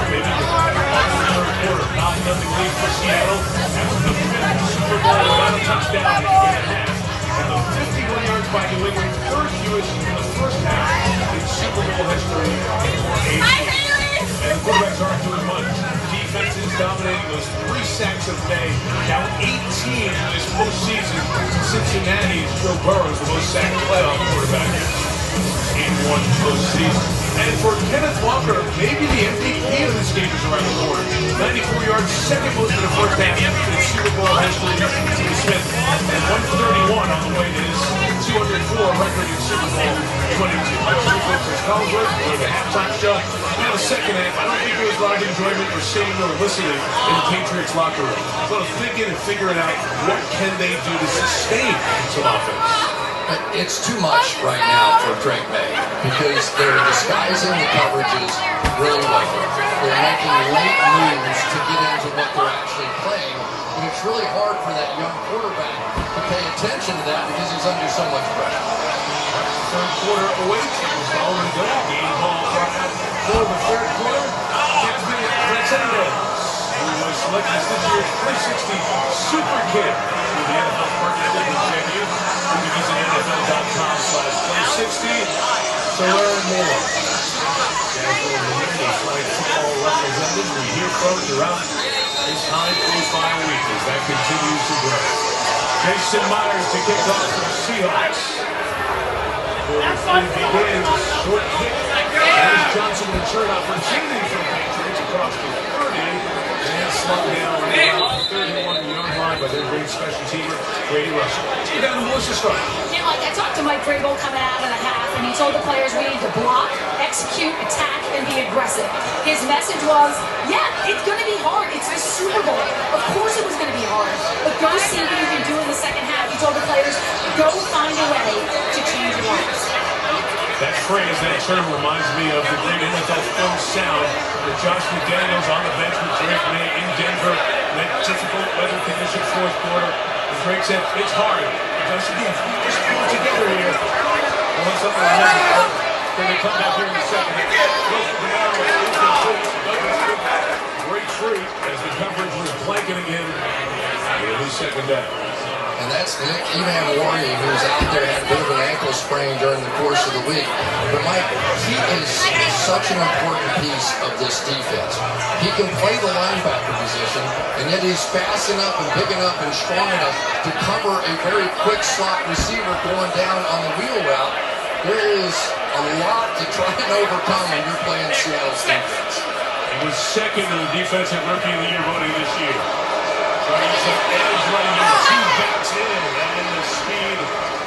Maybe the third quarter. 9-0 lead for Seattle. After the 5th Super Bowl without a touchdown in the half. And the 51 yards by New England, third fewest in the first half in Super Bowl history. And quarterbacks aren't doing much. Defense is dominating those 3 sacks of May. Now 18 this postseason. Cincinnati's Joe Burrow is the most sacked playoff quarterback in one postseason. intensity. And for Kenneth Walker, maybe the MVP of this game is around the corner. 94 yards, second most in the first half in Super Bowl history to Smith. And 131 on the way to his 204 record in Super Bowl 22. That's Chris Collinsworth for the halftime show. Now the second half, I don't think there was a lot of enjoyment or sitting or listening in the Patriots locker room. So thinking and figuring out what can they do to sustain some offense. It's too much right now for Drake May because they're disguising the coverages really well. They're making late moves to get into what they're actually playing, and it's really hard for that young quarterback to pay attention to that because he's under so much pressure. Third quarter awaits. It's all in good. Game ball brought out for the third quarter. Anthony Fernandez, who was selected as this year's 360 Super Kid through the NFL partnership with JMU. You can visit NFL.com/360 to learn more. Casual and flag football representatives we hear from throughout this high-profile week as that continues to grow. Jason Myers to kick off for the Seahawks. Begins short kick. Dennis Johnson with a turn opportunity for the Patriots across the 30 and slowed down around the 31-yard line by their great special teamer, Brady Russell. We're down to Melissa Strong. Yeah, like I talked to Mike Vrabel coming out of the half, and he told the players we need to block, execute, attack, and be aggressive. His message was, yeah, it's going to be hard. It's the Super Bowl. Of course it was going to be hard. But go see what you can do in the second half. He told the players, go find a way to change your lives. That phrase, that term reminds me of the great NFL film sound with Josh McDaniels on the bench with Drake May in Denver. That difficult weather conditions fourth quarter. And Drake said, it's hard. And Josh said, yeah, we just put it together here. And once something remember, then they come back here in the second. Great free as the coverage was blanking again. It was second down. And that's Evan Warrior, who's out there, had a bit of an ankle sprain during the course of the week. But Mike, he is such an important piece of this defense. He can play the linebacker position, and yet he's fast enough and big enough and strong enough to cover a very quick slot receiver going down on the wheel route. There is a lot to try and overcome when you're playing Seattle's defense. He was second in the Defensive Rookie of the Year voting this year. Trying some edge running in, two backs in, and the speed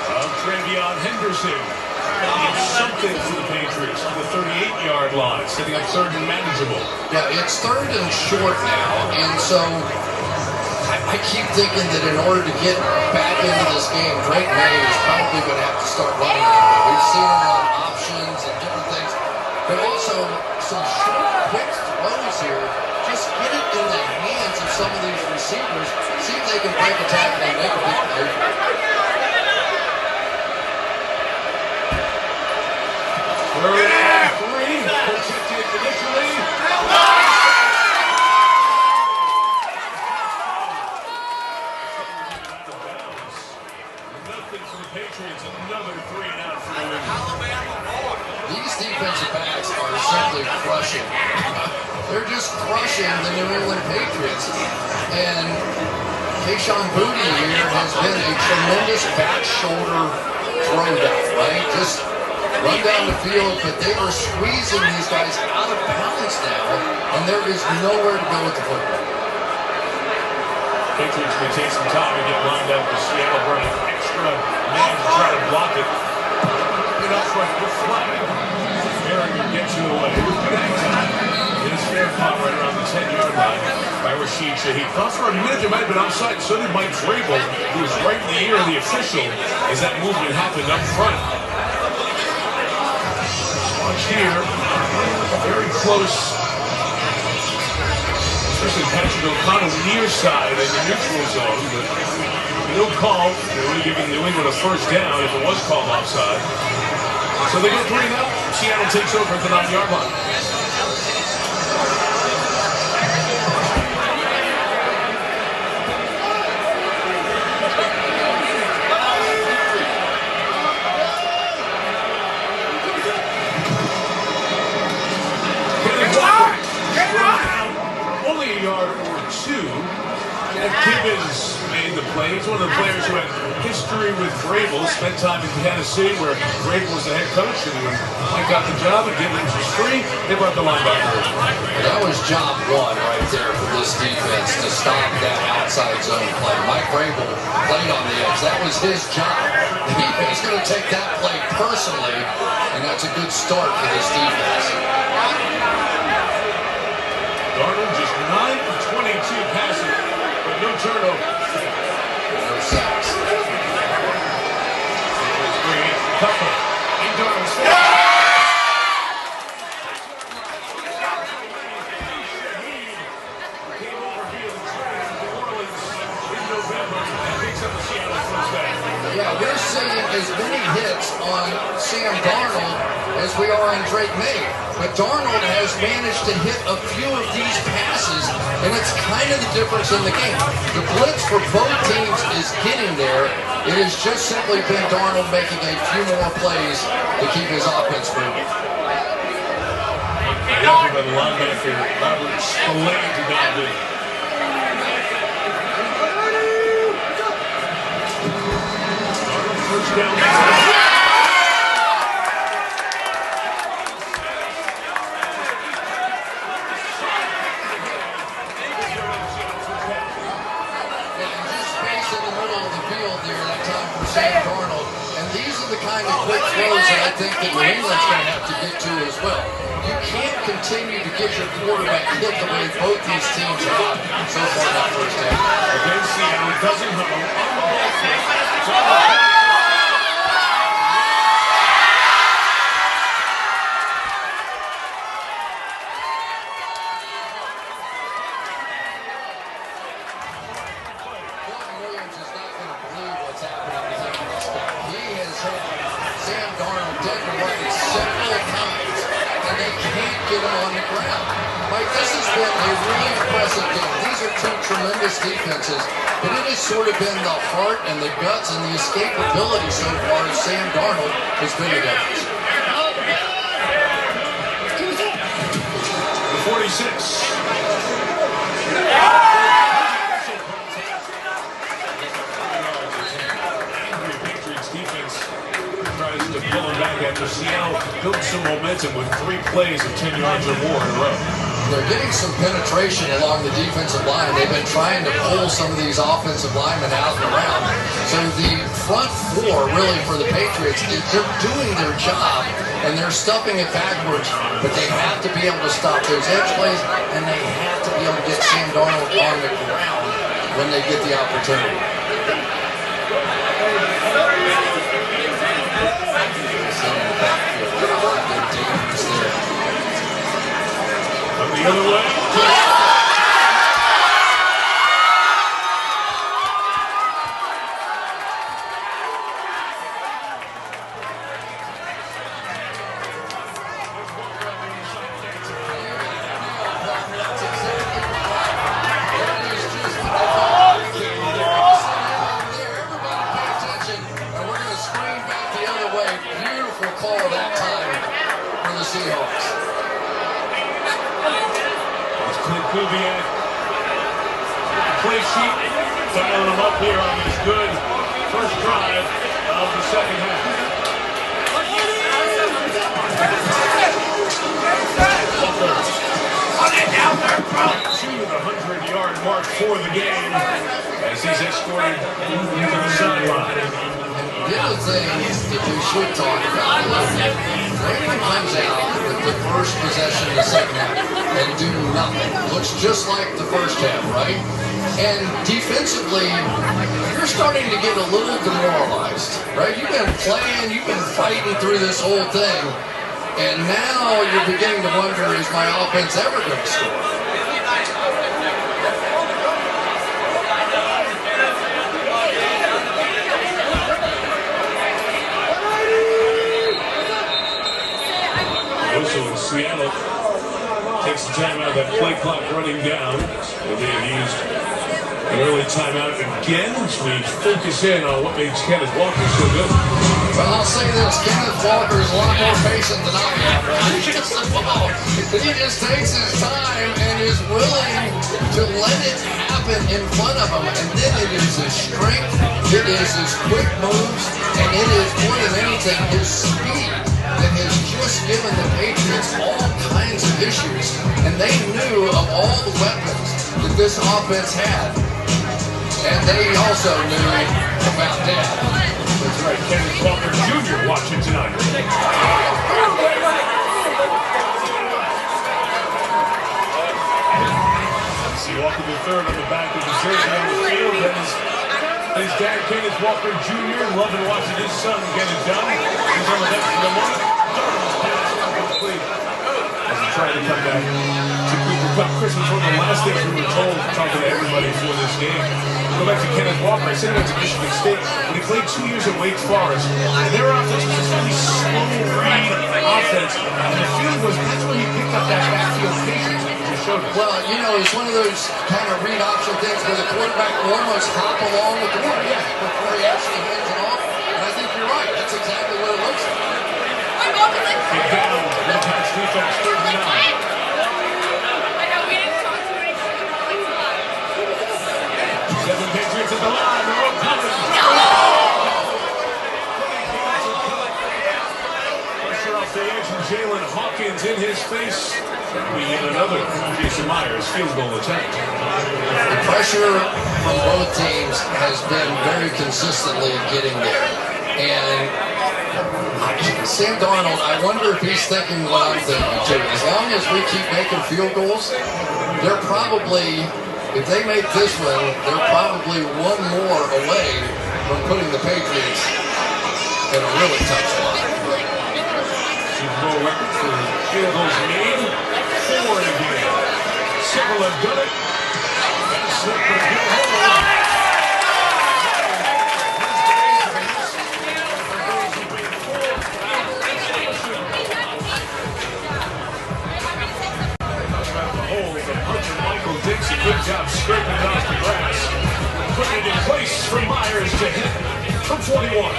of Travion Henderson. It's something for the Patriots to the 38-yard line, setting up third and manageable. Yeah, it's third and short now, and so I keep thinking that in order to get back into this game, Drake May is probably going to have to start running. We've seen him on options and different things, but also some short, quick throws here. Just get it in the hands of some of these receivers, see if they can break a tackle and make a big play. Third and 3, protected initially. Nothing for the Patriots, another 3 and out for the win. These defensive backs are simply crushing. They're just crushing the New England Patriots. And Kayshon Boutte here has been a tremendous back shoulder throwdown, right? Just run down the field, but they are squeezing these guys out of balance now, and there is nowhere to go with the football. Patriots may take some time to get lined up with Seattle running extra man to try to block it. Get up front, good flag. Barringer gets it away. It is fair caught right around the 10-yard line by Rashid Shaheed. Thought for a minute there might have been offside. So did Mike Vrabel, who was right in the ear of the official as that movement happened up front. Watch here, very close, especially Patrick O'Connell near side in the neutral zone, but no call. They would have given New England a first down if it was called offside. So they go 3-0. Seattle takes over at the 9-yard line. Only a yard or two. And Gibbons made the play. He's one of the players who had history with Vrabel, spent time in Kansas City where Vrabel was the head coach, and when Mike got the job and given him some free, they brought the linebacker. That was job one right there for this defense, to stop that outside zone play. Mike Vrabel played on the edge. That was his job. He's going to take that play personally, and that's a good start for this defense. Darnold just 9 for 22 passing, but no turnover. No sacks. Couple in Darnold's face. Came over here and trained New Orleans in November and picks up the Seattle first down. Yeah, we're seeing as many hits on Sam Darnold as we are on Drake May. But Darnold has managed to hit a few of these passes, and it's kind of the difference in the game. The blitz for both teams is getting there. It has just simply been Darnold making a few more plays to keep his offense moving. Nothing but linebacker Robert Spillane to not do. First down. Sam Darnold, and these are the kind of quick throws that I think that New England's going to have to get to as well. You can't continue to get your quarterback hit the way both these teams have so far that first half. Against Seattle, doesn't huddle on the ball. Sam Darnold dead to rights several times, and they can't get him on the ground. Mike, this has been a really impressive game. These are two tremendous defenses, but it has sort of been the heart and the guts and the escapability so far as Sam Darnold has been the difference. The 46. Tries to pull him back after Seattle built some momentum with 3 plays of 10 yards or more in a row. They're getting some penetration along the defensive line. They've been trying to pull some of these offensive linemen out and around. So the front four, really, for the Patriots, they're doing their job, and they're stuffing it backwards, but they have to be able to stop those edge plays, and they have to be able to get Sam Darnold on the ground when they get the opportunity. The other way. Beautiful call that time for the Seahawks. Kubiak, play sheet, dialing him up here on this good first drive of the second half. To the 100-yard mark for the game as he's escorted into the sideline. The other thing that we should talk about is Brady comes out with the first possession of the second half and do nothing. Looks just like the first half, right? And defensively, you're starting to get a little demoralized, right? You've been playing, you've been fighting through this whole thing, and now you're beginning to wonder, is my offense ever going to score? Seattle takes the time out of that play clock running down that they have used An early timeout again as we focus in on what makes Kenneth Walker so good. Well, I'll say this, Kenneth Walker is a lot more patient than I am. He gets the ball. He just takes his time and is willing to let it happen in front of him. And then it is his strength, it is his quick moves, and it is more than anything his speed that has just given the Patriots all kinds of issues. And they knew of all the weapons that this offense had. And they also knew about that. That's right, Kenneth Walker Jr. watching tonight. See Walker the third on the back of the jersey on the field. And his dad, Kenneth Walker Jr., loving watching his son get it done. He's on the back of the mark. As he tried to come back to Cooper Cup. Christmas, one of the last things we were told, talking to everybody before this game. Go back to Kenneth Walker. I said he went to Michigan State, but he played 2 years at Wake Forest. And their offense was this really slow read offense. And the feeling was that's when he picked up that backfield patience. Well, you know, it's one of those kind of read option things where the quarterback will almost hop along with the ball before he actually hands it off. And I think you're right. That's exactly what it looks like. Get down. The pass defense, 39. Seven Patriots at the line. They're all coming. Pressure off the edge from Jalen Hawkins in his face. We get another Jason Myers field goal attempt. The pressure from both teams has been very consistently getting there. And Sam Darnold, I wonder if he's thinking what I'm thinking too. As long as we keep making field goals, they're probably, if they make this one, they're probably one more away from putting the Patriots in a really tough spot. Super Bowl record for field goals made. 4 in a game. Several have done it. And slip for a good hold. Michael Dixon, good job scraping it off the grass. Putting it in place for Myers to hit from 41.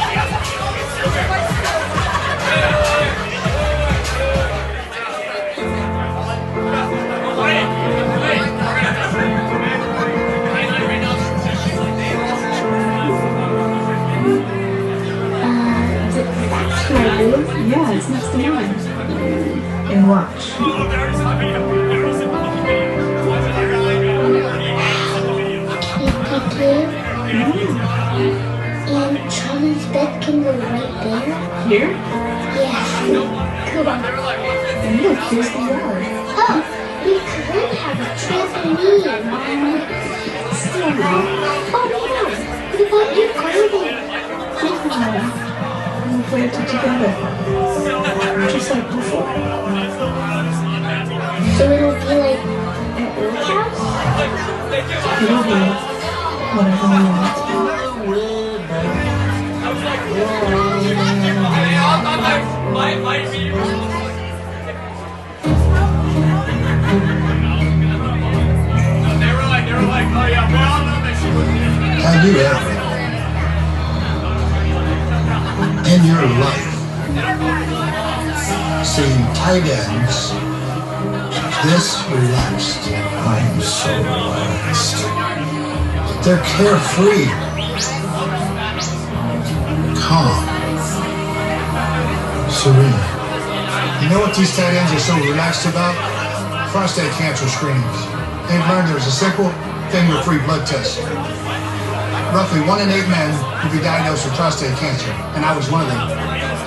That's my booth? Yeah, it's next to mine. And watch. And Charlie's bed can go right there. Here? Yes. Come on. And look, here's the yard. Oh, we could have a trampoline. Still no. Oh no. What about your garden? We'll put it together. Just like before. So it'll be like an old house? It'll be whatever we want it to be. Have you ever, in your life, seen tight ends this relaxed? I am so relaxed. They're carefree, calm, serene. You know what these tight ends are so relaxed about? Prostate cancer screenings. They've learned there's a simple, finger-free blood test. Roughly 1 in 8 men will be diagnosed with prostate cancer, and I was one of them.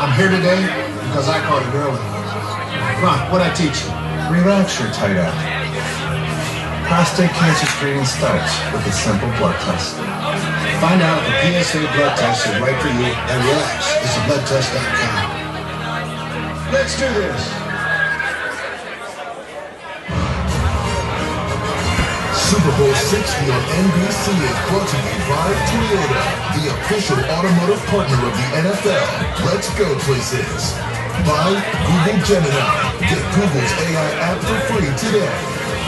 I'm here today because I caught it early. Come on, what'd I teach you? Relax your tight end. Prostate cancer screening starts with a simple blood test. Find out if the PSA blood test is right for you and relax. It's a bloodtest.com. Let's do this. Super Bowl 60 on NBC is brought to you by Toyota, the official automotive partner of the NFL. Let's go places. By Google Gemini. Get Google's AI app for free today.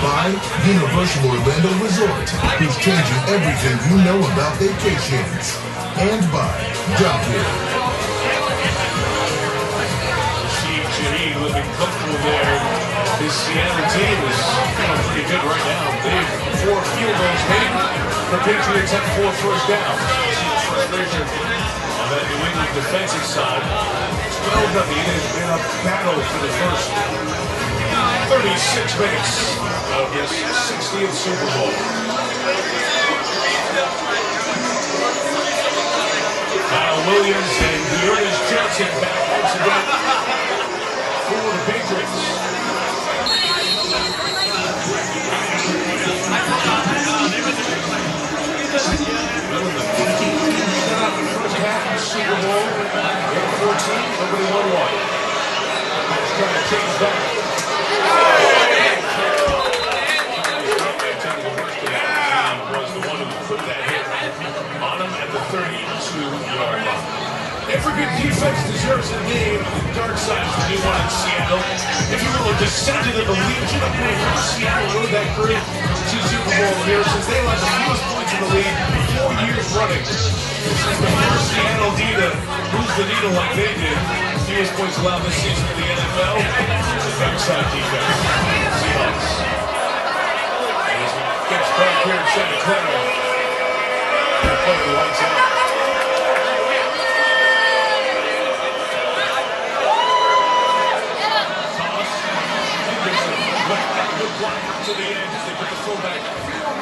by Universal Orlando Resort, who's changing everything you know about vacations. And by Dunkin'. Steve Shaheed looking comfortable there. This Seattle team is feeling pretty good right now. They have 4 field goals made. The Patriots have 4 first downs. Frustration on that New England defensive side. 12-0. It has been a battle for the first 36 minutes of this 60th Super Bowl. Kyle Williams and Dearness Johnson back once again for the Patriots. Well, in the 15th first half of the Super Bowl, in 14, nobody won one. Let's try to change that. Was the one who put that hit on him at the 32-yard line. Every good defense deserves a name. The dark side is the new one in Seattle. If you will, a descendant of the Legion of Boom, Seattle rode that crew to Super Bowl appearances. They allowed the fewest points in the league 4 years running. This is the first Seattle D to move the needle like they did. Fewest points allowed this season in the NFL. The dark side defense. Seahawks. Gets back here in Santa Clara. They're playing the lights out. To the end as they put the fullback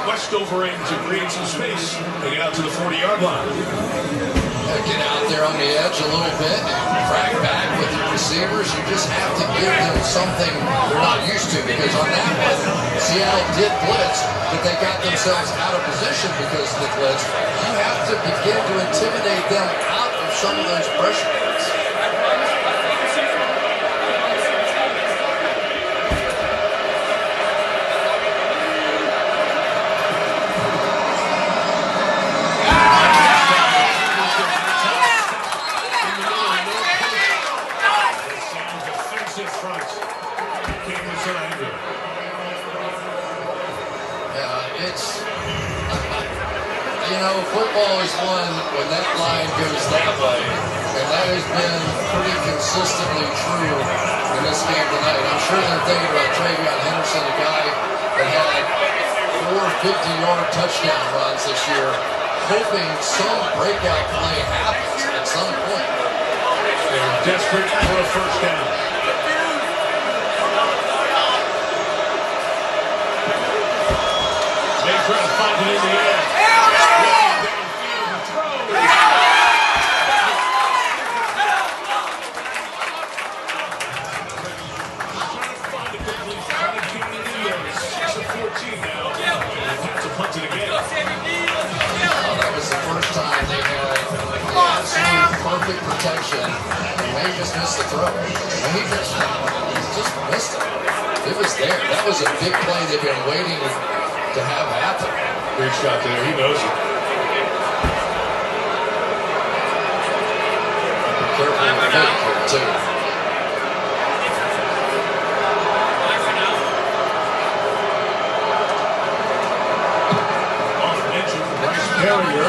Westover in to create some space. They get out to the 40-yard line. Get out there on the edge a little bit and crack back with your receivers. You just have to give them something they're not used to, because on that one, Seattle did blitz, but they got themselves out of position because of the blitz. You have to begin to intimidate them out of some of those pressure points. Football is won when that line goes that way, and that has been pretty consistently true in this game tonight. I'm sure they're thinking about Travion Henderson, a guy that had 4 50-yard touchdown runs this year, hoping some breakout play happens at some point. They're desperate for a first down. They try to find it in the air. That was the first time they had absolute perfect protection, and they just missed the throw. And he just missed it. It was there. That was a big play they've been waiting to have happen. Great shot there. He knows it. Be careful with the fake here, too. Carrier,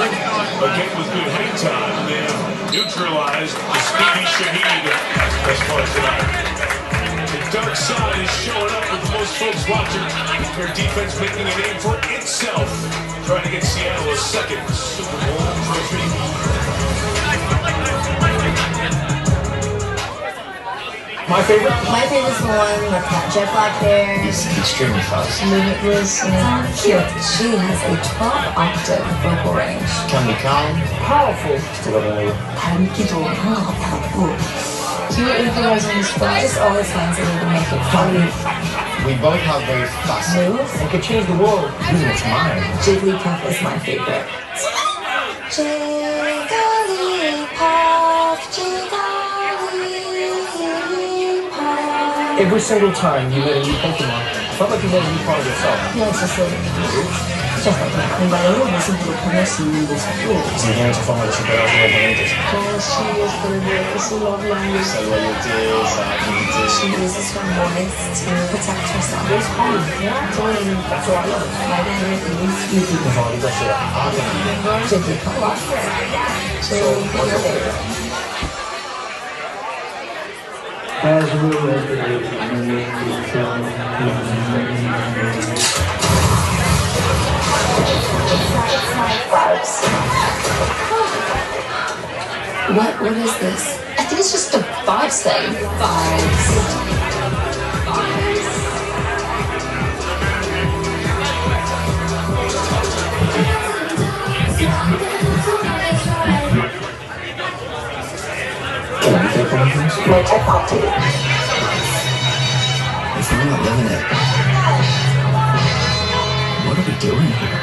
again with good hang time, they have neutralized the speedy Shaheed as far as tonight. The dark side is showing up with most folks watching. Their defense making a name for itself, trying to get Seattle a second Super Bowl trophy. My favorite? My favorite's the one with that jet black hair. It's extremely fast. Movement was cute. She has a 12-octave vocal range. Can be calm. Powerful. Cute influencers in his front. Just always finds a way to make it funny. We both have very fast moves. It could change the world. It's mine. Jigglypuff is my favorite. Every single time you met a new Pokemon, it felt like you met a new part of yourself. Yeah, it's just like Ya está claro, el valor es un profundo sin desafío. Si tienen su forma de superar a sus oponentes. Sí, es el offline. She uses her voice to protect herself. There's fun. Yeah, totally. That's what I love. My favorite is YouTube. Mi favorito será AQUÍ. So they come up. So what's your favorite? What is this? I think it's just a vibes thing. My tech party. If we're not living it, what are we doing here?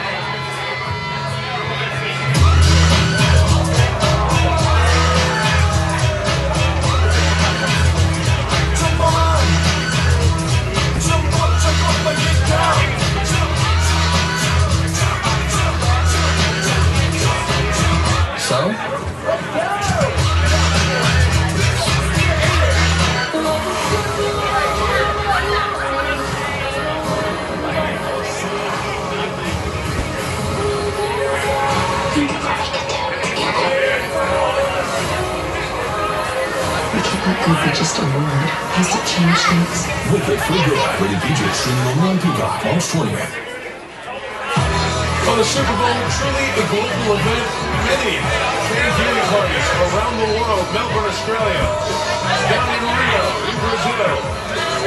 So? For just a word, has to change things. With it for good, rated PG, streaming only on Peacock, August 20th. On the Super Bowl, truly a global event. Many fan viewing parties around the world. Melbourne, Australia. Down in Rio, in Brazil.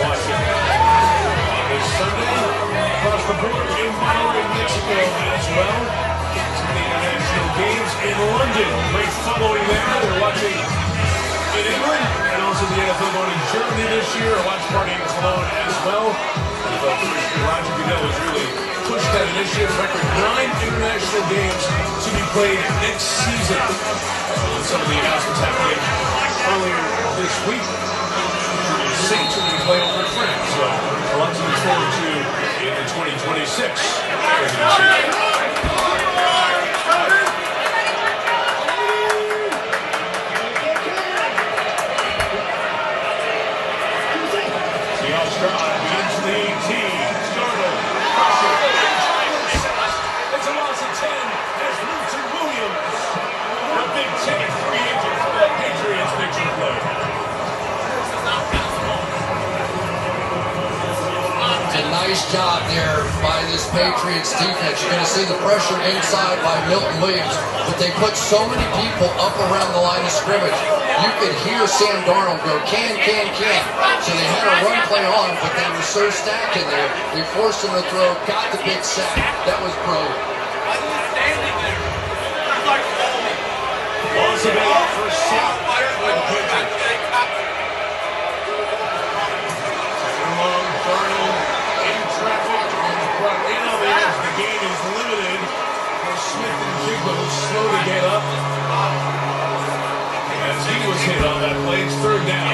Watching. On this Sunday, across the border in Monterrey, Mexico as well. Some of the international games in London. Great following there. They're watching in England, and also the NFL going to Germany this year, a watch party in Cologne as well. Roger Goodell has really pushed that initiative. Record 9 international games to be played next season. And some of the announcements happening earlier this week. The Saints are going to play over in France, so a lot to look forward to in the 2026 season. Nice job there by this Patriots defense. You're going to see the pressure inside by Milton Williams, but they put so many people up around the line of scrimmage. You could hear Sam Darnold go, can. So they had a run play on, but they were so stacked in there. They forced him to throw, got the big sack. That was brilliant. Loss of it for Seattle. Darnold in traffic, brought in on the edge. The gain is limited. Smith and Jigba slow to get up. As he was hit on that play, it's third down.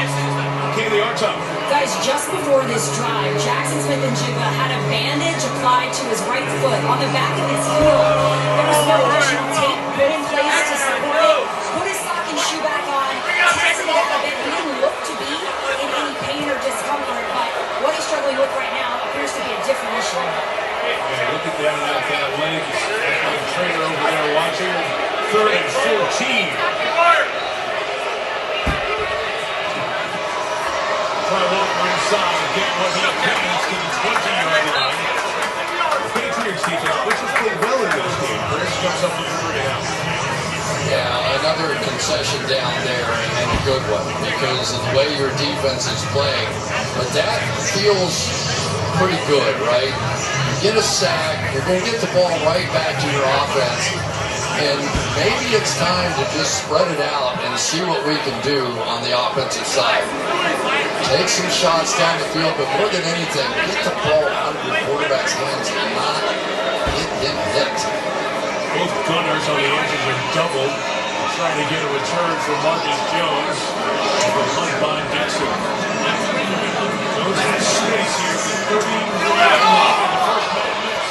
Kaylee Artup. Guys, just before this drive, Jackson Smith and Jigba had a bandage applied to his right foot on the back of his heel. There was no additional tape put in place to support it. Put his sock and shoe back on, tested it out a bit. He didn't look to be in any pain or discomfort, but what he's struggling with right now appears to be a different issue. Yeah, looking down at that leg. The trainer over there watching. 3rd and 14. Try to walk inside, get what he can to the 20-yard line. The Patriots defense, which has played well in this game, Chris, comes up with 3rd down. Yeah, another concession down there, and a good one, because of the way your defense is playing. But that feels pretty good, right? You get a sack, you're going to get the ball right back to your offense, and maybe it's time to just spread it out and see what we can do on the offensive side. Take some shots down the field, but more than anything, get the ball out of your quarterback's hands and not get him hit. Both gunners on the edges are doubled, trying to get a return from Marcus Jones. Hunt by Dixon. Jones has space here for 30 in the first 9 minutes.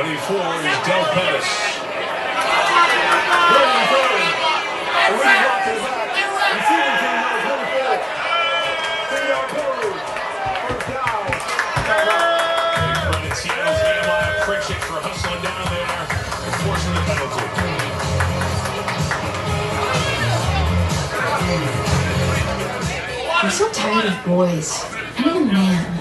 24 is Del Pettis. Seattle's Nehemiah Pritchett for hustling down there and forcing the penalty. I'm so tired of boys. I need a man.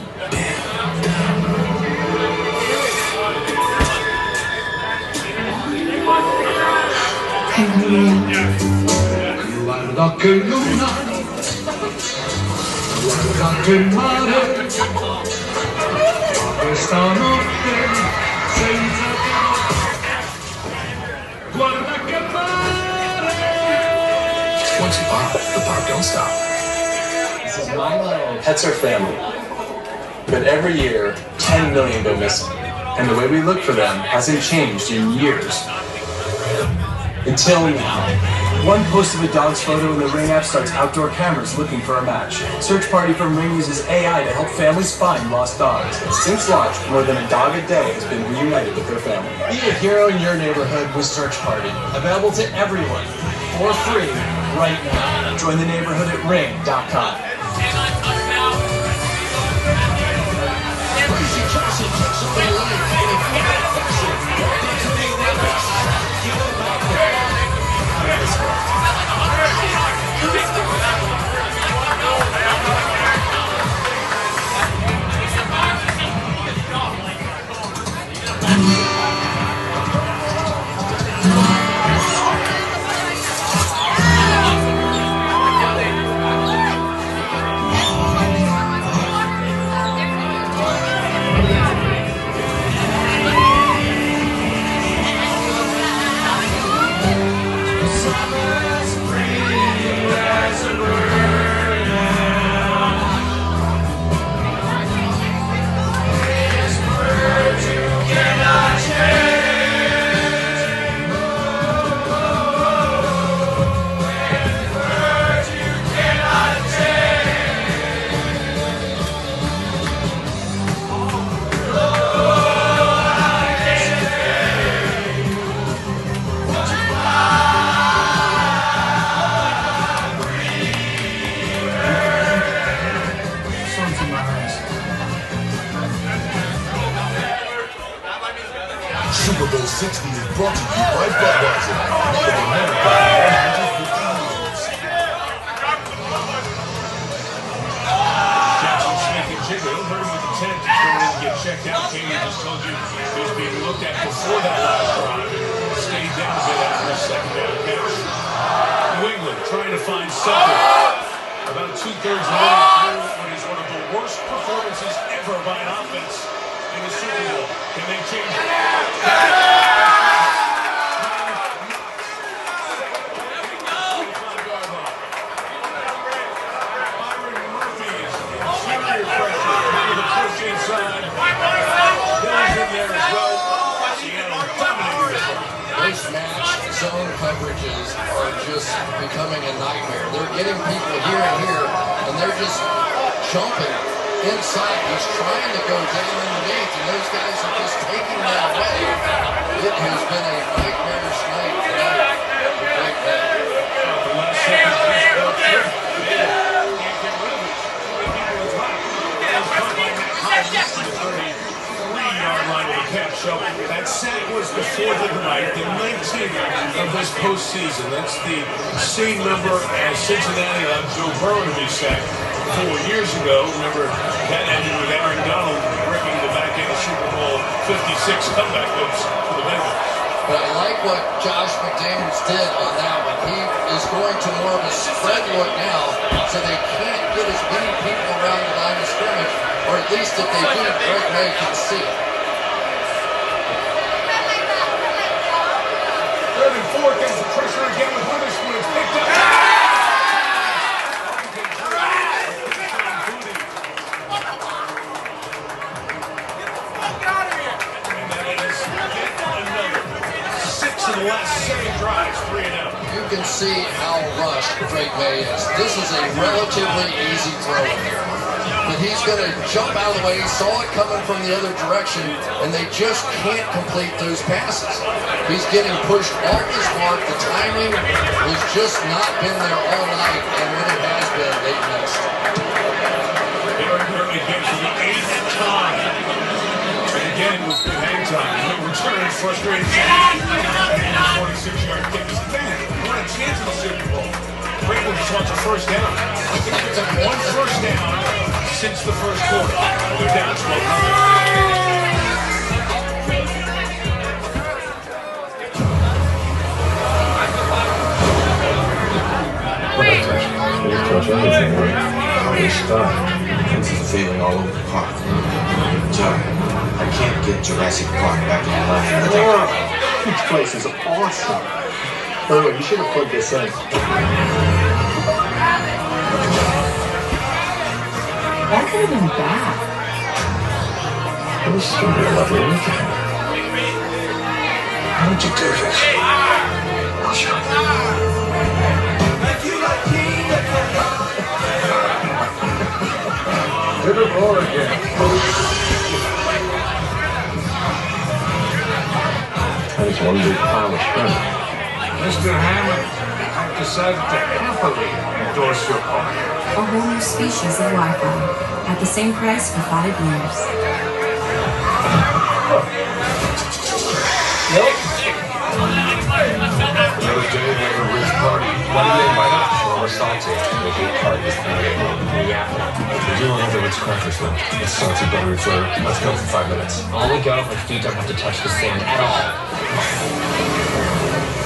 Guarda che luna, guarda che mare, questa notte senza te, guarda che mare. Once you pop, the pop don't stop. Pets are family, but every year 10 million go missing, and the way we look for them hasn't changed in years. Until now. One post of a dog's photo in the Ring app starts outdoor cameras looking for a match. Search Party from Ring uses AI to help families find lost dogs. Since launch, more than a dog a day has been reunited with their family. Be a hero in your neighborhood with Search Party. Available to everyone for free right now. Join the neighborhood at ring.com. Super Bowl 60 is brought to you by Budweiser, made of America, 150 years. Jackson Smith and Jigga heard him with the 10 to go in and get checked out. Katie just told you he was being looked at before that last drive. Stayed down a bit after a second down catch. New England trying to find something. About 2/3 of the way through what is one of the worst performances ever by an offense in the Super Bowl. Can they change it? Post-match zone coverages are just becoming a nightmare. They're getting people here and here, and they're just jumping inside. He's trying to go down underneath, and those guys are just taking that away. It has been a nightmarish night tonight. Great night. The last second, so that sack was the 4th of the night, the 19th of this postseason. That's the same number as Cincinnati allowed Joe Burrow to be sacked 4 years ago. Remember, that ended with Aaron Donald breaking the back end of Super Bowl 56 comeback hopes for the Bengals. But I like what Josh McDaniels did on that one. He is going to more of a spread look now, so they can't get as many people around the line of scrimmage, or at least if they do, Greg May can see it. 3rd and 4 gets the pressure again with Witherspoon. It's picked up. And that is another 6 of the last 7 drives, 3 and out. You can see how rushed Drake May is. This is a relatively easy throw in here. but he's going to jump out of the way. He saw it coming from the other direction, and they just can't complete those passes. He's getting pushed off his mark. The timing has just not been there all night, and when it has been, they've missed. Here it gets to the 8th time. And again, with good hang time. Return frustrated. And the 46-yard kick is again. What a chance in the Super Bowl. Brandon just wants a first down. I think it's one first down since the first quarter. They're down 12-0. Touch everything, right? How they start. This is a feeling all over the park. John, I can't get Jurassic Park back in life. This place is awesome. By the way, you should have plugged this in. That could have been bad. This is going to be a lovely weekend. How did you do this? I'll show you. Hit the ball again. That's one big pile of shrimp. Mr. Hammond, I've decided to happily endorse your car. A whole new species of Wi-Fi at the same price for 5 years. Nope. Another day, another rich party. Why do they invite us? Well, we're salty. They hate parties. Yeah. We're doing all the rich crackers though. It's salty, buttery flavor. Let's go for 5 minutes. Only go if feet don't have to touch the sand at all.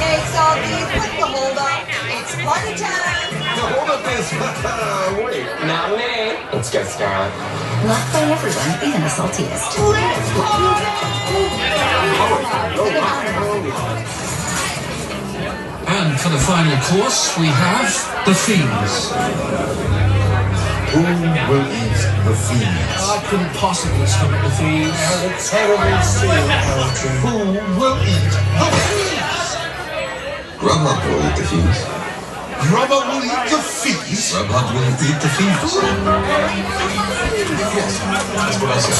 Hey, Salty, put the hold up. It's party time. The hold up is... wait. Not me. Let's go, Scarlett. Loved by everyone, even the saltiest. And for the final course, we have the Fiends. Who will eat the Fiends? I couldn't possibly stomach the Fiends. The terrible scene, Elton. Who will eat the Fiends? Grubhub will eat the Fiends. Grubhub will eat the Fiends? Grubhub will eat the Fiends. Yes, that's what I said.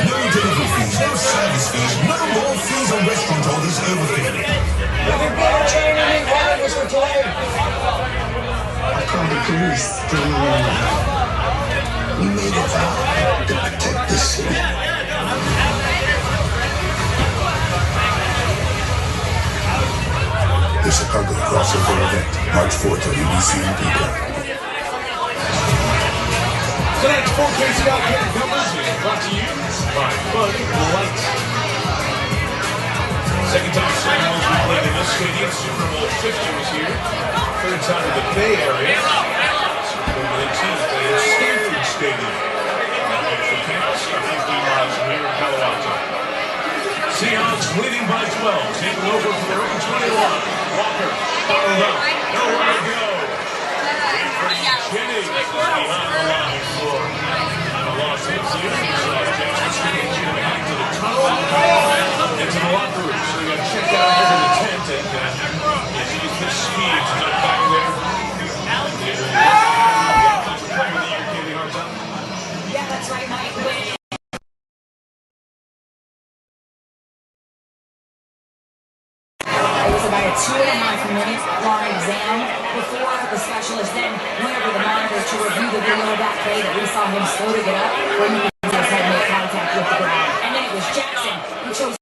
No delivery fees, no service fees, no more fees on restaurant orders over 50. Everybody turn in drivers for today. I called the police. We made a vow to protect this city. The Chicago crossover event, March 4th at EBC in Peacock. Tonight's 4K Scout Care coverage is brought to you by Bud Light. Second time Seahawks we played in this stadium. Super Bowl 50 was here. Third time in the Bay Area. Super Bowl 18 played at Stanford Stadium. Now wait for campus, 15 miles from here in Palo Alto. Seahawks leading by 12, taking over for their own 21. Walker, bottled up, nowhere to go. Jennings is behind the line for a loss of the Jackson State back to the tunnel, into the locker room. So we got checked out here in the tent, and he's used his speed to get back there. Yeah, that's right, Mike. It was about a 2.5-minute long exam before the specialist then went over the monitor to review the video of that play that we saw him slow to get up when he had made contact with the ground. And then it was Jackson who chose.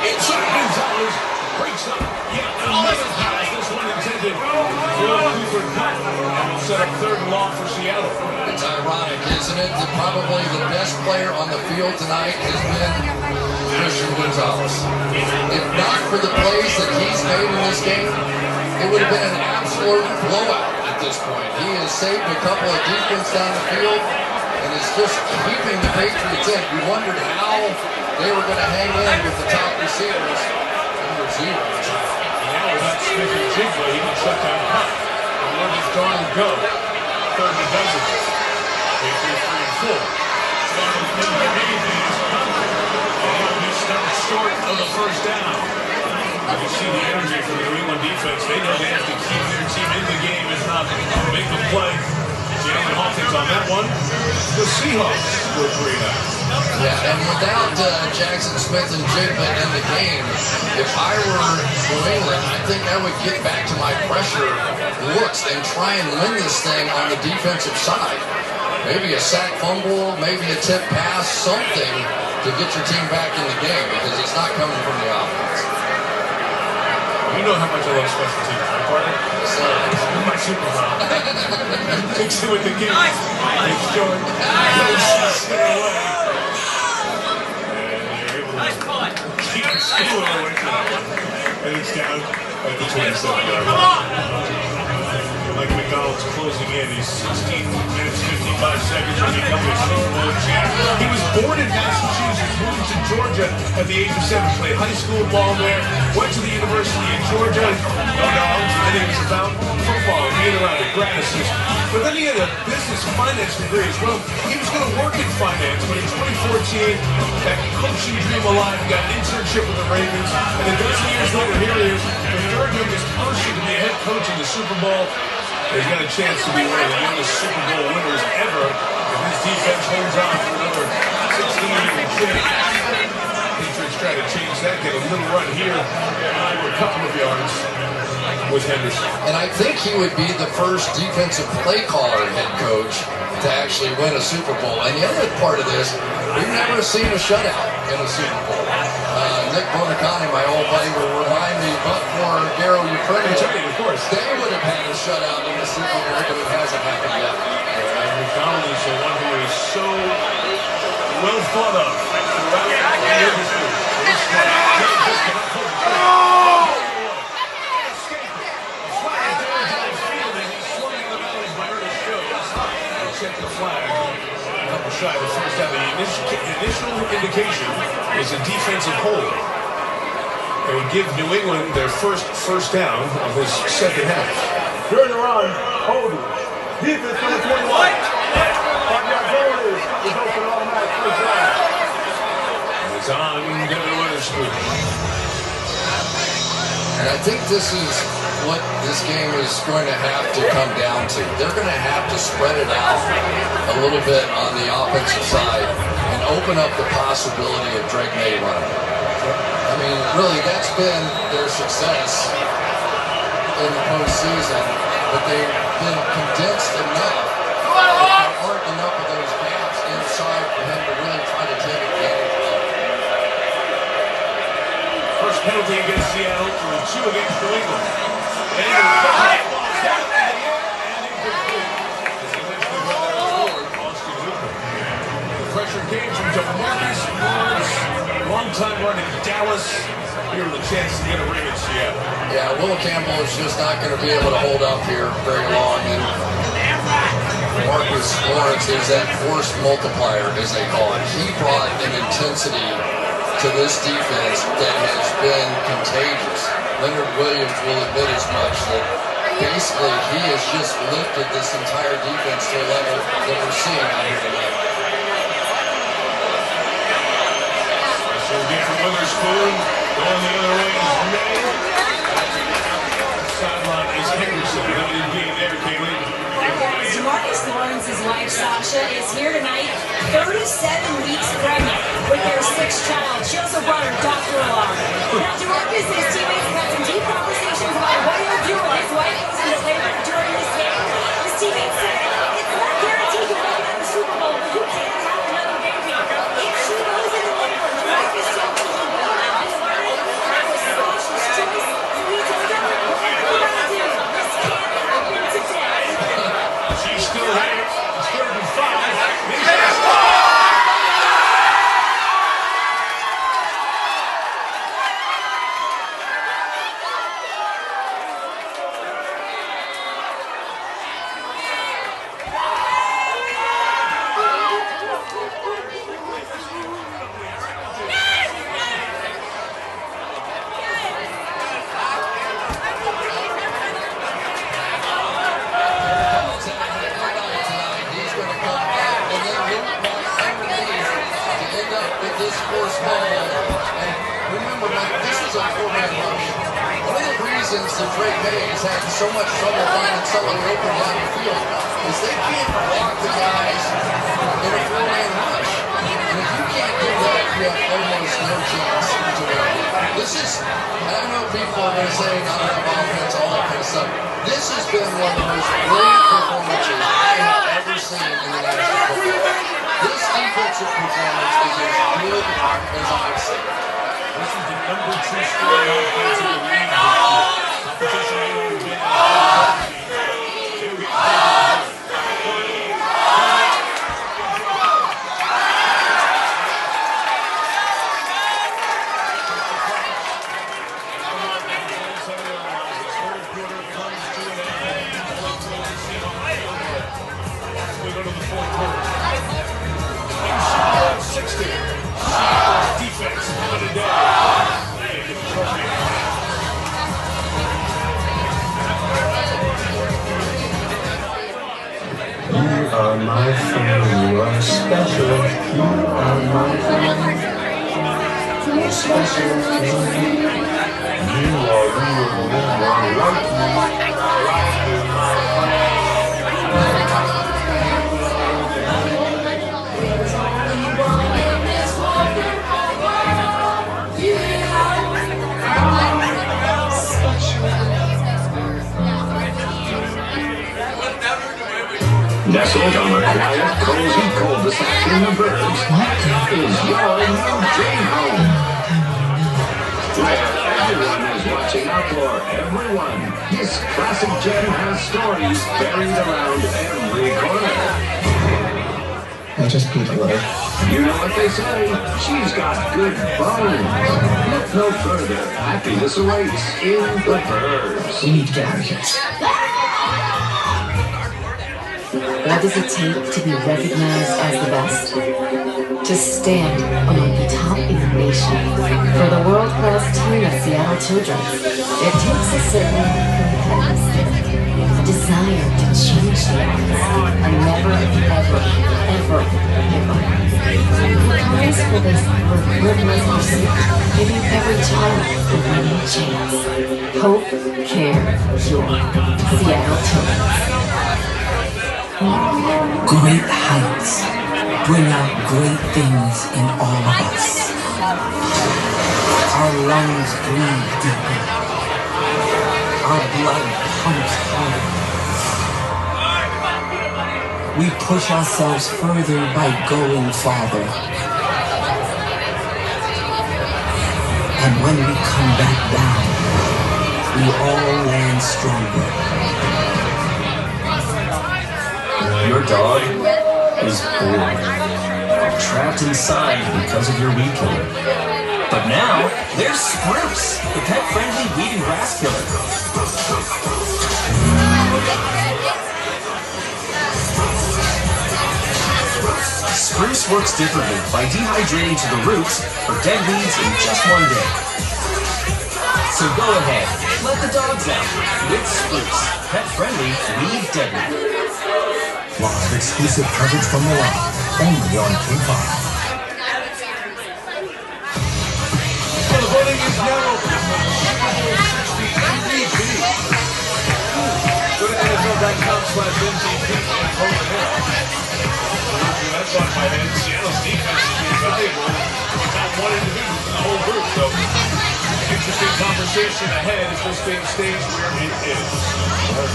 Inside Gonzalez breaks up. Yeah, another pass. This one intended for Cooper Kupp. And will set up third and long for Seattle. It's ironic, isn't it, that probably the best player on the field tonight has been Christian Gonzalez. If not for the plays that he's made in this game, it would have been an absolute blowout at this point. He has saved a couple of defense down the field and is just keeping the Patriots in. We wondered how they were going to hang in with the top receivers. Number 0. Now without Smith and Jigba, he can shut down Hunt. And let his darling go. Third and dozen. Patriots 3 and 4. Starting to do anything is Hunt. And he stopped short of the first down. You can see the energy from the New England defense. They know they have to keep their team in the game, if not length of play. Jalen Hawkins on that one. The Seahawks were 3-9. Yeah, and without Jackson Smith and Jigba in the game, if I were New England, I think I would get back to my pressure looks and try and win this thing on the defensive side. Maybe a sack fumble, maybe a tip pass, something to get your team back in the game because it's not coming from the offense. You know how much I love special teams, right, partner? My superstar. Takes it with the game. It's short. Stay away. Keep it still away from that one. And it's down at the 27-yard line. Mike McDonald's closing in. He's 16 minutes, 55 seconds when he becomes a Super Bowl champ. He was born in Massachusetts, moved to Georgia at the age of 7, played high school ball there, went to the University of Georgia, and he was about football and being around it, grad assistant. But then he had a business finance degree as well. He was going to work in finance, but in 2014, that coaching dream alive, he got an internship with the Ravens, and a dozen years later, here he is, the third youngest person to be a head coach in the Super Bowl. He's got a chance to be one of the youngest Super Bowl winners ever if his defense holds on for another 16 years. Patriots try to change that, get a little run here over a couple of yards with Henderson. And I think he would be the first defensive play caller head coach to actually win a Super Bowl. And the other part of this, we've never seen a shutout in a Super Bowl. Nick Bonacani, my old buddy, will remind me, but for Garo Ukraine, of course, they would have had a shutout in the Super Bowl, but it hasn't happened yet. And McDonald is the one who is so well thought of throughout the industry. Check the flag. A couple shy of the first down. The initial indication is a defensive hold. It would give New England their first down of this second half. During the run, holding. Defense number 21. 5-yard penalty. Results in automatic first down. It's on Devin Witherspoon. And I think this is what this game is going to have to come down to. They're going to have to spread it out a little bit on the offensive side and open up the possibility of Drake May running. I mean, really, that's been their success in the postseason, but they've been condensed enough that there aren't enough of those gaps inside for him to really try to take advantage of. First penalty against Seattle, and 2 against New England. And the ball's down in the air and incomplete. As he eventually got that forward, Austin Hooper. The pressure came from DeMarcus Lawrence, long-time running Dallas. Here with a chance to get a ring in Seattle. Yeah, Will Campbell is just not going to be able to hold up here very long. And Marcus Lawrence is that force multiplier, as they call it. He brought an intensity to this defense that has been contagious. Leonard Williams will admit as much that basically he has just lifted this entire defense to a level that we're seeing out here tonight. So again from Witherspoon, going the other way is May. Sideline is Henderson. Limited game there, Kaylee. DeMarcus Lawrence's wife, Sasha, is here tonight, 37 weeks pregnant with their 6th child. She also brought her doctor along. Now, DeMarcus and his teammates have had some deep conversations about what he'll do when his wife goes into labor during this game. His teammates said, it's not guaranteed you'll make it in the Super Bowl, but you can't have another baby. If she goes into labor, DeMarcus told me he will not be learning. That was Sasha's choice, so he told her, what are you going to do? This can't happen today. She's still here. It's 3rd and 5. that Drake May has had so much trouble finding someone open down the field is they can't block the guys in a four-man rush. And if you can't do that, you have almost no chance to win. This is, and I know people are going to say not enough offense, all that kind of stuff. This has been one of the most brilliant performances I have ever seen in the National Football League. This defensive performance is as good as I've seen. This is the number 2 scoring offense in the league this year. Competition ain't only been we go to the fourth quarter. 60. Defense of the day. You are my friend, you are special. You are my friend, you're special to me. You are real, you are like me. Nestled on the quiet, cozy cul-de-sac in the burbs is your new dream home. Where everyone is watching out for everyone. This classic gem has stories buried around every corner. I just peed a little. You know what they say, she's got good bones. Look no further, happiness awaits in the burbs. We need to get out of here. What does it take to be recognized as the best? To stand among the top in the nation. For the world-class team of Seattle children, it takes a certain competitiveness, a desire to change the odds, a never, ever, ever, ever. The prize for this relentless pursuit, giving every child a winning chance. Hope, care, joy. Seattle children. Great heights bring out great things in all of us. Our lungs breathe deeper. Our blood pumps harder. We push ourselves further by going farther. And when we come back down, we all land stronger. Your dog is bored, trapped inside because of your weed killer. But now, there's Spruce, the pet-friendly weed and grass killer. Spruce works differently by dehydrating to the roots for dead weeds in just 1 day. So go ahead, let the dogs out with Spruce, pet-friendly weed deadly. Live exclusive coverage from Milan, only on K5. Well, the voting is now open for the Super Bowl 60 MVP. Go to NFL.com/MVP and vote now. That's on my head. Seattle's defense is being valuable. Top one individual in the whole group, so interesting conversation ahead as this thing stays where it is.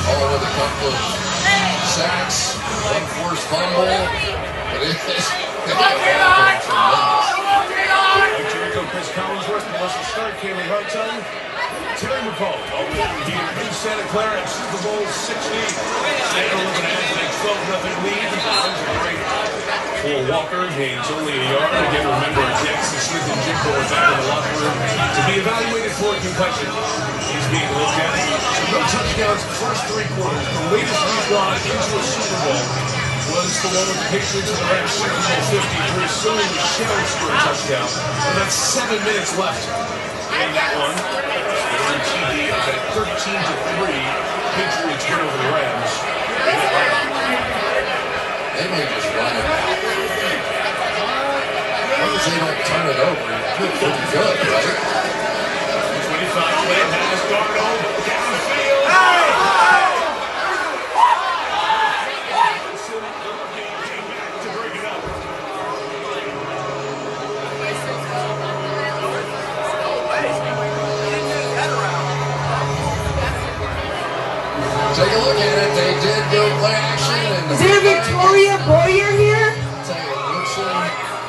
All with a couple of sacks, one forced fumble, but it is tremendous. Jericho, Chris Collinsworth, Melissa Stark, Kaylee Hartung, Terry McCall, all the way here in Santa Clara at Super Bowl 60. Seattle looking at a 12-0 lead. For Walker, gains only a yard. Again, remember, Jackson Smith and Jimbo are back in the locker room to be evaluated for a concussion. He's being looked at. So no touchdowns first 3 quarters. The latest we've gone into a Super Bowl was the one with the Patriots in the Rams Super Bowl 50. Bruce Sony Michelle scored a touchdown. And that's 7 minutes left in that one. Scoring TD at 13-3. Patriots win over the Rams. They may just run it out. As long as they don't turn it over, it's pretty good, right? 25 play has Darnold down Take a look at it. They did go play action. And is there Victoria Boyer here?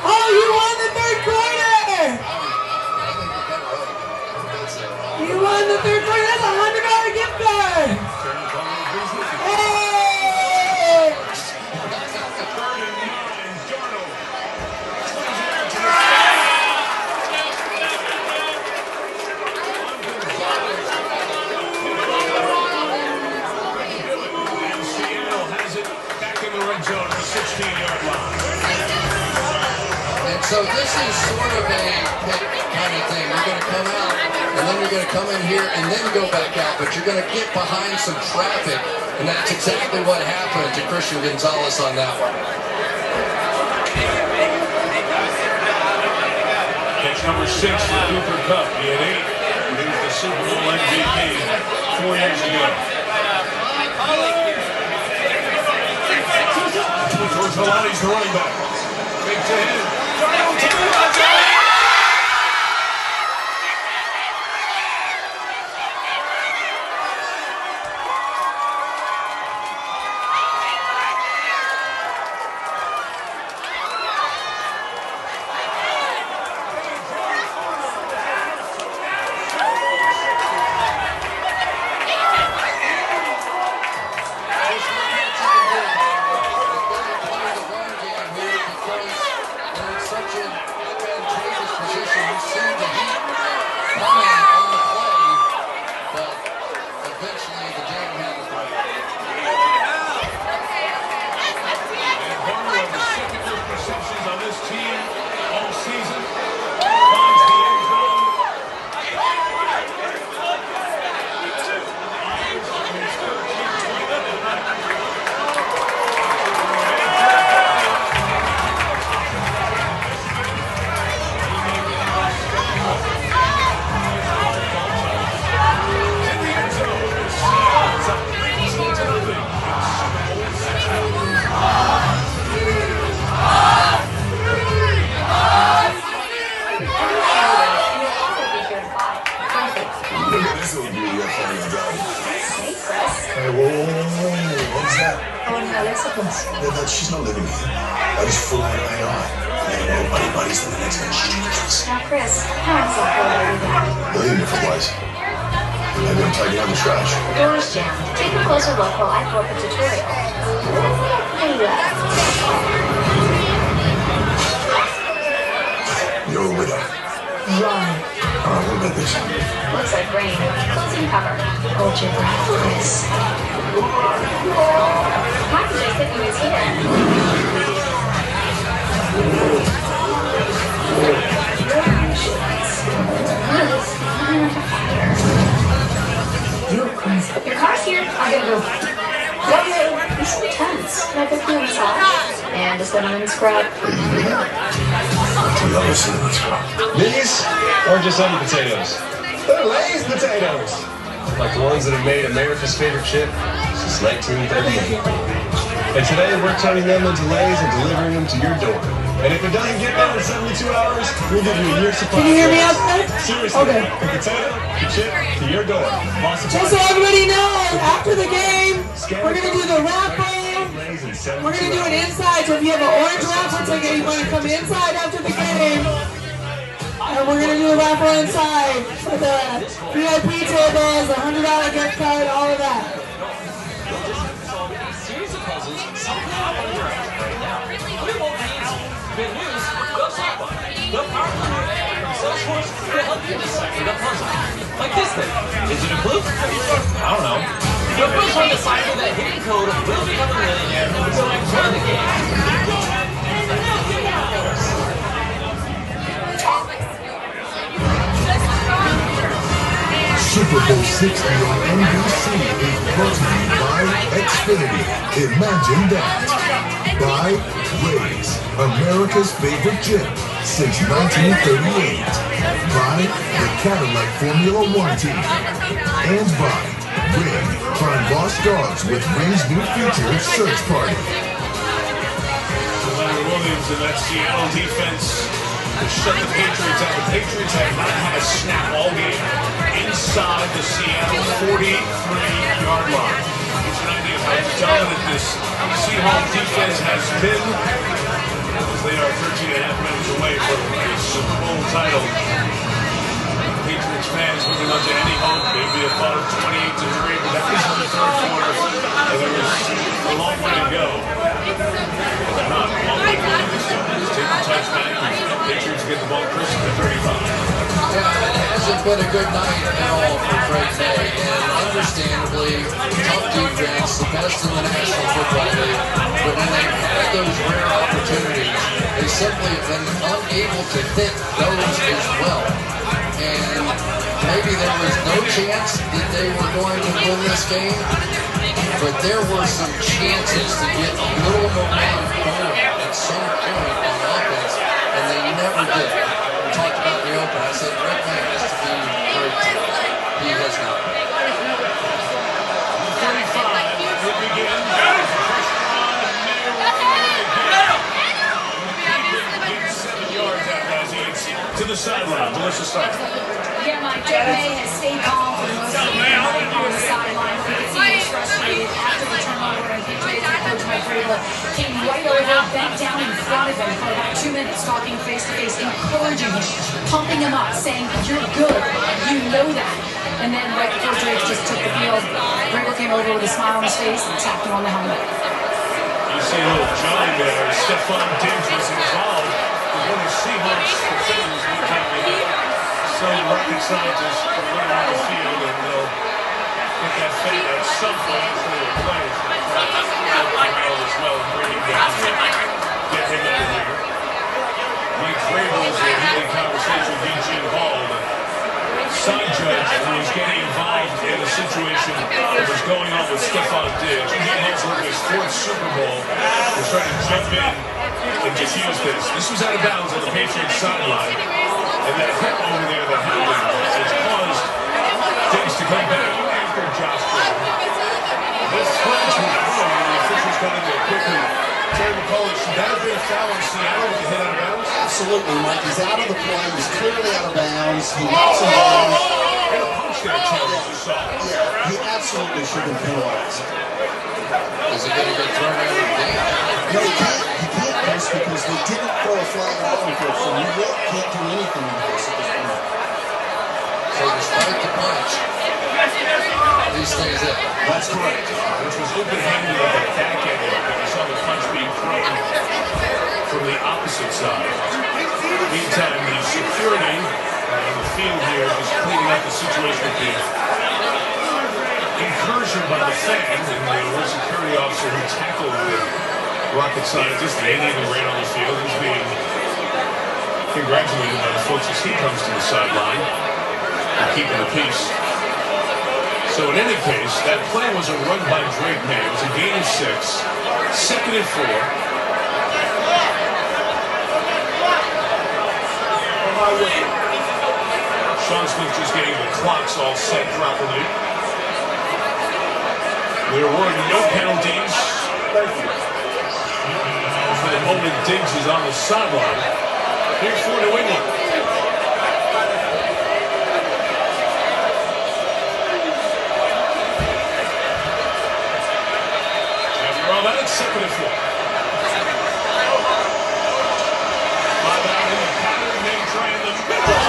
Oh, you won the third quarter! You won the third quarter. That's a $100 gift card. Hey! Seattle has it back in the red zone at the 16-yard line. And so this is sort of a pick kind of thing. You're going to come out, and then you're going to come in here, and then go back out, but you're going to get behind some traffic, and that's exactly what happened to Christian Gonzalez on that one. Catch number 6 for Cooper Kupp. He had 8. He was the Super Bowl MVP 4 years ago. Towards Kalani's the running back. Big to him. Darnold to the right. She's not living here. I just follow her AI. And then buddies in the next one. Now, Chris, how is that Million different ways. Maybe I'm taking out the trash. The door is jammed. Take a closer look while I pull up a tutorial. There you go. You're a widow. Run. Alright, what about this? Looks like rain. Closing cover. Hold your breath, Chris. Marca just said he was here. Your car's here. I'm gonna go. Okay. He's so tense. Can I book you a massage? And a cinnamon scrub. These or just onion potatoes? They're Lay's potatoes. Like the ones that have made America's favorite chip since 1938. And today we're turning them into Lay's and delivering them to your door. And if it doesn't get there in 72 hours, we'll give you a year's supply. Can you hear me out there? Seriously. Okay. The potato, the chip, to your door. Just so everybody knows, after the game, we're going to do the raffle. We're going to do it inside. So if you have an orange raffle ticket, you want to come inside after the game. And we're going to do a raffle inside for the VIP tables, the $100 gift card, all of that. Good news, go Sapa. The power from Salesforce will help you decipher the puzzle. Like this thing. Is it a clue? I don't know. The first one to decipher that hidden code will become a millionaire, so enjoy the game. Super Bowl 60 on NBC is brought to you by Xfinity. Imagine that. By Waze, America's favorite chip since 1938. By the Cadillac Formula One team. And by Ring. Find lost dogs with Ring's new feature, Search Party. Leonard Williams and that Seattle defense to shut the Patriots out. The Patriots have not had a snap all game inside the Seattle 43-yard line. dominant this Seahawks defense has been, as they are 13.5 minutes away from a Super Bowl title. Patriots fans moving on to any hope, maybe a far 28-3, but that was in the third quarter, and there was a long way to go. Not a long way to go this time. Let's take the touchback, and Patriots get the ball crisp at 35. Yeah, it hasn't been a good night at all for Greg May, and understandably, tough defense, the best in the National Football League, but when they've had those rare opportunities, they simply have been unable to hit those as well. And maybe there was no chance that they were going to win this game, but there were some chances to get a little momentum going at some point on offense, and they never did. We talked about the open. I said Greg May has to be great today. He has not. 35 will begin. To the sideline, Melissa Stark. Yeah, Mike, Greg May has stayed calm for the most of the game on the sideline. We could see he was frustrated after the turnover, and Patriots head coach Mike Vrabel came right over, bent down in front of him for about 2 minutes, talking face-to-face, encouraging him, pumping him up, saying, "You're good, you know that." And then right before Drake just took the field, Vrabel came over with a smile on his face and tapped him on the helmet. You see a little Johnny there, Stephon Diggs was involved. One of the Seahawks defenders one time we had some rocket scientists from right around the field, and they'll get that fate at some point before they play. As well, and bring him down. Get him out of here. Mike Vrabel is in a conversation with Eugene Hall, the side judge who was getting involved in a situation that was going on with Stephon Diggs. Eugene Hall's working his 4th Super Bowl. Was trying to jump in and diffuse this. This was out of bounds on the Patriots sideline, and that hit over there that happened has caused Diggs to come back after Josh Gordon. This flags were thrown, and the officials got in there quickly. Terry McCullough, should that have been a foul in Seattle with the hit out of bounds? Absolutely, Mike. He's out of the play. He's clearly out of bounds. He knocks him down. And a punch there, Terry, as you saw. Yeah, he absolutely should have been penalized. Is he going to get thrown out of the game? No, he can't. Because they didn't throw a flag at all for it, so you really can't do anything with this at this point. So despite the punch, he stays in. That's correct. Which was open-handed at the back end. You saw the punch being thrown from the opposite side. Meantime, the security on the field here is cleaning up the situation with the incursion by the fans, and the one security officer who tackled the rocket scientist, the alien who ran on the field, is being congratulated by the folks as he comes to the sideline and keeping the peace. So in any case, that play was a run by Drake May. It was a gain of 6, 2nd and 4. Sean Smith just getting the clocks all set properly. There were no penalties. For the moment, Diggs is on the sideline. Here's for New England. After all that, it's 2nd and 4. 5 out in the pattern, May try in the middle.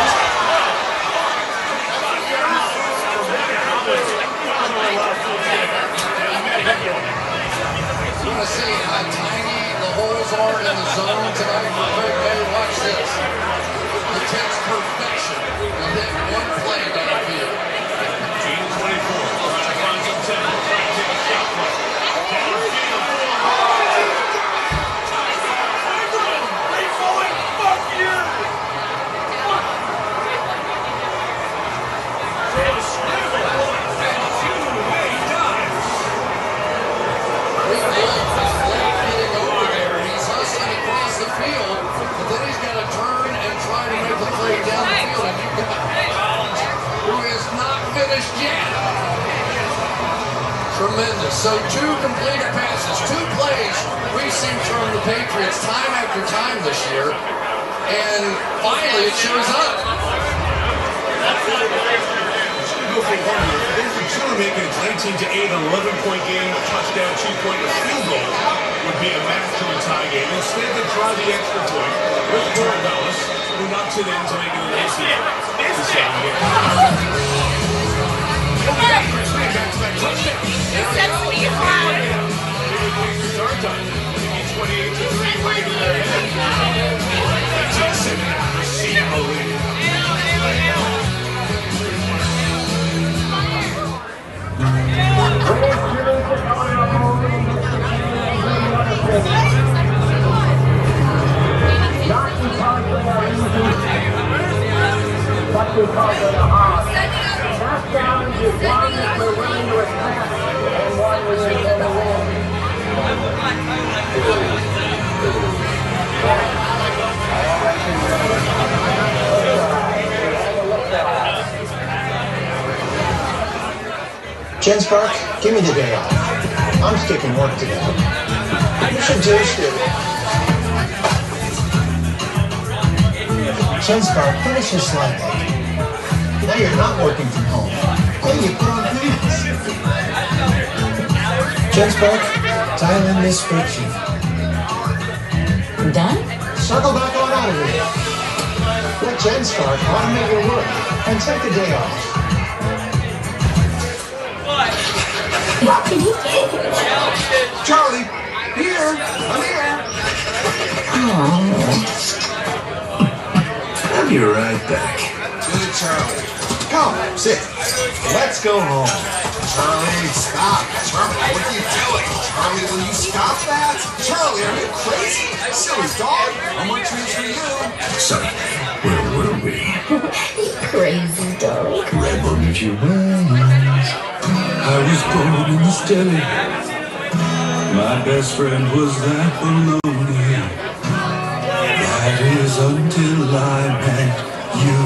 You want to see how tiny the holes are in the zone tonight for Greg May? Watch this. It takes perfection to hit one play downfield. 24, trying to find some tempo, trying to take a shot from downfield. Tremendous. So 2 completed passes, 2 plays we've seen from the Patriots time after time this year, and finally it shows up. Go for 1 here. to make it 19-8, an 11-point game, a touchdown, 2-point, a field goal would be a match to a tie game. Instead, they try the extra point with Torres, who knocks it in to make it an Jen Spark, give me the day off. I'm skipping work today. You should do it. Jen Spark, finish your slide deck. Now you're not working from home. Then you put on pants. Jen Spark, dial in this spreadsheet. Done? Circle back on out of here. Let Jen Spark automate your work and take the day off. Charlie, here, I'm here. I'll be right back. Good, Charlie. Come, sit. Let's go home. Charlie, stop. Charlie, what are you doing? Charlie, will you stop that? Charlie, are you crazy? Silly dog. I'm on trees for you. So, where were we? Crazy dog. Grab onto your wings. I was born in the steady. My best friend was that baloney. That is until I met you.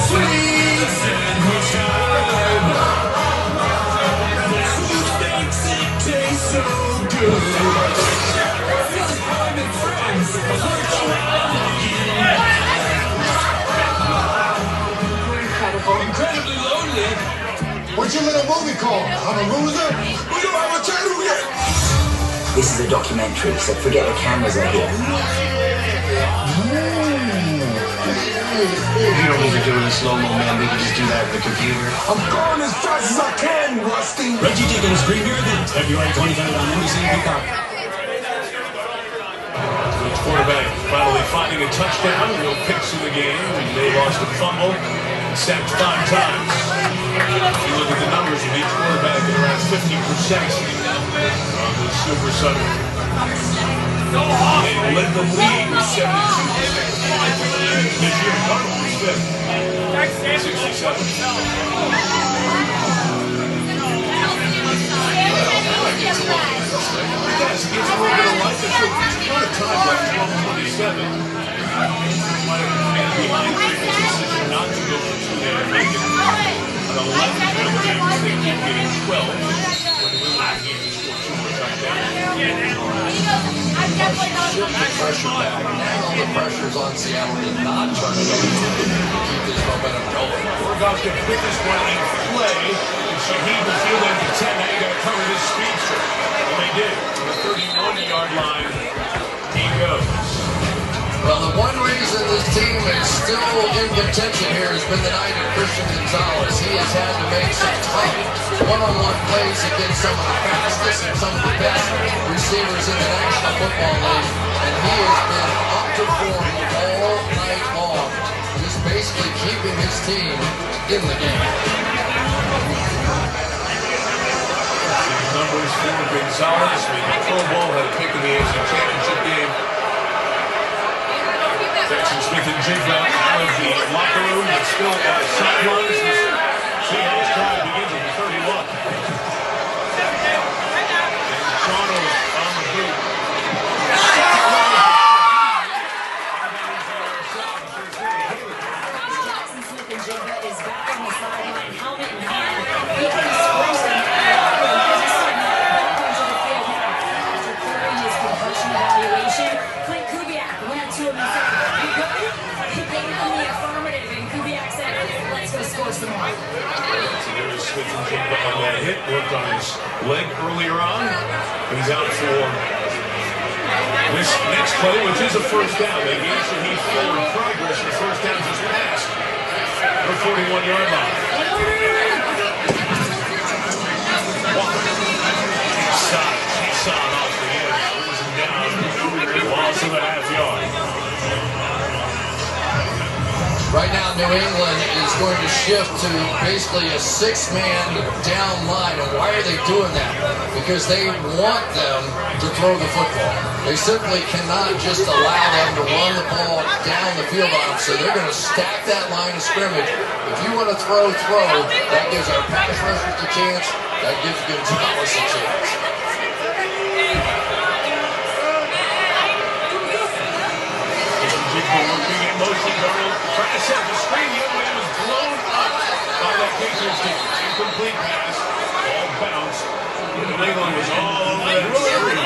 Sweet time. Sweet makes it taste so good. I'm in friends. Incredibly lonely. What's your little movie called? I'm a loser? We don't have a channel yet. This is a documentary, so forget the cameras are here. You don't need to do it in slow-mo, man. We can just do that with the computer. I'm going as fast as I can, Rusty. Reggie Dickens premiered February 25th on NBC Peacock. The quarterback finally finding a touchdown. No picks in the game. They lost a fumble. Sacked 5 times. If you look at the numbers of each quarterback at around 50% on the Silver Sun. They led the league with 72%. This year, Cardinals fifth. 67. Yes, it gets a little bit of life. It's kind of time left, 12:27. Might have been behind the decision not to go for 2 there. Make it an 11-point game. They keep getting 12. When the winning game is score 2 more touchdowns. Shift the pressure back. Now the pressure's on Seattle to not turn it over. Keep this momentum going. Oregon's the quickest running play. Shaheed will field into 10. Now you got to cover this speedster. And they did. To the 31-yard line. He goes. Well, the one reason this team is still in contention here has been the night of Christian Gonzalez. He has had to make some tough one-on-one plays against some of the fastest and some of the best receivers in the National Football League, and he has been up to form all night long. He's basically keeping his team in the game. Numbers for Gonzalez. Made the Pro Bowl, had a pick in the AFC Championship game. Jackson Smith and Jigba out of the locker room, but still on the sidelines. The Seahawks try begins at the 31. And Toronto on the boot. Jackson Smith and Jigba is back on the sideline, helmet in hand. He can sprint and after clearing his concussion evaluation, Clint Kubiak went up to him and said, "You good?" He gave him the affirmative, and Kubiak said, "Let's go score some more." So there's worked on his leg earlier on. He's out for this next play, which is a first down. They gave Shaheed forward progress. The first down just passed the 41-yard line. Keeson off the edge, brings him down, loss of a half-yard. Right now, New England is going to shift to basically a 6-man down line. And why are they doing that? Because they want them to throw the football. They simply cannot just allow them to run the ball down the field on them. So they're going to stack that line of scrimmage. If you want to throw, that gives our pass rushers a chance. That gives Gonzalez a chance. Working in motion, Darnold trying to set the screen. The other man was blown up by that Patriots team. Incomplete pass, all bounced. New England was all over that screen.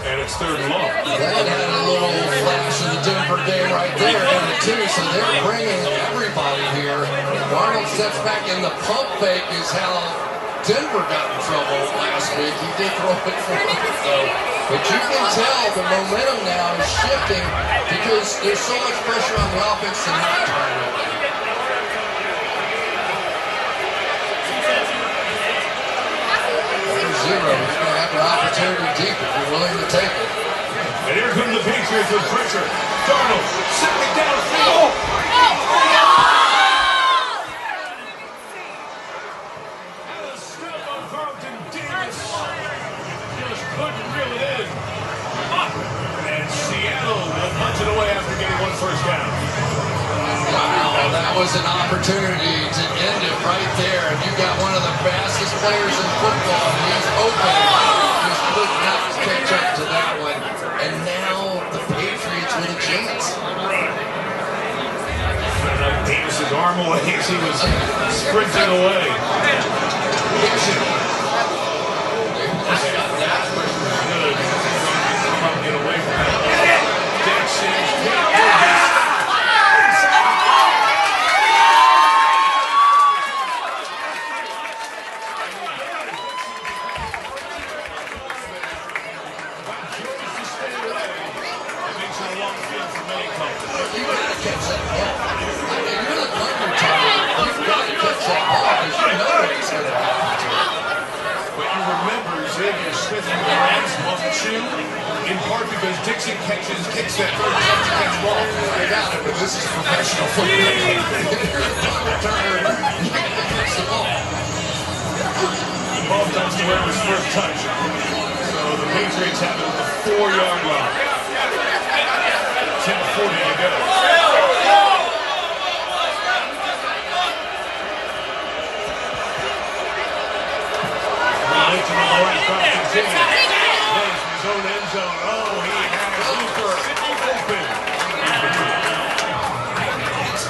And it's third and long. That had a little flash of the Denver game right there in the two, so they're bringing everybody here. Darnold steps back, and the pump fake is how Denver got in trouble last week. He did throw it for him, though. But you can tell the momentum now is shifting because there's so much pressure on the offense to not turn it over. Zero. He's going to have an opportunity deep if you're willing to take it. And here come the Patriots with pressure. Darnold, second downfield. Couldn't reel it in. And Seattle will punch it away after getting one first down. Wow, that was an opportunity to end it right there. And you got one of the fastest players in football. He's open. Just could not catch up to that one. And now the Patriots with a chance. Davis his arm away as he was sprinting away. Get away from that. You got to catch that ball. I mean, you're the punter, Tommy. You've got to catch that ball because you know what's going to happen to it. But you remember Xavier Smith from the Rams wasn't you? In part because Dixon kicks that third catch ball. I got it, but this is professional football. If you're the punter, you got to catch the ball. The ball comes to where it was first touch. So the Patriots have it at the 4-yard line. 10:40 to go. Right to the left, drops it in. Plays his own end zone. Oh, he has Hooper open.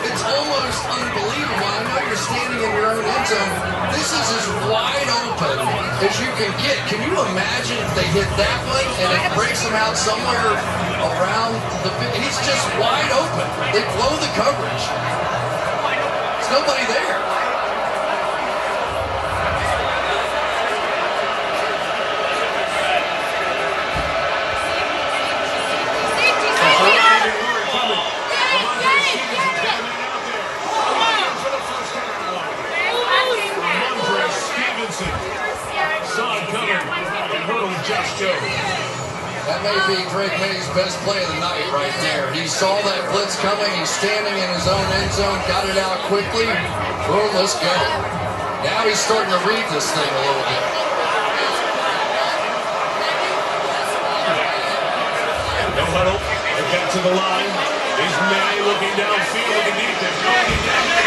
It's almost unbelievable. I know you're standing in your own end zone. This is as wide open as you can get. Can you imagine if they hit that one and it breaks them out somewhere around the... He's just wide open. They blow the coverage. There's nobody there. That may be Drake May's best play of the night right there. He saw that blitz coming. He's standing in his own end zone, got it out quickly. Boom, let's go. Now he's starting to read this thing a little bit. No huddle. They got to the line. Is May looking downfield, looking deep. They're going down.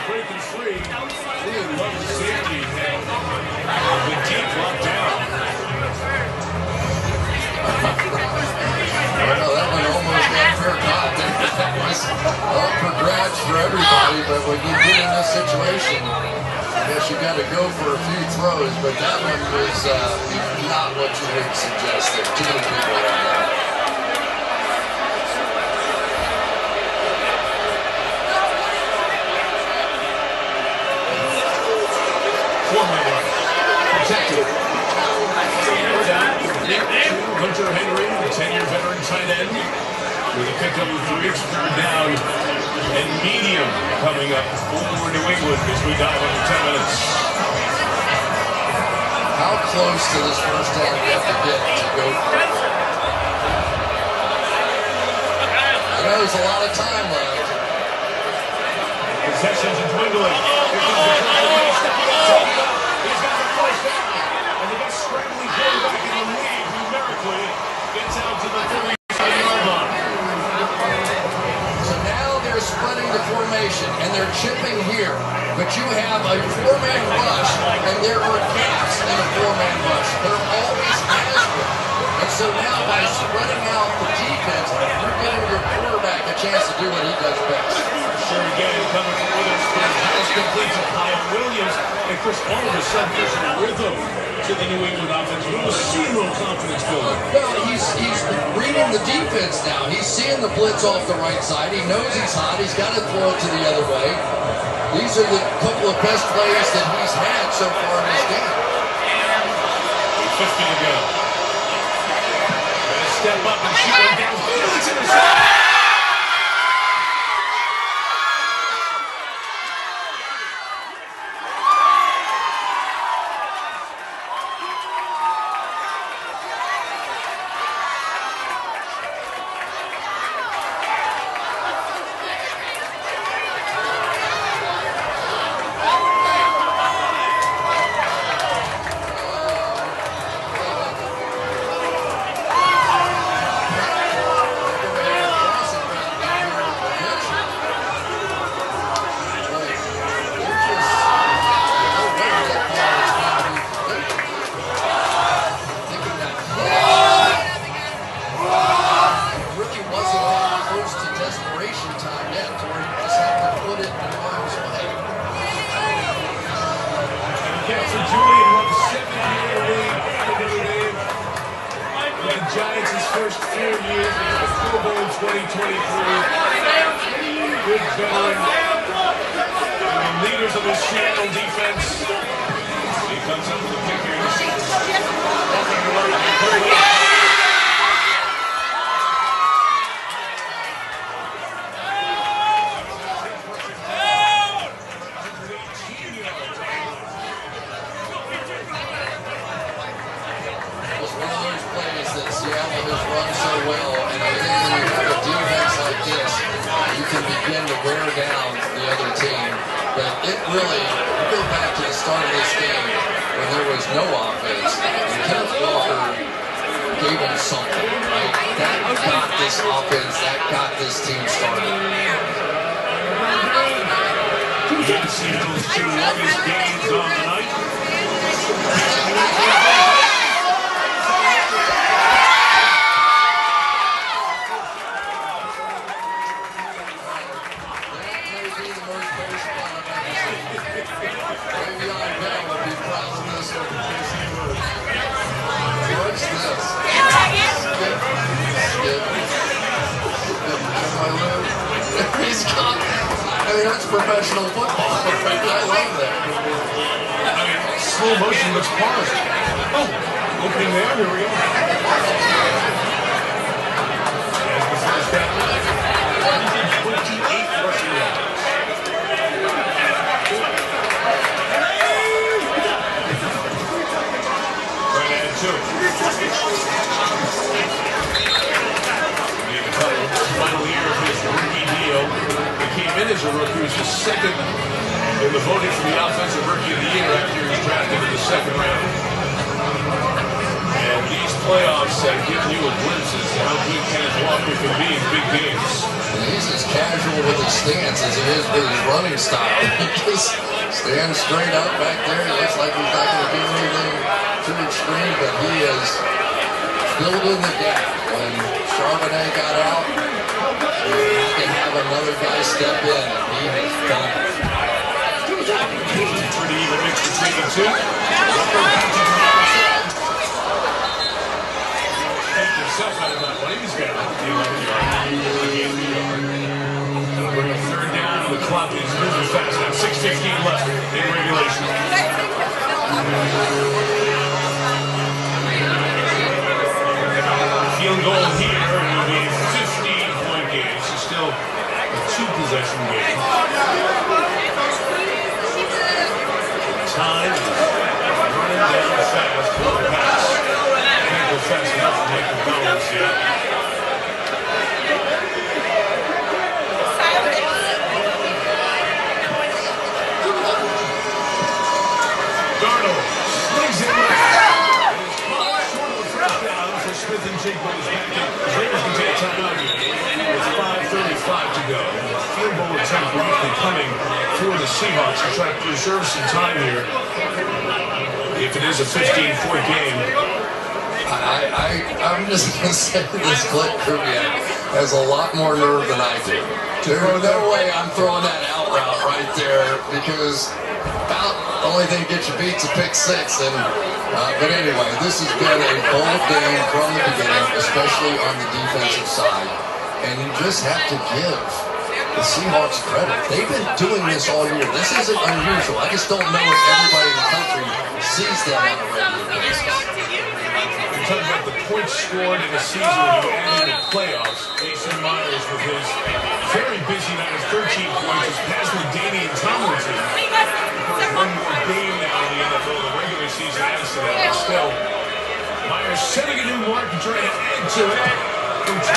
Breaking free. Really love the safety. The deep drop down. Well, that one almost got fair caught. That was up for grabs for everybody, but when you get in this situation, I guess you got to go for a few throws, but that one was not what you would suggest there. Too many people around that. with a pickup of 3, it's 3rd down and medium coming up for New England as we dive under 10 minutes. How close to this first down we have to get to go for it? I know there's a lot of time left. Possessions are dwindling. Here comes the quarterback stepping up. He's got the first down. And the best scrambling quarterback in the league numerically gets out to the 35-yard line. So now they're splitting the formation and they're chipping here. But you have a 4-man rush and there are gaps in a 4-man rush. There always has been. And so now by spreading out the defense, you're giving your quarterback a chance to do what he does best. Sure, again, coming from Witherspoon, pass complete to Kyle Williams, and Chris, all of a sudden, there's a rhythm to the New England offense. We will see a little confidence building. Well, he's reading the defense now. He's seeing the blitz off the right side. He knows he's hot. He's got to throw it to the other way. These are the couple of best plays that he's had so far in this game. 50 to go. Step up and shoot one down. It's intercepted. Giants' first 4 years in the Pro Bowl 2023. Good veteran. And the leaders of the Seattle defense. He comes up with a kick here. Nothing to worry about. Seattle has run so well, and I think when you have a defense like this, you can begin to wear down the other team. But it really, you go back to the start of this game when there was no offense, and Kenneth Walker gave him something, right? That got this offense, that got this team started. Seattle's 2 longest games on the night. He's got, I mean, that's professional football. I love that. I mean, slow motion looks paused. Oh, opening there, here we go. As the first down, 128 rushing yards. Right at 2. Final year of his rookie deal. He came in as a rookie. He was the second in the voting for the Offensive Rookie of the Year after he was drafted in the 2nd round. And these playoffs have given you a glimpse as to how good Kenneth Walker can be in big games. And he's as casual with his stance as he is with his running style. He just stands straight up back there. It looks like he's not going to do anything too extreme, but he is filled in the gap. When Charbonnet got out, he had to have another guy step in, and he has done it. Pretty even mix between the two. Take yourself out of that one. He's got the 11-yard. That'll bring a 3rd down, and the clock is moving fast now. 6:15 left in regulation. Field goal here will be 51 possession game. Time is running down fast for the pass. Can't go fast enough to make the balance yet. Darnold slings it right. Short of the first down for Smith and Jake goes back in. The Raiders can take a timeout here. With 5:35 to go. Field goal attempt likely coming for the Seahawks to try to preserve some time here. If it is a 15-point game. I'm just going to say this Clint Kubiak has a lot more nerve than I do. There's no way I'm throwing that out route right there because about the only thing that gets you beat is a pick six. But anyway, this has been a bold game from the beginning, especially on the defensive side. And you just have to give the Seahawks credit. They've been doing this all year. This isn't unusual. I just don't know if everybody in the country sees them on a regular basis. You're talking about the points scored in a season when you add in the playoffs. Jason Myers with his very busy night of 13 points is passed with Damian Tomlinson. One more game now in the NFL. The regular season adds to that. But still, Myers setting a new mark and trying to add to it from 26.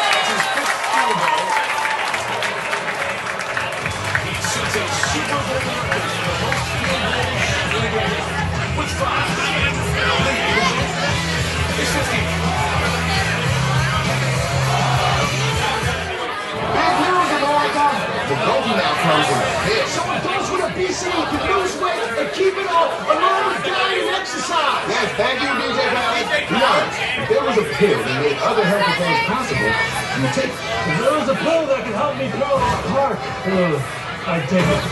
That's his fifth field goal. He sets a Super Bowl record for the most field goals in a game with 5. It's 50. The goal now comes in a hit. So it goes with obesity, you lose weight, and keep it up along with diet and exercise. Yes, thank you, DJ Khaled. Be honest, if there was a pill that made other healthy things possible, you would take it. If there was a pill that could help me grow a heart, I'd take it.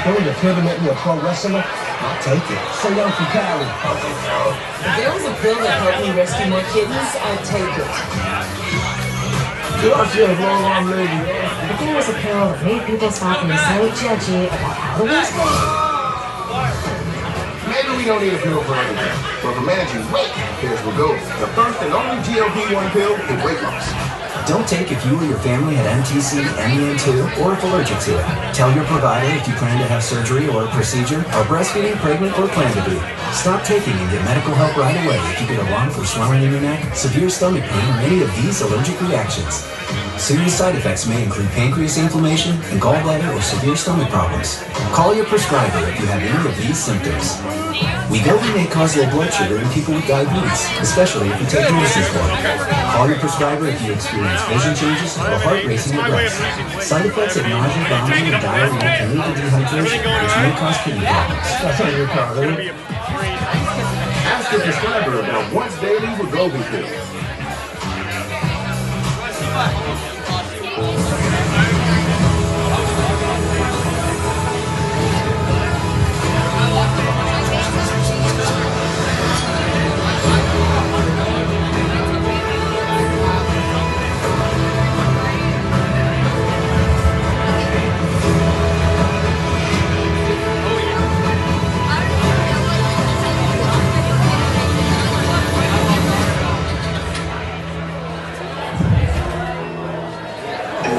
There was a pill that made me a pro wrestler, I'll take it. So young for Cali. If there was a pill that helped me rescue more kittens, I'd take it. I feel a long lady. If there was a pill that made people stop being so judgy about how to lose weight. Maybe we don't need a pill for everything, but for managing weight, here's Wegovy, the first and only GLP-1 pill for weight loss. Don't take if you or your family had MTC, MEN2, or if allergic to it. Tell your provider if you plan to have surgery or a procedure, are breastfeeding, pregnant, or plan to be. Stop taking and get medical help right away if you get a lump or swelling in your neck, severe stomach pain, or any of these allergic reactions. Serious side effects may include pancreas inflammation and gallbladder or severe stomach problems. Call your prescriber if you have any of these symptoms. Wegovy may cause low blood sugar in people with diabetes, especially if you take medicine for it. Call your prescriber if you experience vision changes or heart racing or breath. Side effects of nausea, vomiting, and diarrhea can lead to dehydration, which may cause kidney problems. That's on your car, right? Ask your prescriber about once daily Wegovy pill.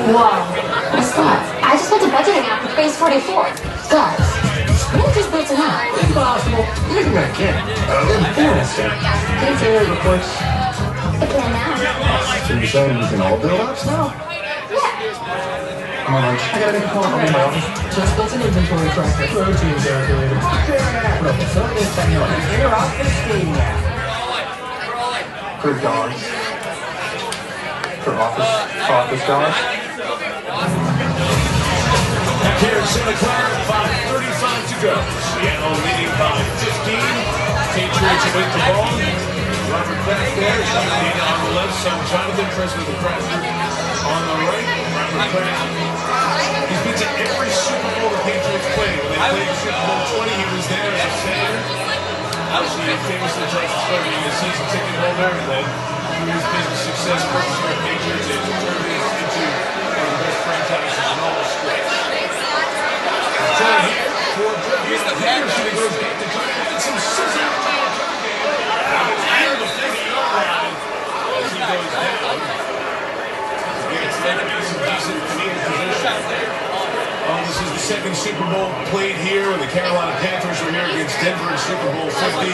Wow. Scott, I just went to budgeting app with Phase 44. Guys, what just built an app? Impossible. Even I can. Interesting. Can you tell me the request? The plan now. So you're saying we can all build apps now? Yeah. I'm on lunch. I gotta make a call. I'll be in my office. Just built an inventory tracker. Protein calculator. Profesor Español. Your office media. For dogs. For office dogs. Here in Santa Clara, 5:35 to go. Seattle leading by 15. Patriots with the ball. Robert Kraft there, Dana on the left, son Jonathan, president of Crafter on the right. Robert Kraft. He's been to every Super Bowl the Patriots played. When they played Super Bowl 20, he was there as a fan. Obviously, he famously tries to start being a season ticket holder, and then through his business success, purchasing the Patriots, and turned it into one of the best franchises in all of sports. Here's the Packers who goes back to try to get some scissors in the return game. Near the 50-yard line as he goes down. Again, it's going to be some decent field position This is the second Super Bowl played here when the Carolina Panthers were here against Denver in Super Bowl 50.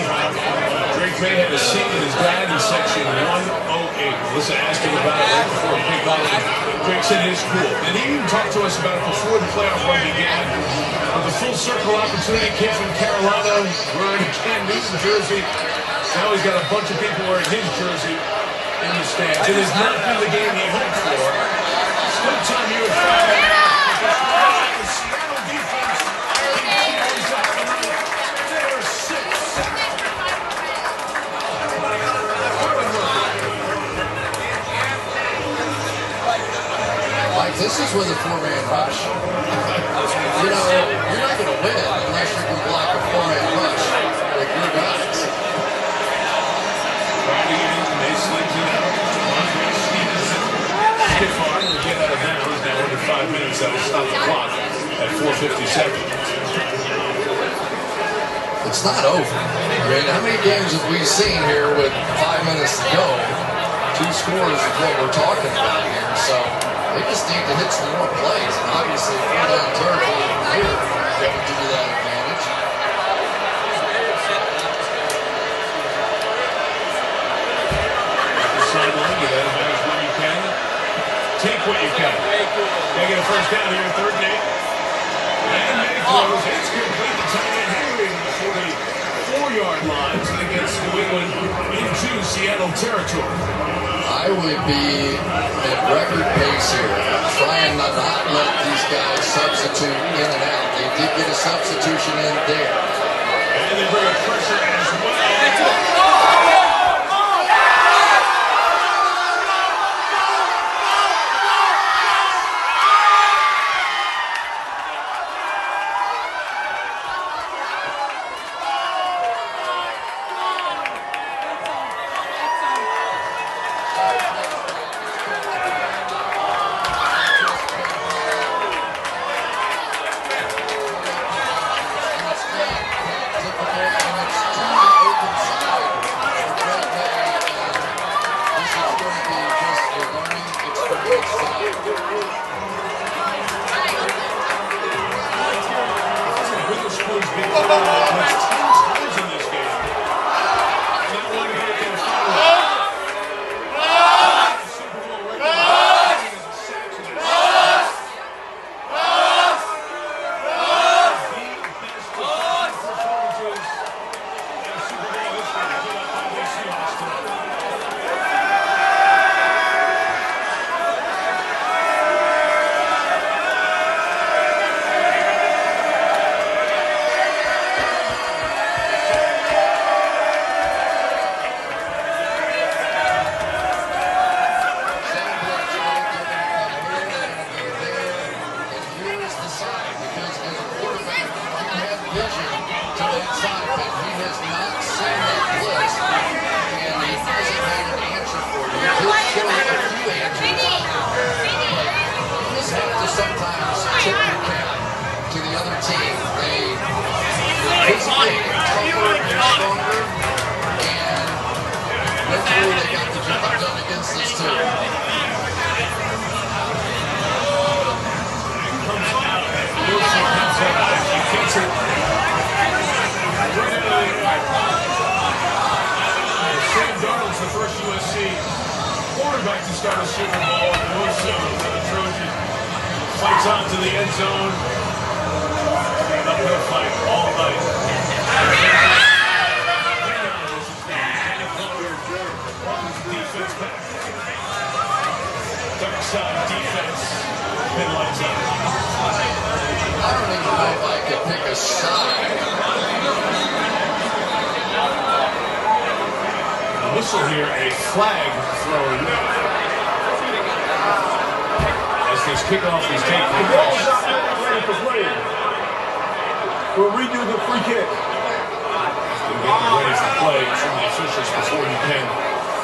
Drake May had a seat with his dad in section 108. Melissa asked him about it right before kickoff. Drake said it is cool. And he even talked to us about it before the playoff run began. But the full circle opportunity came from Carolina, wearing a Cam Newton jersey. Now he's got a bunch of people wearing his jersey in the stands. It has not been the game he hoped for. Still time here at 5. Seattle defense continues up tonight. They're 6. Mike, this is with a 4-man rush. You know, you're not going to win unless you can block a 4-man rush with your guys. Stiff arm will get out of bounds. Now under 5 minutes. That will stop the clock at 4:57. It's not over. I mean, how many games have we seen here with 5 minutes to go? 2 scores is what we're talking about here. So they just need to hit some more plays. And obviously, 4-down territory from here, they would give you that advantage. Sideline, get out of bounds when you can. Take what you can. They get a first down here, 3rd and 8. And May throws. It's complete to tight end Henry for the 4-yard lines and against New England into Seattle territory. I would be at record pace here, trying to not let these guys substitute in and out. They did get a substitution in there. And they bring a pressure as well. Fights on to the end zone. Uphill fight all night. Defense back. Dark side defense. Midlights up. I don't even know if I could pick a side. A whistle here, a flag thrown. This kickoff is taking the ball's not ready for play. We'll redo the free kick. We'll get ready for play from the officials before you can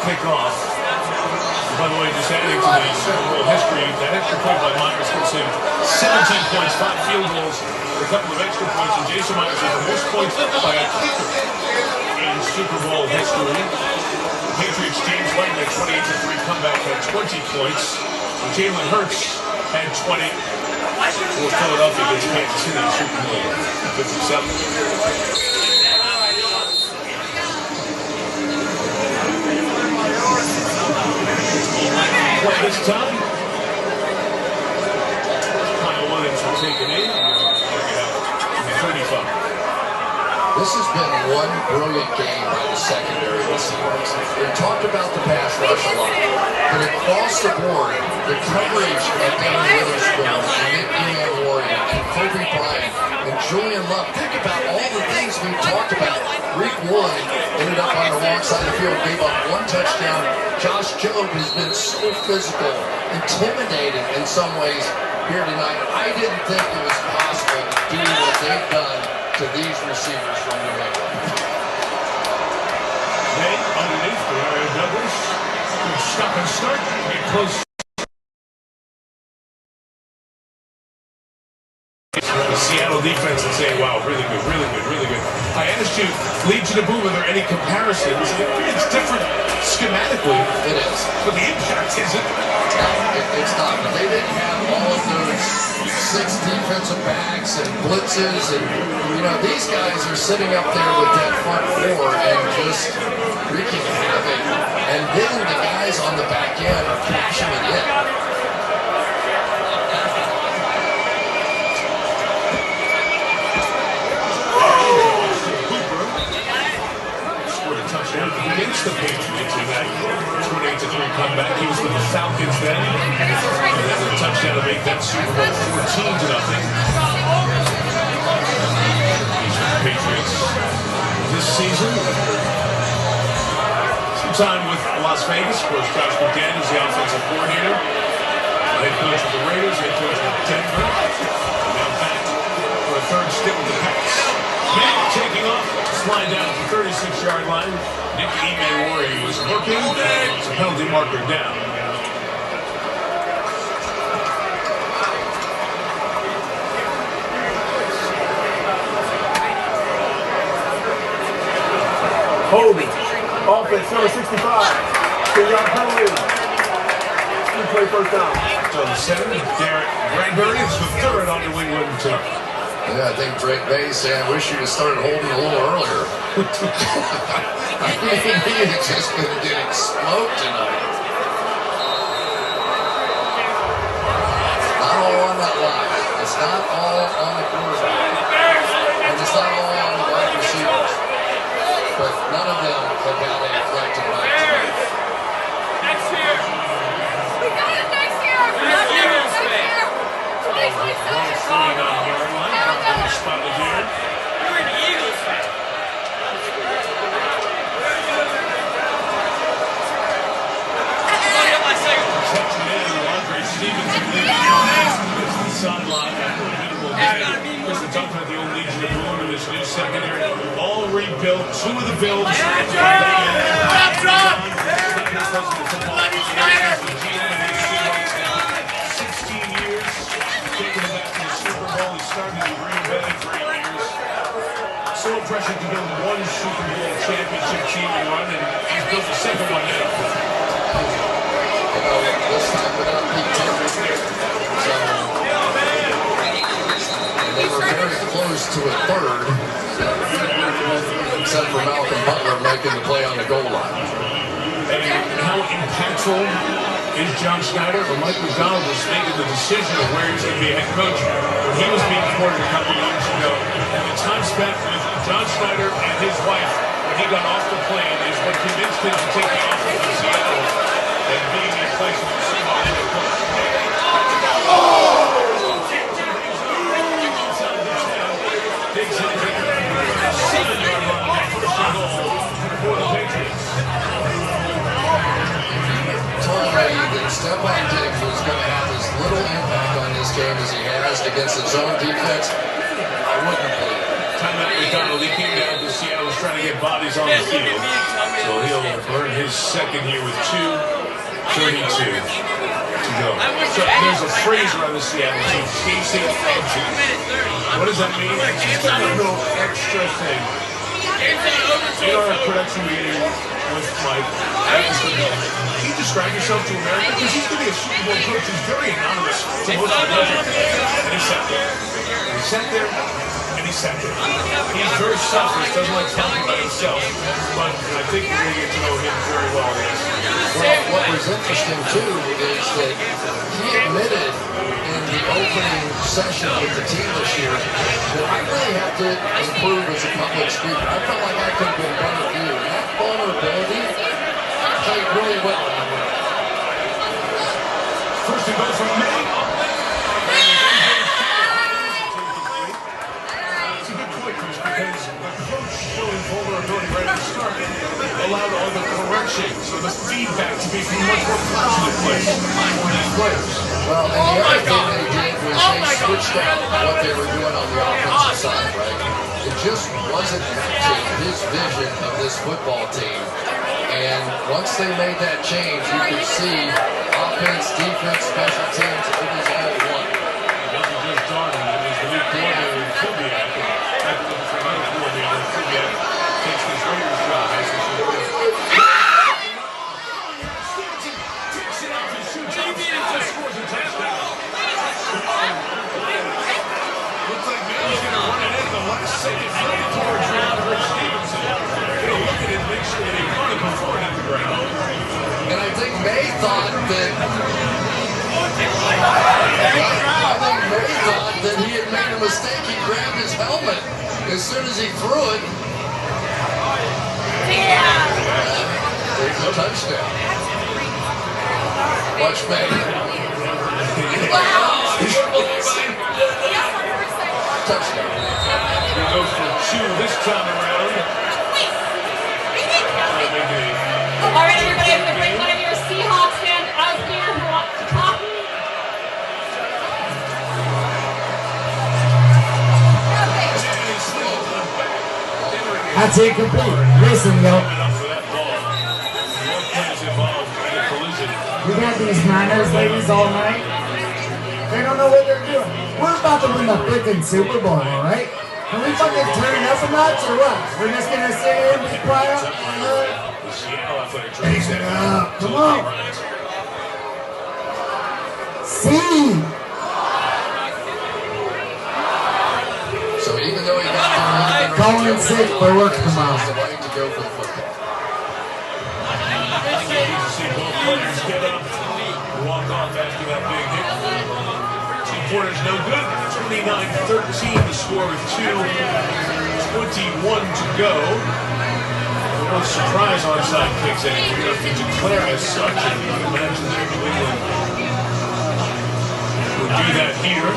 kick off. And by the way, just adding to the Super Bowl history, that extra point by Myers gives him 17 points, 5 field goals, a couple of extra points, and Jason Myers has the most points by a kicker in Super Bowl history. The Patriots' James White in a 28-3 comeback had 20 points. Jalen Hurts had 20. Well, Philadelphia gets Kansas City in Super Bowl 57. Play this time. Kyle Williams will take it in. 35. This has been one brilliant game by the secondary of the Seahawks. We've talked about the pass rush a lot, but across the board, the coverage of Devin Witherspoon and Nick Warren and Kobe Bryant and Julian Love. Think about all the things we've talked about. Rick Wood ended up on the wrong side of the field, gave up one touchdown. Josh Jobe has been so physical, intimidating in some ways here tonight. I didn't think it was possible to do what they've done to these receivers from New England. Then underneath for Aaron Douglas. Stop and start. Get close. The Seattle defense and say, wow, really good, really good, really good. I asked you, Legion of Boom, are there any comparisons? It's different schematically. It is. But the impact isn't. It's not. They didn't have all of those 6 defensive backs and blitzes, and you know, these guys are sitting up there with that front 4 and just wreaking havoc, and then the guys on the back end are cashing it in. Scored a touchdown against the Patriots in that 28-3 comeback. He was with the Falcons then, and then a touchdown to make that Super Bowl 14-0. Patriots this season. Some time with Las Vegas. Of course, Josh McDaniels, the offensive coordinator. Head coach of the Raiders, head coach of Denver. And now back for a third stint with the Pats. Man taking off, sliding down at the 36-yard line. Nick Warren was working. It's a penalty marker down. Holding. Offense, number 65. 10-yard penalty. Play first down. So the center, Derek Bradbury, is the third on New England team. Yeah, I think Drake Bay said, I wish you had started holding a little earlier. I mean, he had just been getting smoked tonight. Not all on that line. It's not all on the quarterback. And it's not all on the wide receivers. But none of them have got a threat tonight. Next year. We got it next year. Next year. Spotted here. You're an Eagles fan. Andre Stevens the sideline after a minimal game. Chris Duncan, the old Legion of Boom, in this new secondary. All rebuilt. 2 of the builds. Drop! 16 years. Taking him back to the Super Bowl. He started in Green Bay for 8 years. So impressive to build 1 Super Bowl championship team and run, and he's built the second one now. This time without Pete Tepper. So, and they were very close to a third, except for Malcolm Butler making the play on the goal line. And how impactful is John Schneider? Or Mike McDonald was making the decision of where he's going to be a head coach when he was being courted a couple of years ago. And the time spent with John Schneider and his wife when he got off the plane is what convinced him to take the offer from Seattle and being in place of the Seahawks head coach. Diggs hit the 7-yard line, first and goal for the Patriots. Told me that Stephon Diggs was going to have as little impact on this game as he has against his own defense. I wouldn't believe it. Timeout McDonald, he came down to Seattle, was trying to get bodies on the field. So he'll earn his second here with 2:32 to go. So there's a phrase around the Seattle team, chasing edges. What does that mean? Just a little extra thing. In our production meeting with Mike, he describe yourself to America? Because he's going to be a Super Bowl coach who's very anonymous to most of the country. And he sat there. And he sat there. And he sat there. He's very selfish, doesn't like talking about himself. But I think we're going to get to know him very well. Well, what was interesting, too, is that he admitted in the opening session with the team this year that I really have to improve as a public speaker. I felt like I could have been better at you. And that vulnerability played really well. First and goal from May. It's a good point, Chris, because the coach showing vulnerability right at the start allowed all the corrections or the feedback to be from a much more positive place for these players. Well, and the other thing they did was they switched out what they were doing on the offensive side, right? It just wasn't matching his vision of this football team. And once they made that change, you could see offense, defense, special teams, it was all one. It wasn't just Darby, it was the new coordinator in Kubiak, and after looking for another coordinator, Kubiak takes this Raiders job. And I think May thought that he had made a mistake. He grabbed his helmet as soon as he threw it. There's a touchdown. Watch May. Touchdown. He goes for 2 this time around. All right, everybody, I'm going to bring one of your Seahawks fans out here who wants to talk. That's incomplete. Listen, yo. We got these Niners ladies all night. They don't know what they're doing. We're about to win the freaking Super Bowl, all right? Can we fucking turn it up a notch or what? We're just gonna sit here and be quiet? Raise it up. Come on. See. So even though he got calling in sick for work tomorrow. the right to go for the football. See both players get up, walk off after that big hit. Two-pointers no good. 29-13 the score with 2:21 to go. No surprise onside kicks anymore. You have to declare as such, and you can imagine that New England would do that here.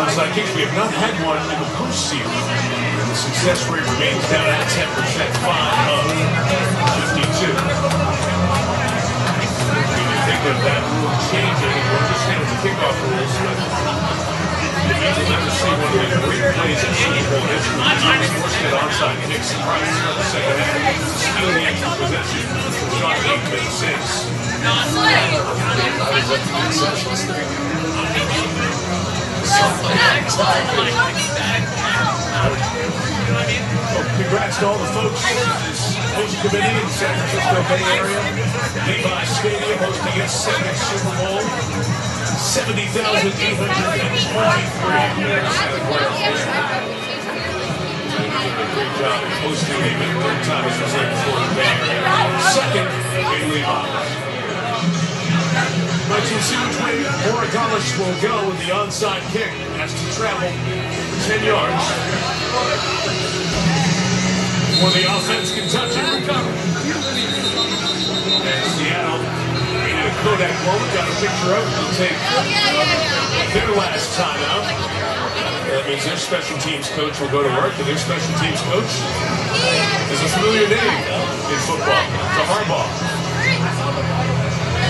Onside kicks, we have not had one in the postseason. And the success rate remains down at 10%, 5 of 52. You think of that rule changing, and we're just handling the kickoff rules, but it means we'll never see one of the great plays in Super Bowl history. That onside kicks in the second half to steal the extra possession. Sean Payton made sense. Congrats to all the folks in this host committee in the San Francisco Bay Area. Levi Stadium hosting its second Super Bowl. 70,823. Great job hosting the event. Third time as presented for the Bay Area. Second in Levi. Let's see which way Morales will go with the onside kick. Has to travel 10 yards. Before the offense can touch it. And Seattle needed a Kodak moment. Got a picture of it. They'll take their last timeout. That means their special teams coach will go to work, and their special teams coach is a familiar name in football. It's a Harbaugh.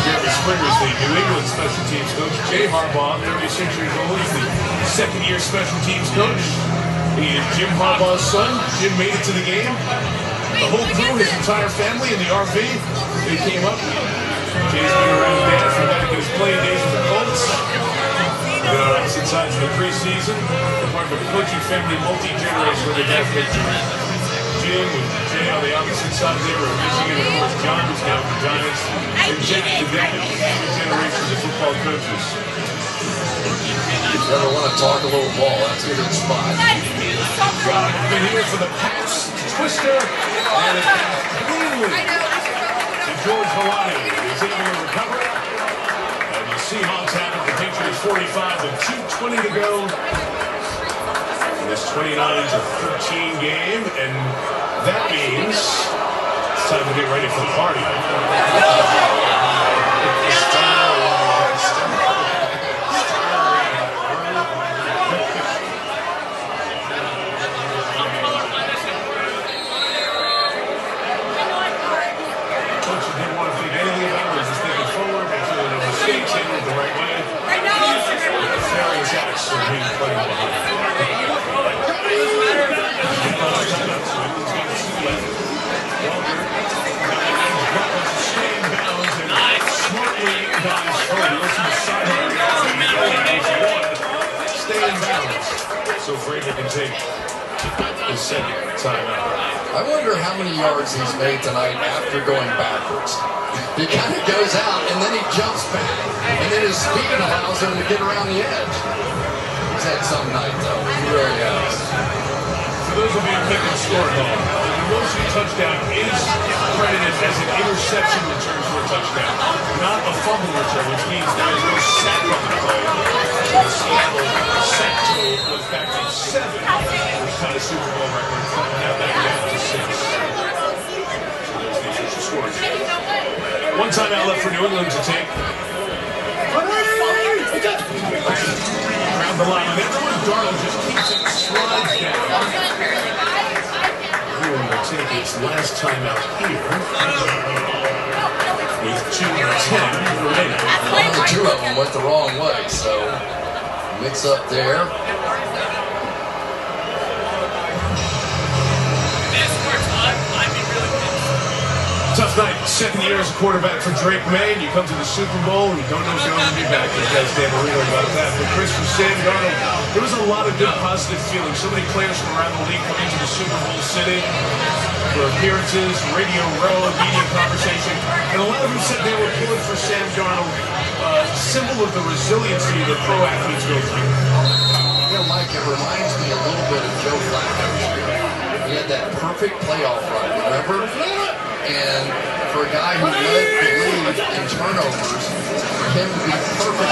Jeremy Springer's the New England special teams coach. Jay Harbaugh, 36 years old, is the second-year special teams coach. He is Jim Harbaugh's son. Jim made it to the game. The whole crew, his entire family in the RV, they came up. Jay's been around Dad from back in his playing days with the Colts. Been on opposite sides of the preseason. They're part of a coaching family, multi-generational. Jim team with Jay on the opposite side there of Michigan. And of course, John is down for Giants. And Jake the Dad, two generations of football coaches. If you ever want to talk a little ball, that's a good spot. John has been here for the Pats. Twister. And it's cleanly to George Hawaii. He's able to recover it. And the Seahawks have it. The Patriots 45 with 2:20 to go. This 29-13 game, and that means it's time to get ready for the party. Coach didn't want to think anything about it, was just thinking forward, make sure there were no mistakes, handle it the right way. Various acts are being played behind. Stay in balance so Frazier can take his second timeout. I wonder how many yards he's made tonight after going backwards. He kind of goes out and then he jumps back, and then his speed allows him to get around the edge. He's had some night though. He really has. For those of you keeping score at home, the Wilson touchdown is credited as an interception return for a touchdown, not a fumble return, which means there is no sack on the play. The Seattle sack total was back to 7, which cut a Super Bowl record, now back down to 6. So there's the official scores. One timeout left for New England to take. Around the line with everyone, Darnold just keeps it, slides down. New England will take its last timeout here with 2:10 remaining. Only 2 of them went the wrong way, so mix up there. Tough night, second year as a quarterback for Drake May, and you come to the Super Bowl and you don't know if you're going to be back. You guys Dan Marino about that. But Chris, for Sam Darnold, there was a lot of good positive feelings. So many players from around the league coming to the Super Bowl city for appearances, radio row, media conversation, and a lot of them said they were pulling for Sam Darnold, symbol of the resiliency that pro athletes go through. You know, Mike, it reminds me a little bit of Joe Flacco's year. He had that perfect playoff run, remember? And for a guy who led the league in turnovers, for him to be perfect.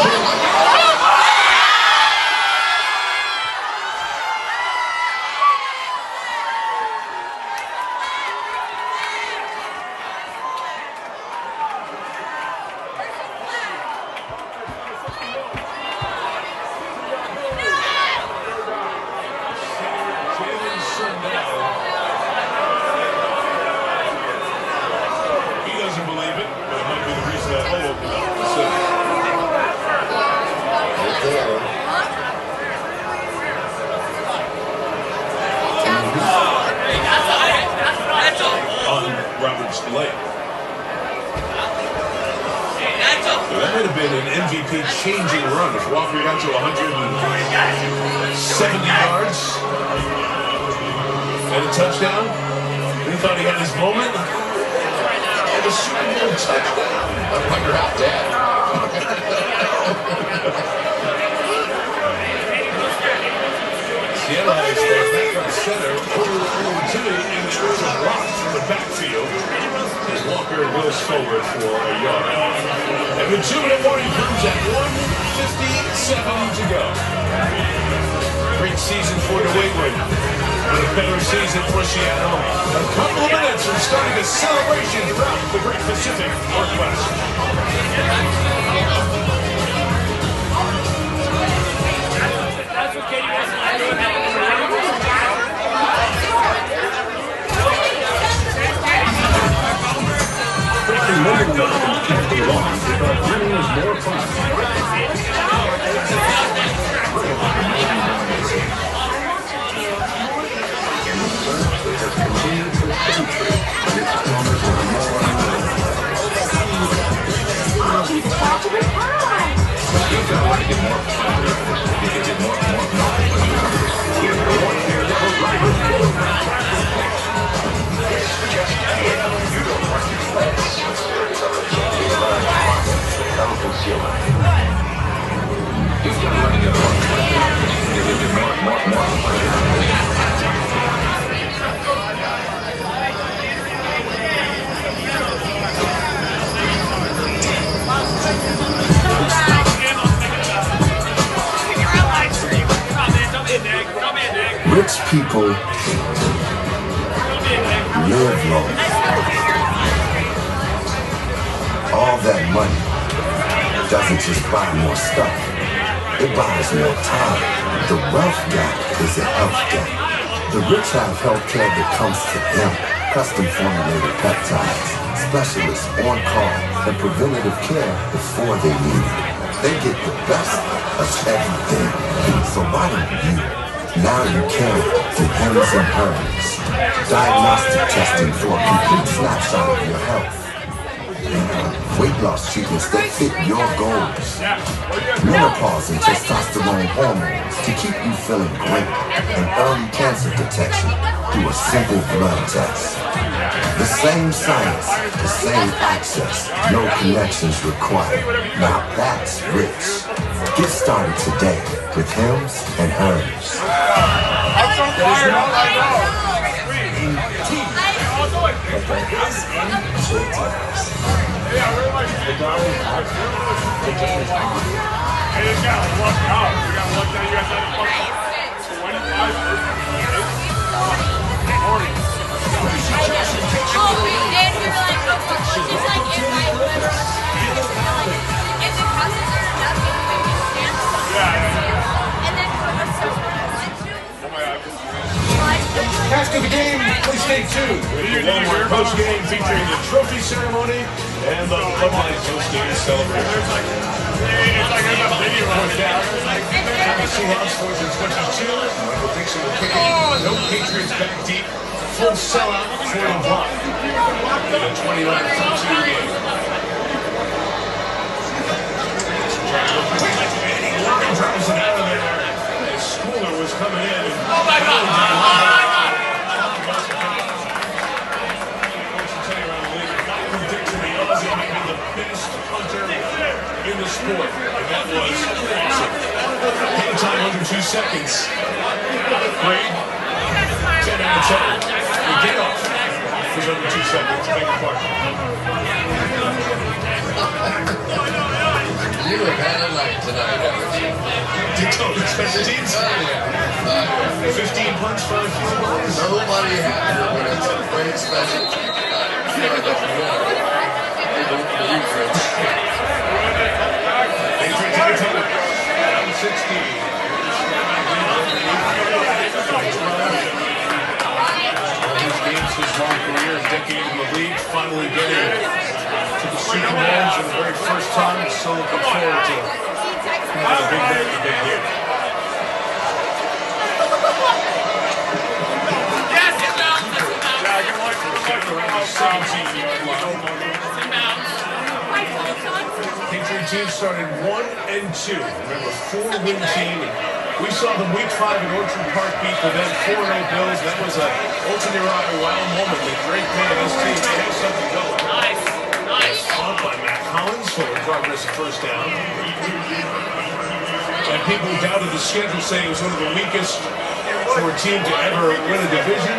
That might have been an MVP changing run if Walker got to 170 yards and a touchdown. He thought he had his moment. And a Super Bowl touchdown. I wonder how Dad. Seattle has their backup center, Two, and there's a block from the backfield. And Walker goes forward for a yard. And the 2-minute warning comes at 1:57 to go. Great season for New England. But a better season for Seattle. A couple of minutes from starting a celebration throughout the Great Pacific Northwest. That's what Katie wants to do. Breaking winning down can't be long because winning is more fun. Has continued for centuries, and its promise of more and you don't want to get more fun. You can get more fun. Here's the one here that will drive us. Rich people live long. All that money doesn't just buy more stuff. It buys more time. The wealth gap is a health gap. The rich have health care that comes to them. Custom formulated peptides, specialists on call, and preventative care before they need it. They get the best of everything. So why don't you? Now you can through Hims and Hers. Diagnostic testing for a complete snapshot of your health. Weight loss treatments that fit your goals. Menopause and testosterone hormones to keep you feeling great. And early cancer detection through a simple blood test. The same science, the same access, no connections required. Now that's rich. Get started today with Hims and Hers. The game is on. Hey, you gotta luck out. You gotta luck out. You guys had to After the game, please stay tuned. The Walmart post game featuring the trophy ceremony and the Club Lines post game celebration. It's like there's a video on down. The Seahawks 4th and 22. Michael Dixon will kick it. No Patriots back deep. Full sellout for the block. In a 29-13 game. Eddie Logan drives it out of there. And Schooler was coming in. Oh my God! In the sport, and that was awesome. Game time under 2 seconds. Grade 10 out of 10. The get off was under 2 seconds. Beg your pardon. You have had a night tonight, haven't you? Dakota special teams. 15 punts, 5 field goals. Nobody happier when it's a great special team tonight. You know that you win. You, Fritz. 60. These games, his long career, a decade in the league, finally getting to the Super Bowl for the very first time. So looking forward to having a big night and a big year. Yes, it's out. Yeah, I can watch around the 17-yard line. Patriot team started 1-2. Remember, 4-win team. We saw them week 5 at Orchard Park beat the then 4-0 Bills. That was a ultimate wow moment. The great man, this team, they have something going. Nice. Fought by Matt Collins for progress of first down. And people doubted the schedule, saying it was one of the weakest for a team to ever win a division.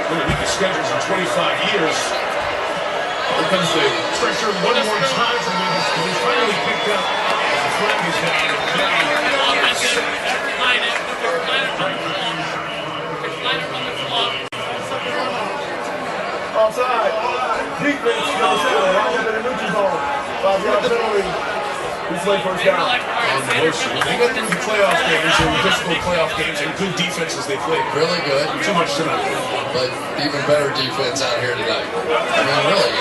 One of the weakest schedules in 25 years. Here comes the pressure one more time from him. He finally picked up. The flag is down. Offside. Defense goes out. Line up in the neutral zone. 5-yard penalty. We play first down. They got through the playoff games, and difficult playoff games, and good defenses they played. Really good. Too much tonight. But even better defense out here tonight. I mean, really,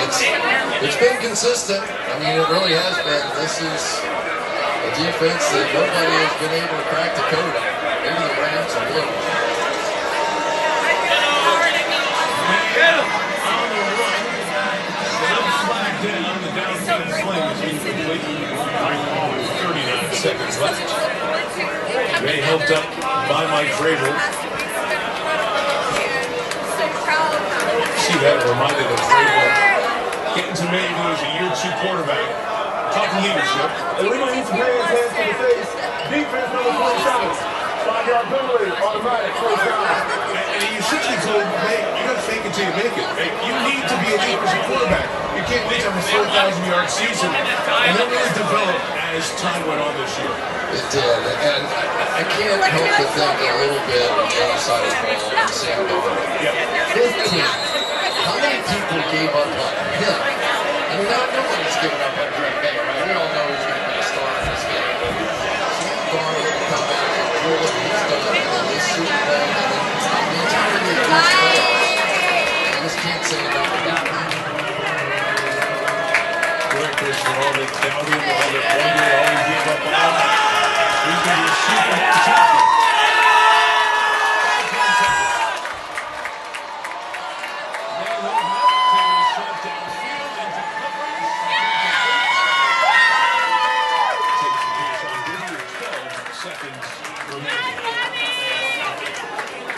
it's been consistent. I mean, it really has been. This is a defense that nobody has been able to crack the code on. Maybe the Rams a little. Seconds left. They helped up by Mike Vrabel. See that reminded of Vrabel getting to maybe he was a year 2 quarterback. Talk leadership. And we don't need some hands to the face. Defense number 27. 5-yard penalty, automatic, first down. And you essentially told him, hey, you got to fake it till you make it. Hey, you need to be a leader as a quarterback. You can't wait to have a 4,000-yard season. And that really developed as time went on this year. It did, and I can't help but think a little bit on the other side of the ball in Sam Darnold. 15. How many people gave up on him? I mean, nobody's giving up on Green Bay, right? We all know he's going to be a star in this game. Sam Darnold will come back and do what he's done in this Super Bowl and the entirety of this playoffs. I just can't say enough about him. Directors for all the doubting, all the wonder, all he gave up on. He's going to be a Super Bowl champion.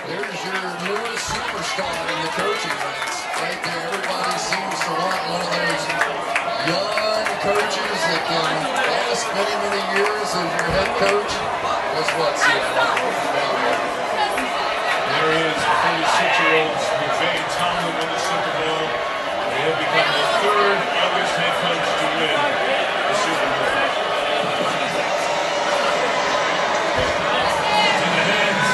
There's your newest superstar in the coaching ranks. Right there, everybody seems to want one of those young coaches that can last many, many years as your head coach. Guess what, Seattle? There is 46-year-old McVay Tomlin in the Super Bowl. They have become the third youngest head coach to win the Super Bowl. In the hands.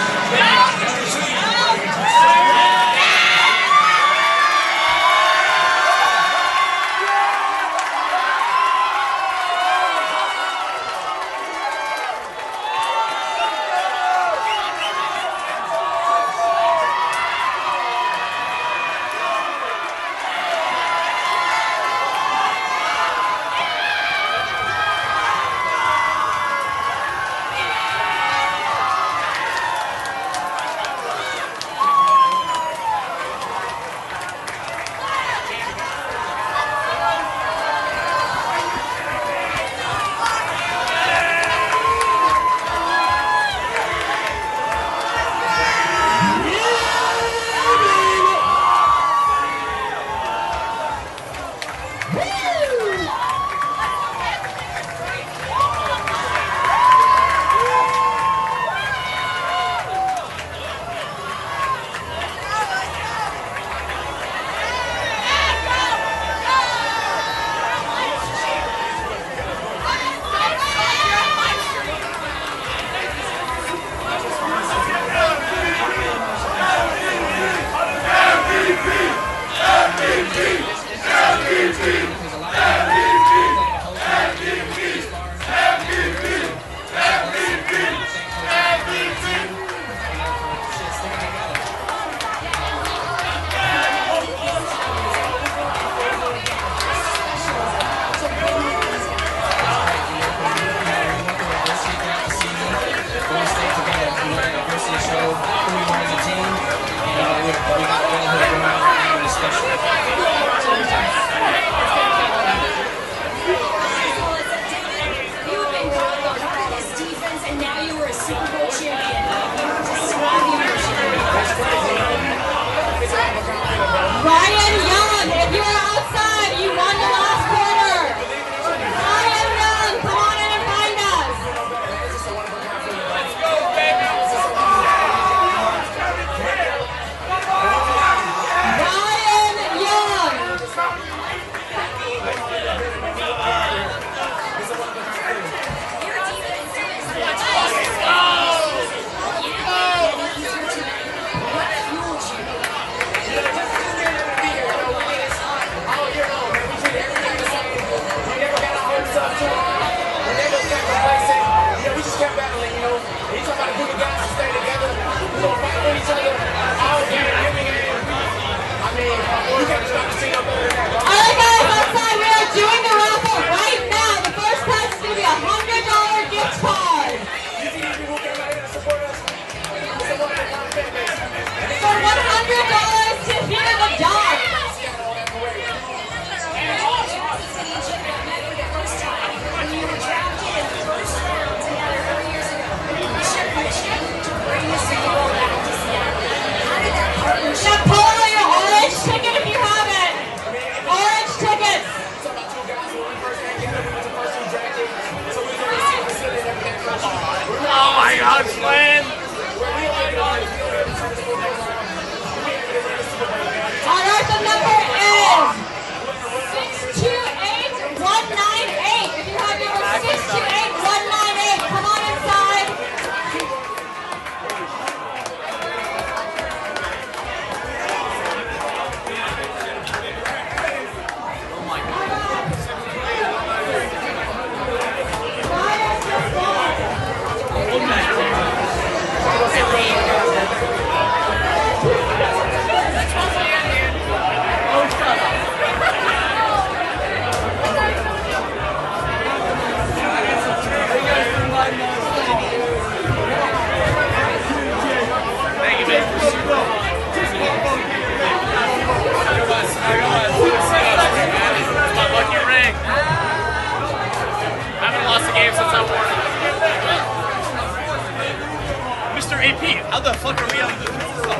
How the fuck are we on the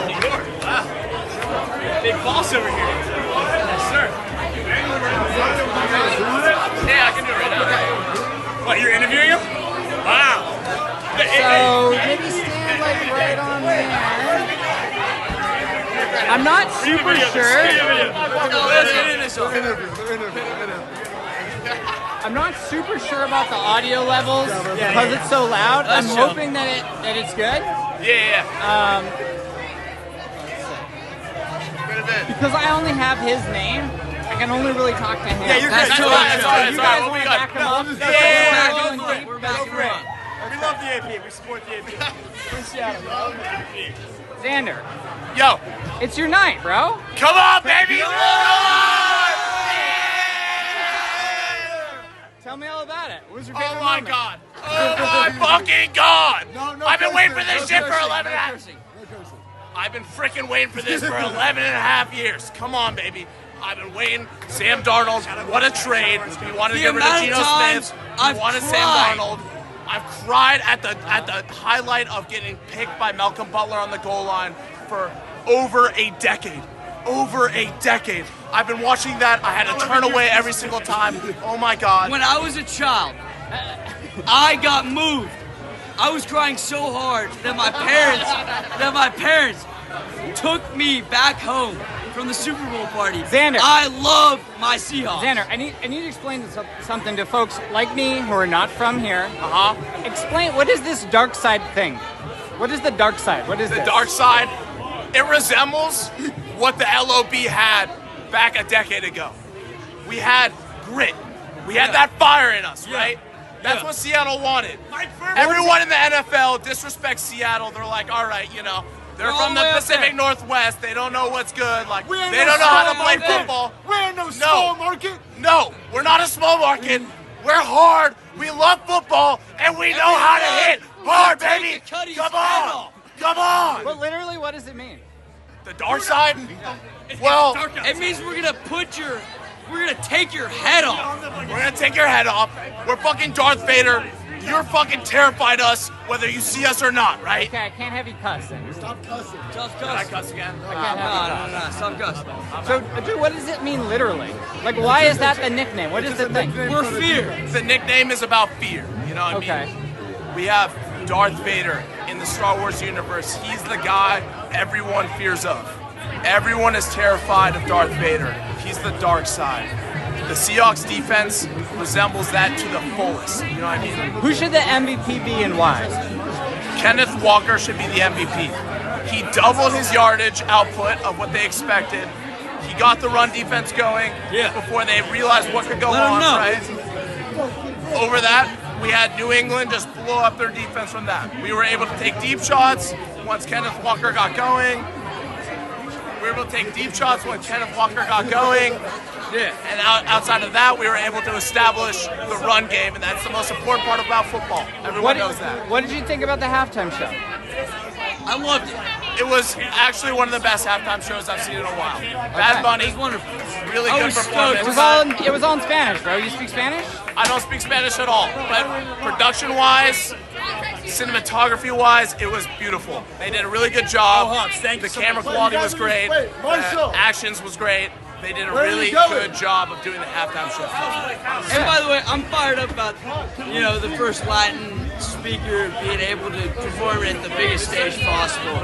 New York? Wow. Big boss over here. Yes, sir. Yeah, I can do it right now. What, you're interviewing him? Wow. So maybe stand like right on there. I'm not super sure. I'm not super sure about the audio levels because it's so loud. I'm hoping that it's good. Yeah. Because I only have his name, I can only really talk to him. Yeah, you're good. That's all right. You guys want to back him up? Yeah, we're back him up. We love the AP. We support the AP. We're Seattle. Xander. Yo. It's your night, bro. Come on, baby. Tell me all about it. What was your favorite Oh my moment? God. Oh my fucking God. I've been waiting for this shit for 11 and a half. I've been freaking waiting for this for 11 and a half years. Come on, baby. I've been waiting. Sam Darnold, what a trade. We wanted to get rid of Geno Smith. We wanted Sam Darnold. I've cried at the highlight of getting picked by Malcolm Butler on the goal line for over a decade. Over a decade. I've been watching that. I had to turn away every single time. Oh my God. When I was a child, I got moved. I was crying so hard that my parents took me back home from the Super Bowl party. Xander. I love my Seahawks. Xander, I need to explain something to folks like me who are not from here. Explain, what is this dark side thing? What is the dark side? What is the dark side? It resembles what the LOB had back a decade ago. We had grit. We had that fire in us, right? That's what Seattle wanted. Everyone in the NFL disrespects Seattle. They're like, all right, you know, they're from the Pacific Northwest. They don't know what's good. Like, they don't know how to play football. We're in no small market. No, we're not a small market. We're hard. We love football, and we know how to hit hard, baby. Come on. Come on. But literally, what does it mean? The dark side? Well, it means we're gonna take your head off. We're gonna take your head off. We're fucking Darth Vader. You're fucking terrified us, whether you see us or not, right? Okay, I can't have you cuss then. Stop cussing. Can I cuss again? I can't have you cuss. Stop cussing. So, dude, what does it mean literally? Like, why is that the nickname? What is the thing? We're fear. The nickname is about fear. You know what I mean? We have Darth Vader in the Star Wars universe. He's the guy everyone fears of. Everyone is terrified of Darth Vader. He's the dark side. The Seahawks defense resembles that to the fullest. You know what I mean? Who should the MVP be and why? Kenneth Walker should be the MVP. He doubled his yardage output of what they expected. He got the run defense going before they realized what could go on, right? Over that, we had New England just blow up their defense from that. We were able to take deep shots once Kenneth Walker got going. We were able to take deep shots when Kenneth Walker got going. And outside of that, we were able to establish the run game, and that's the most important part about football. Everyone knows that. What did you think about the halftime show? I loved it. It was actually one of the best halftime shows I've seen in a while. Bad Bunny, it was wonderful. Really good performance. It was all in Spanish, bro. You speak Spanish? I don't speak Spanish at all, but production-wise, cinematography-wise, it was beautiful. They did a really good job. The camera quality was great. Actions was great. They did a really good job of doing the halftime show. And by the way, I'm fired up about, you know, the first Latin speaker being able to perform at the biggest stage possible.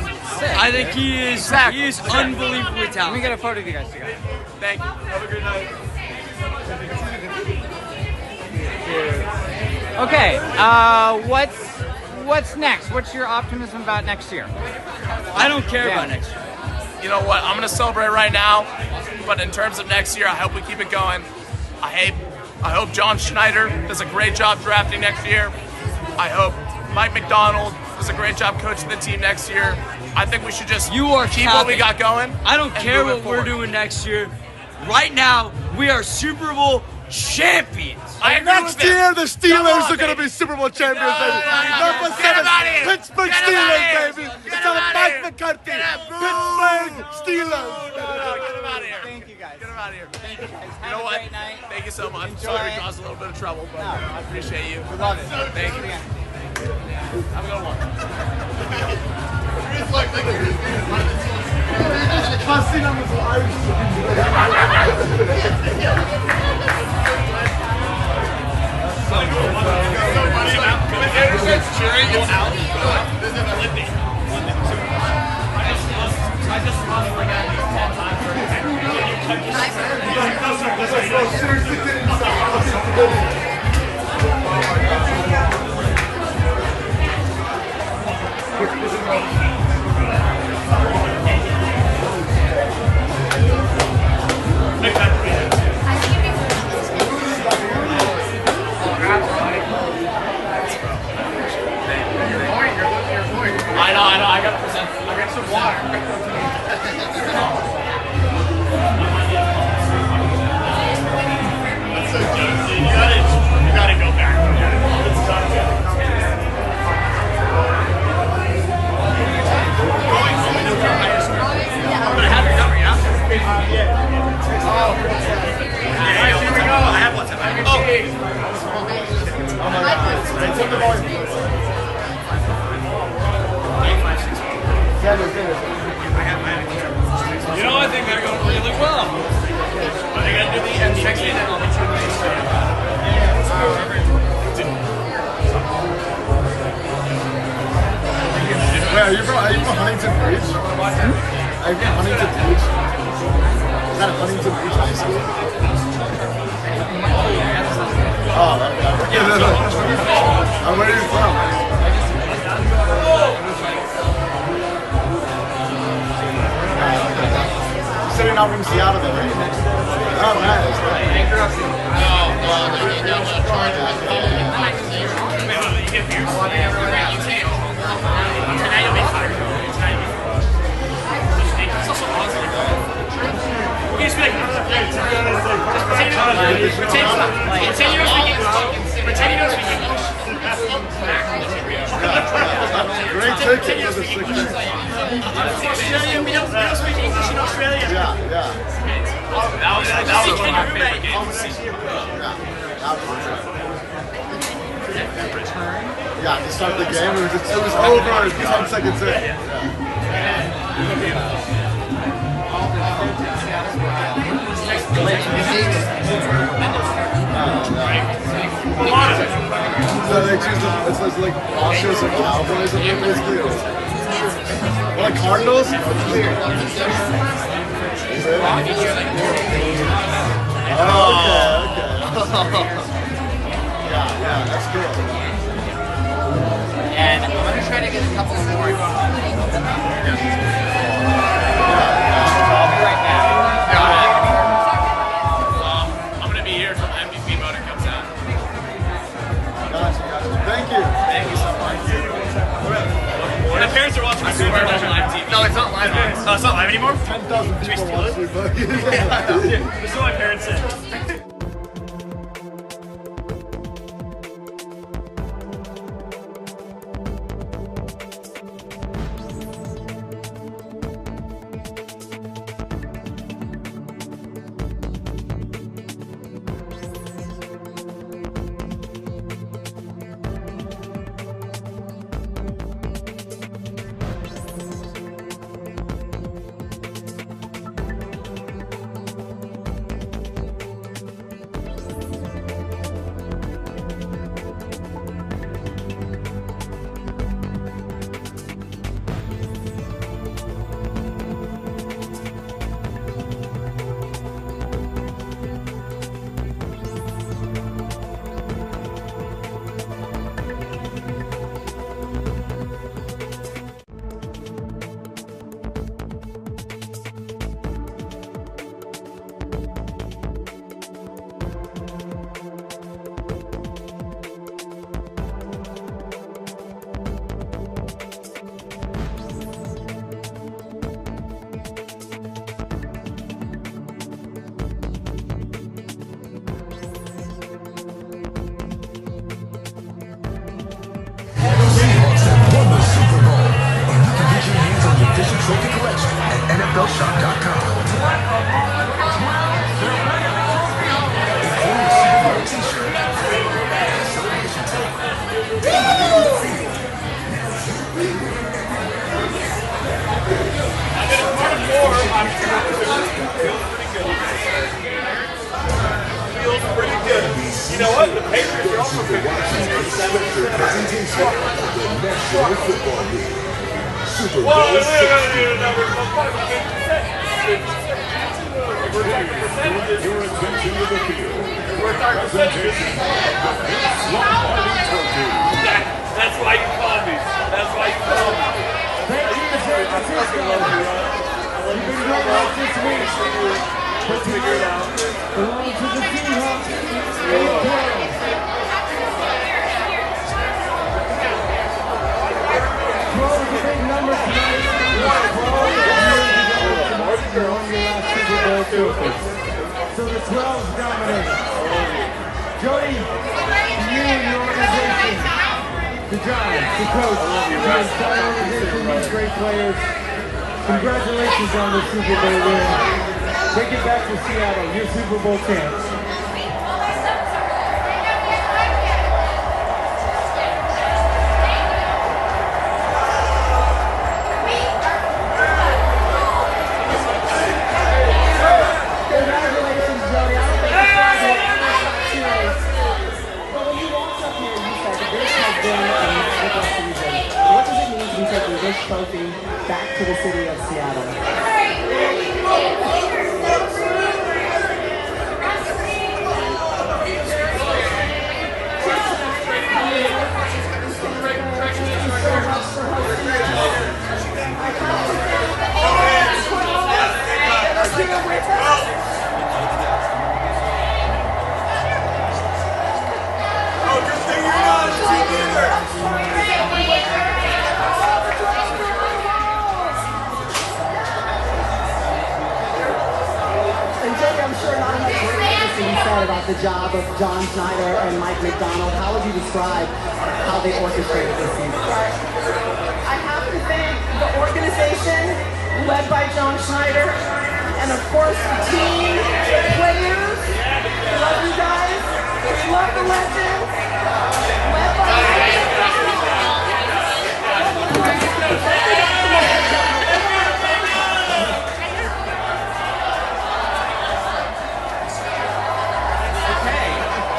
I think he is unbelievably talented. Let me get a photo of you guys together. Thank you. Have a good night. Okay, what's next? What's your optimism about next year? I don't care about next year. You know what? I'm going to celebrate right now, but in terms of next year, I hope we keep it going. I hope John Schneider does a great job drafting next year. I hope Mike McDonald does a great job coaching the team next year. I think we should just keep what we got going. I don't care what we're doing next year. Right now, we are Super Bowl champions. Next year, the Steelers are going to be Super Bowl champions, baby. Number 7, Pittsburgh Steelers, baby. It's on Mike McCarthy. Pittsburgh Steelers. Get him out of here. Thank you, guys. Get him out of here. Thank you, guys. You know what? Thank you so much. Enjoy. Sorry to cause a little bit of trouble, but I appreciate you. We love it. Thank you. Have a good one. Passing on his life. Cheering you out. This is a lifting. I just lost like at least 10 times. No, seriously, didn't stop. I know, I gotta present. I got some water. That's so juicy. You gotta go back. It's done. But I have your number, yeah? Yeah. Oh. Yeah, here we go. I have WhatsApp. You know, I think they're going really well. But they gotta do the end section and I'll meet you in the next Wait, are you from Huntington Beach? Are you from Huntington Beach? Is that Huntington Beach High School? Oh, okay. Where are you from? You said you're not from Seattle, though, right? Oh, nice. I grew up in... Tonight you'll be tired. It's also awesome. You just be like, pretend you don't speak English. Great ticket for the 6 We don't speak English in Australia. Yeah. That was one of my favorite games. Yeah, to start the game, it was over 10 seconds in. So they choose it's like Broncos or Cowboys or basically. Like Cardinals? Oh, okay. Yeah, that's cool. And I'm going to try to get a couple more. I'll be right back. I'm going to be here until the MVP voting comes out. Gotcha. Thank you so much. My parents are watching the Super Bowl on live TV. No, it's not live. Oh, it's not live anymore? 10,000 people watch Super Bowl. This is what my parents said. facing the National Football League. Super Well, Bowl we're going to 60. need a number of 50%. We're talking percentages. Your attention to the field. We're talking percentages. That's why you call me. That's why you call me. Thank you to San Francisco. You've been great out this week. But tonight, belong to the Seahawks and the Patriots. 12 is a big number tonight. 12 is your last Super Bowl too. So the 12's dominating. Jody, you and your organization, the Giants, the coach, the entire organization, these great players. Congratulations on the Super Bowl win. Take it back to Seattle, your Super Bowl champs. Congratulations, Jody. I don't think the flag will ever stop cheering. But when you walked up here, you said that this has been a football season. What does it mean to be taking this trophy back to the city of Seattle? About the job of John Schneider and Mike McDonald. How would you describe how they orchestrated this season? I have to thank the organization led by John Schneider and of course the team, the players. Love you guys. Love the legends. Led by Mike McDonald.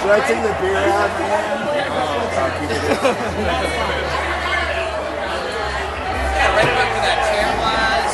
Should I take the beer out, man? I'll keep it in. Yeah, right up where that chair was.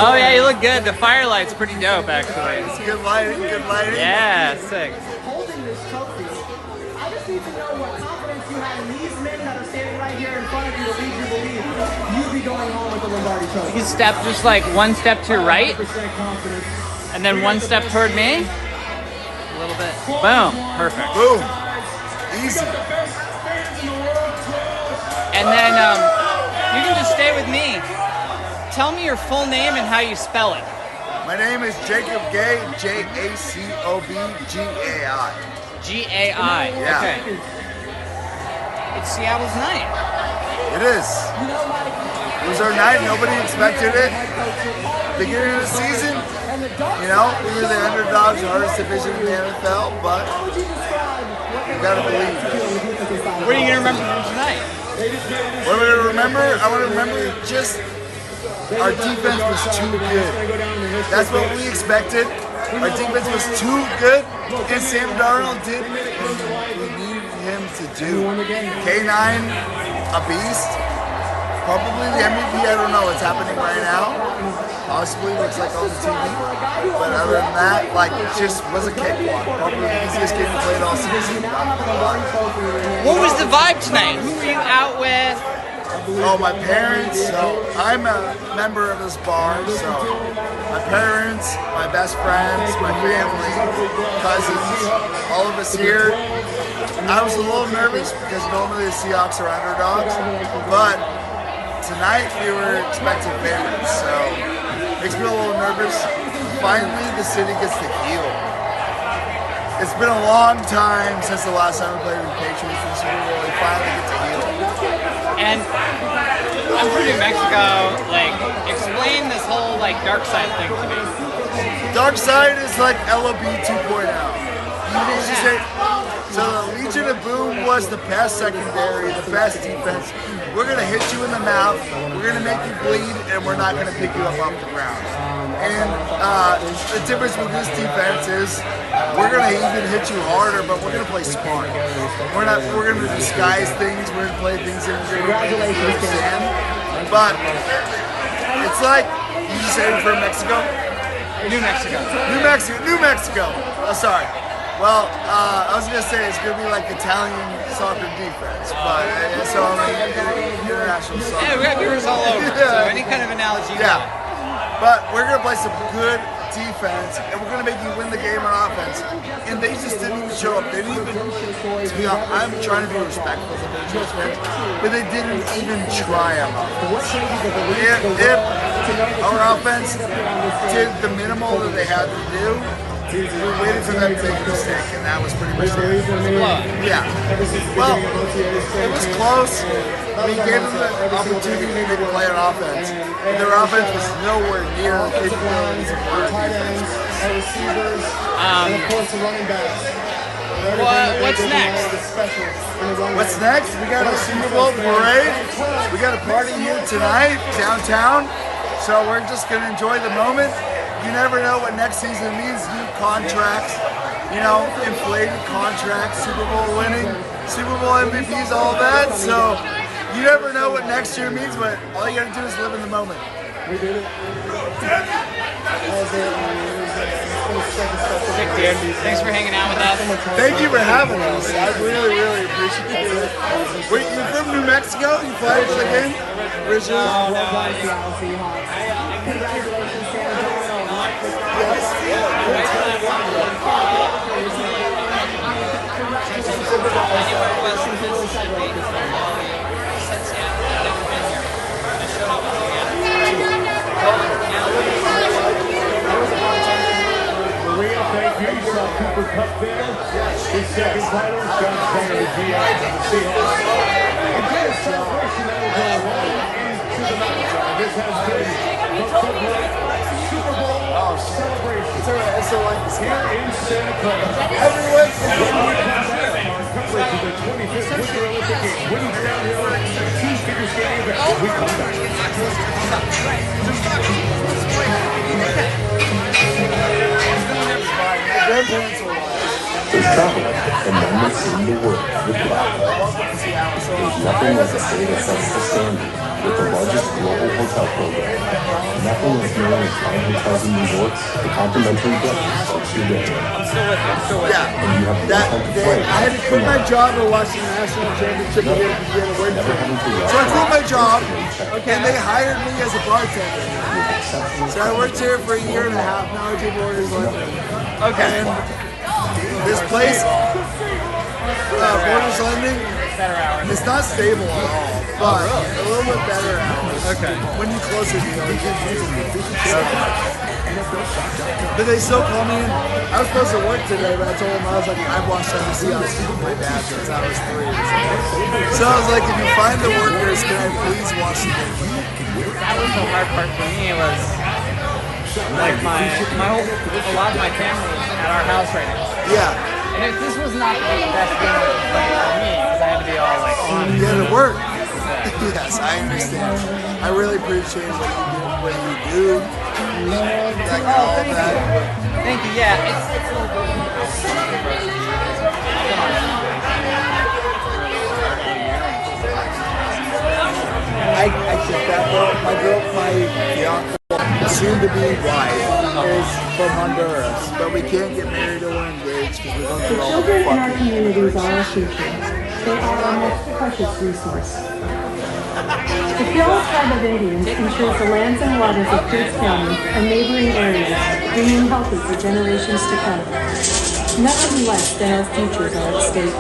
Oh yeah, you look good. The firelight's pretty dope, actually. It's good lighting, good lighting. Yeah, sick. Holding this trophy, I just need to know what confidence you have in these men that are standing right here in front of you to lead you believe you'll be going home with the Lombardi trophy. You can step just like one step to your right, and then one step toward me. A little bit. Boom. Perfect. Boom. Easy. And then you can just stay with me. Tell me your full name and how you spell it. My name is Jacob Gay, J-A-C-O-B-G-A-I. G-A-I. Yeah. Okay. It's Seattle's night. It is. It was our night. Nobody expected it. Beginning of the season, you know, we were the underdogs, the hardest division in the NFL, but you gotta believe it. What are you gonna remember from tonight? What am I gonna remember? I want to remember just our defense was too good. That's what we expected. Our defense was too good, and Sam Darnold did what we needed him to do. K9, a beast. Probably the MVP, I don't know what's happening right now. Possibly looks like on the TV. But other than that, like, it just was a cakewalk. Probably the easiest game we played all season. What was the vibe tonight? Who were you out with? Oh, my parents. So I'm a member of this bar. So my parents, my best friends, my family, cousins, all of us here. I was a little nervous because normally the Seahawks are underdogs, but tonight we were expecting favorites, so it makes me a little nervous. Finally, the city gets to heal. It's been a long time since the last time we played with the Patriots in the Super Bowl. We finally get to heal. And I'm from New Mexico. Like, explain this whole like dark side thing to me. Dark side is like LOB 2.0. You just say So the Legion of Boom was the best secondary, the best defense. We're going to hit you in the mouth, we're going to make you bleed, and we're not going to pick you up off the ground. And the difference with this defense is we're going to even hit you harder, but we're going to play smart. We're going to disguise things, we're going to play things in congratulations, Sam. But it's like, you say you're from Mexico? New Mexico. New Mexico. Oh, sorry. Well, I was gonna say it's gonna be like Italian soccer defense, but so I'm like international soccer. Yeah, we got viewers all over. So any kind of analogy. Yeah. But we're gonna play some good defense, and we're gonna make you win the game on offense. And they just didn't even show up. They didn't even. To be honest, I'm trying to be respectful of the Patriots fans, but they didn't even try on offense. If our offense did the minimal that they had to do, we waited for them to make a mistake, and that was pretty much it. Yeah. Well, it was close. We gave them the opportunity to play on offense, and their offense was nowhere near the capabilities of our defense. And of course the running backs. What's next? What's next? We got a Super Bowl parade. We got a party here tonight, downtown. So we're just going to enjoy the moment. You never know what next season means. New contracts, you know, inflated contracts, Super Bowl winning, Super Bowl MVPs, all that. So you never know what next year means, but all you got to do is live in the moment. We did it. Sick, dude. Thanks for hanging out with us. Thank you for having us. I really, really appreciate it. Wait, you're from New Mexico? You played for the game? Originally? Maria, thank you. You saw Cooper Cup there. His second title. John Connor, the GM of the Seahawks. Again, a celebration that will go long into the mountain. This has been the Super Bowl celebration. It's a like here in Santa Clara. Everyone's our coverage of the 25th Winter Olympic Games. Women's downhill, two-figure skating event. We come back. There's travel and moments in the world with Black. There's nothing like a stay that sets the standard with the largest global hotel program. Nothing like knowing with fine hotels and resorts, the complimentary breakfast starts your day. Yeah, and you have no time to play. I had to quit my job to watch the national championship again to get away from it. So I quit my job, and they hired me as a bartender. So I worked here for a year and a half. Now I do Borders London. Okay. And this place, Borders London, it's not stable at all, but a little bit better hours. Okay. When you close it, you know, but they still call me in. I was supposed to work today, but I told them, I was like, I've watched the Seahawks with my dad since I was 3. So I was like, if you find the workers, can I please watch the game? That was the hard part for me. Was like a lot of my family at our house right now. Yeah. And if this was not the best game of the play for me, because I had to be all like on. You had to work. Yes, I understand. I really appreciate what you do. Like all that. Thank you. Yeah. I took that girl, my fiance, soon-to-be wife, is from Honduras, but we can't get married or engaged because we don't The get all children in our fucking communities are our future. They are our most precious resource. The Seattle Tribe of Indians ensures the lands and waters of Pierce County and neighboring areas remain healthy for generations to come. Nothing less than our futures are at stake.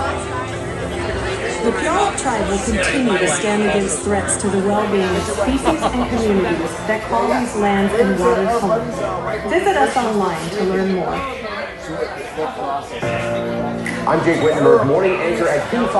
The Puyallup tribe will continue to stand against threats to the well-being of species and communities that call these lands and waters home. Visit us online to learn more. I'm Jake Wittenberg, morning anchor at Q5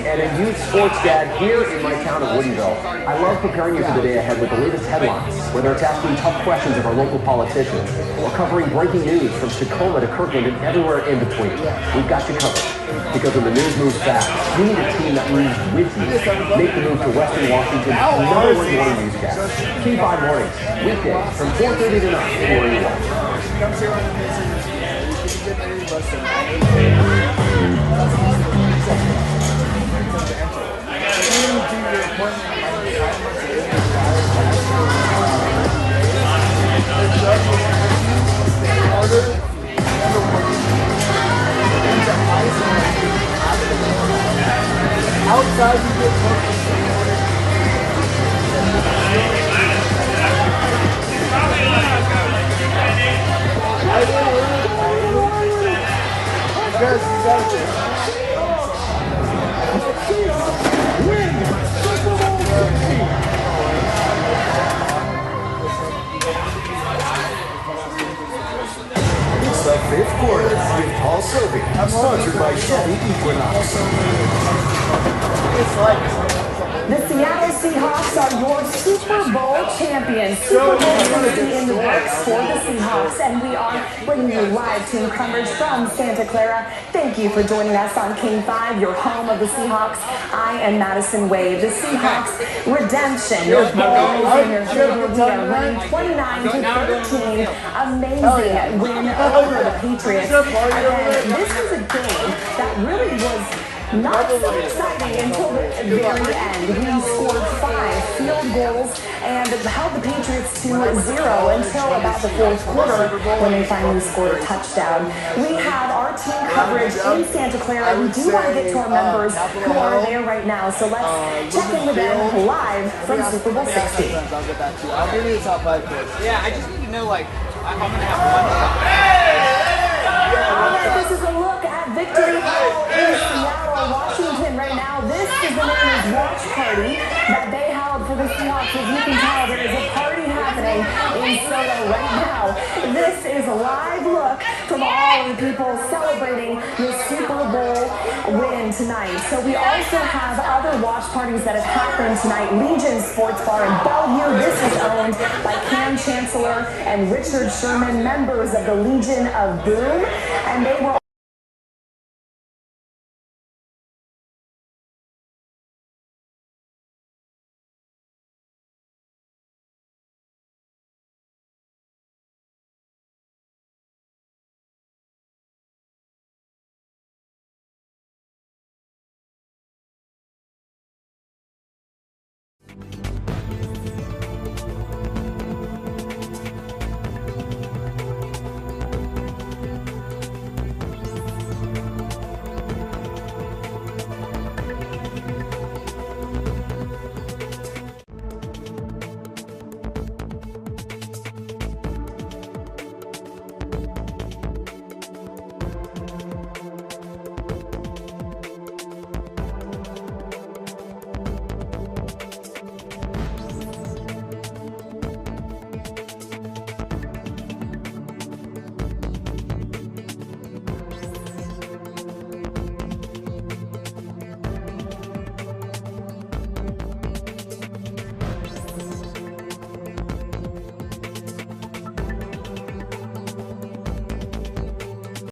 and a youth sports dad here in my town of Woodinville. I love preparing you for the day ahead with the latest headlines, whether it's asking tough questions of our local politicians or covering breaking news from Tacoma to Kirkland and everywhere in between. We've got you covered. Because when the news moves fast, you need a team that moves with you. Make the move to Western Washington's #1 morning newscast. Q5 Mornings, weekdays from 4:30 to 9, where you watch. Outside you get It's the fifth quarter with Paul Sylvie, sponsored by Chevy Equinox. The Seattle Seahawks are your Super Bowl champions. Super Bowl Tuesday in the works for the Seahawks, and we are bringing you live team coverage from Santa Clara. Thank you for joining us on King 5, your home of the Seahawks. I am Madison Wade. The Seahawks redemption. Your ball is in your favor. We are winning 29-13. Amazing win over the Patriots. And this was a game that really was not so exciting until the very end. We scored 5 field goals and held the Patriots to 0 until about the fourth quarter when they finally scored a touchdown. We have our team coverage in Santa Clara. We do want to get to our members who are there right now, so let's check in with them live from Super Bowl 60. I'll give you the top 5 picks. Yeah, I just need to know, like, I'm going to have one. Alright, this is a look at Victory Hall in Seattle, Washington right now. This is the name watch party that they held for the Seahawks. As you can tell, there is a party happening in Soho right now. This is a live look from all of the people celebrating the Super Bowl win tonight. So we also have other watch parties that have happened tonight. Legion Sports Bar in Bellevue. This is owned by Cam Chancellor and Richard Sherman, members of the Legion of Boom. And they were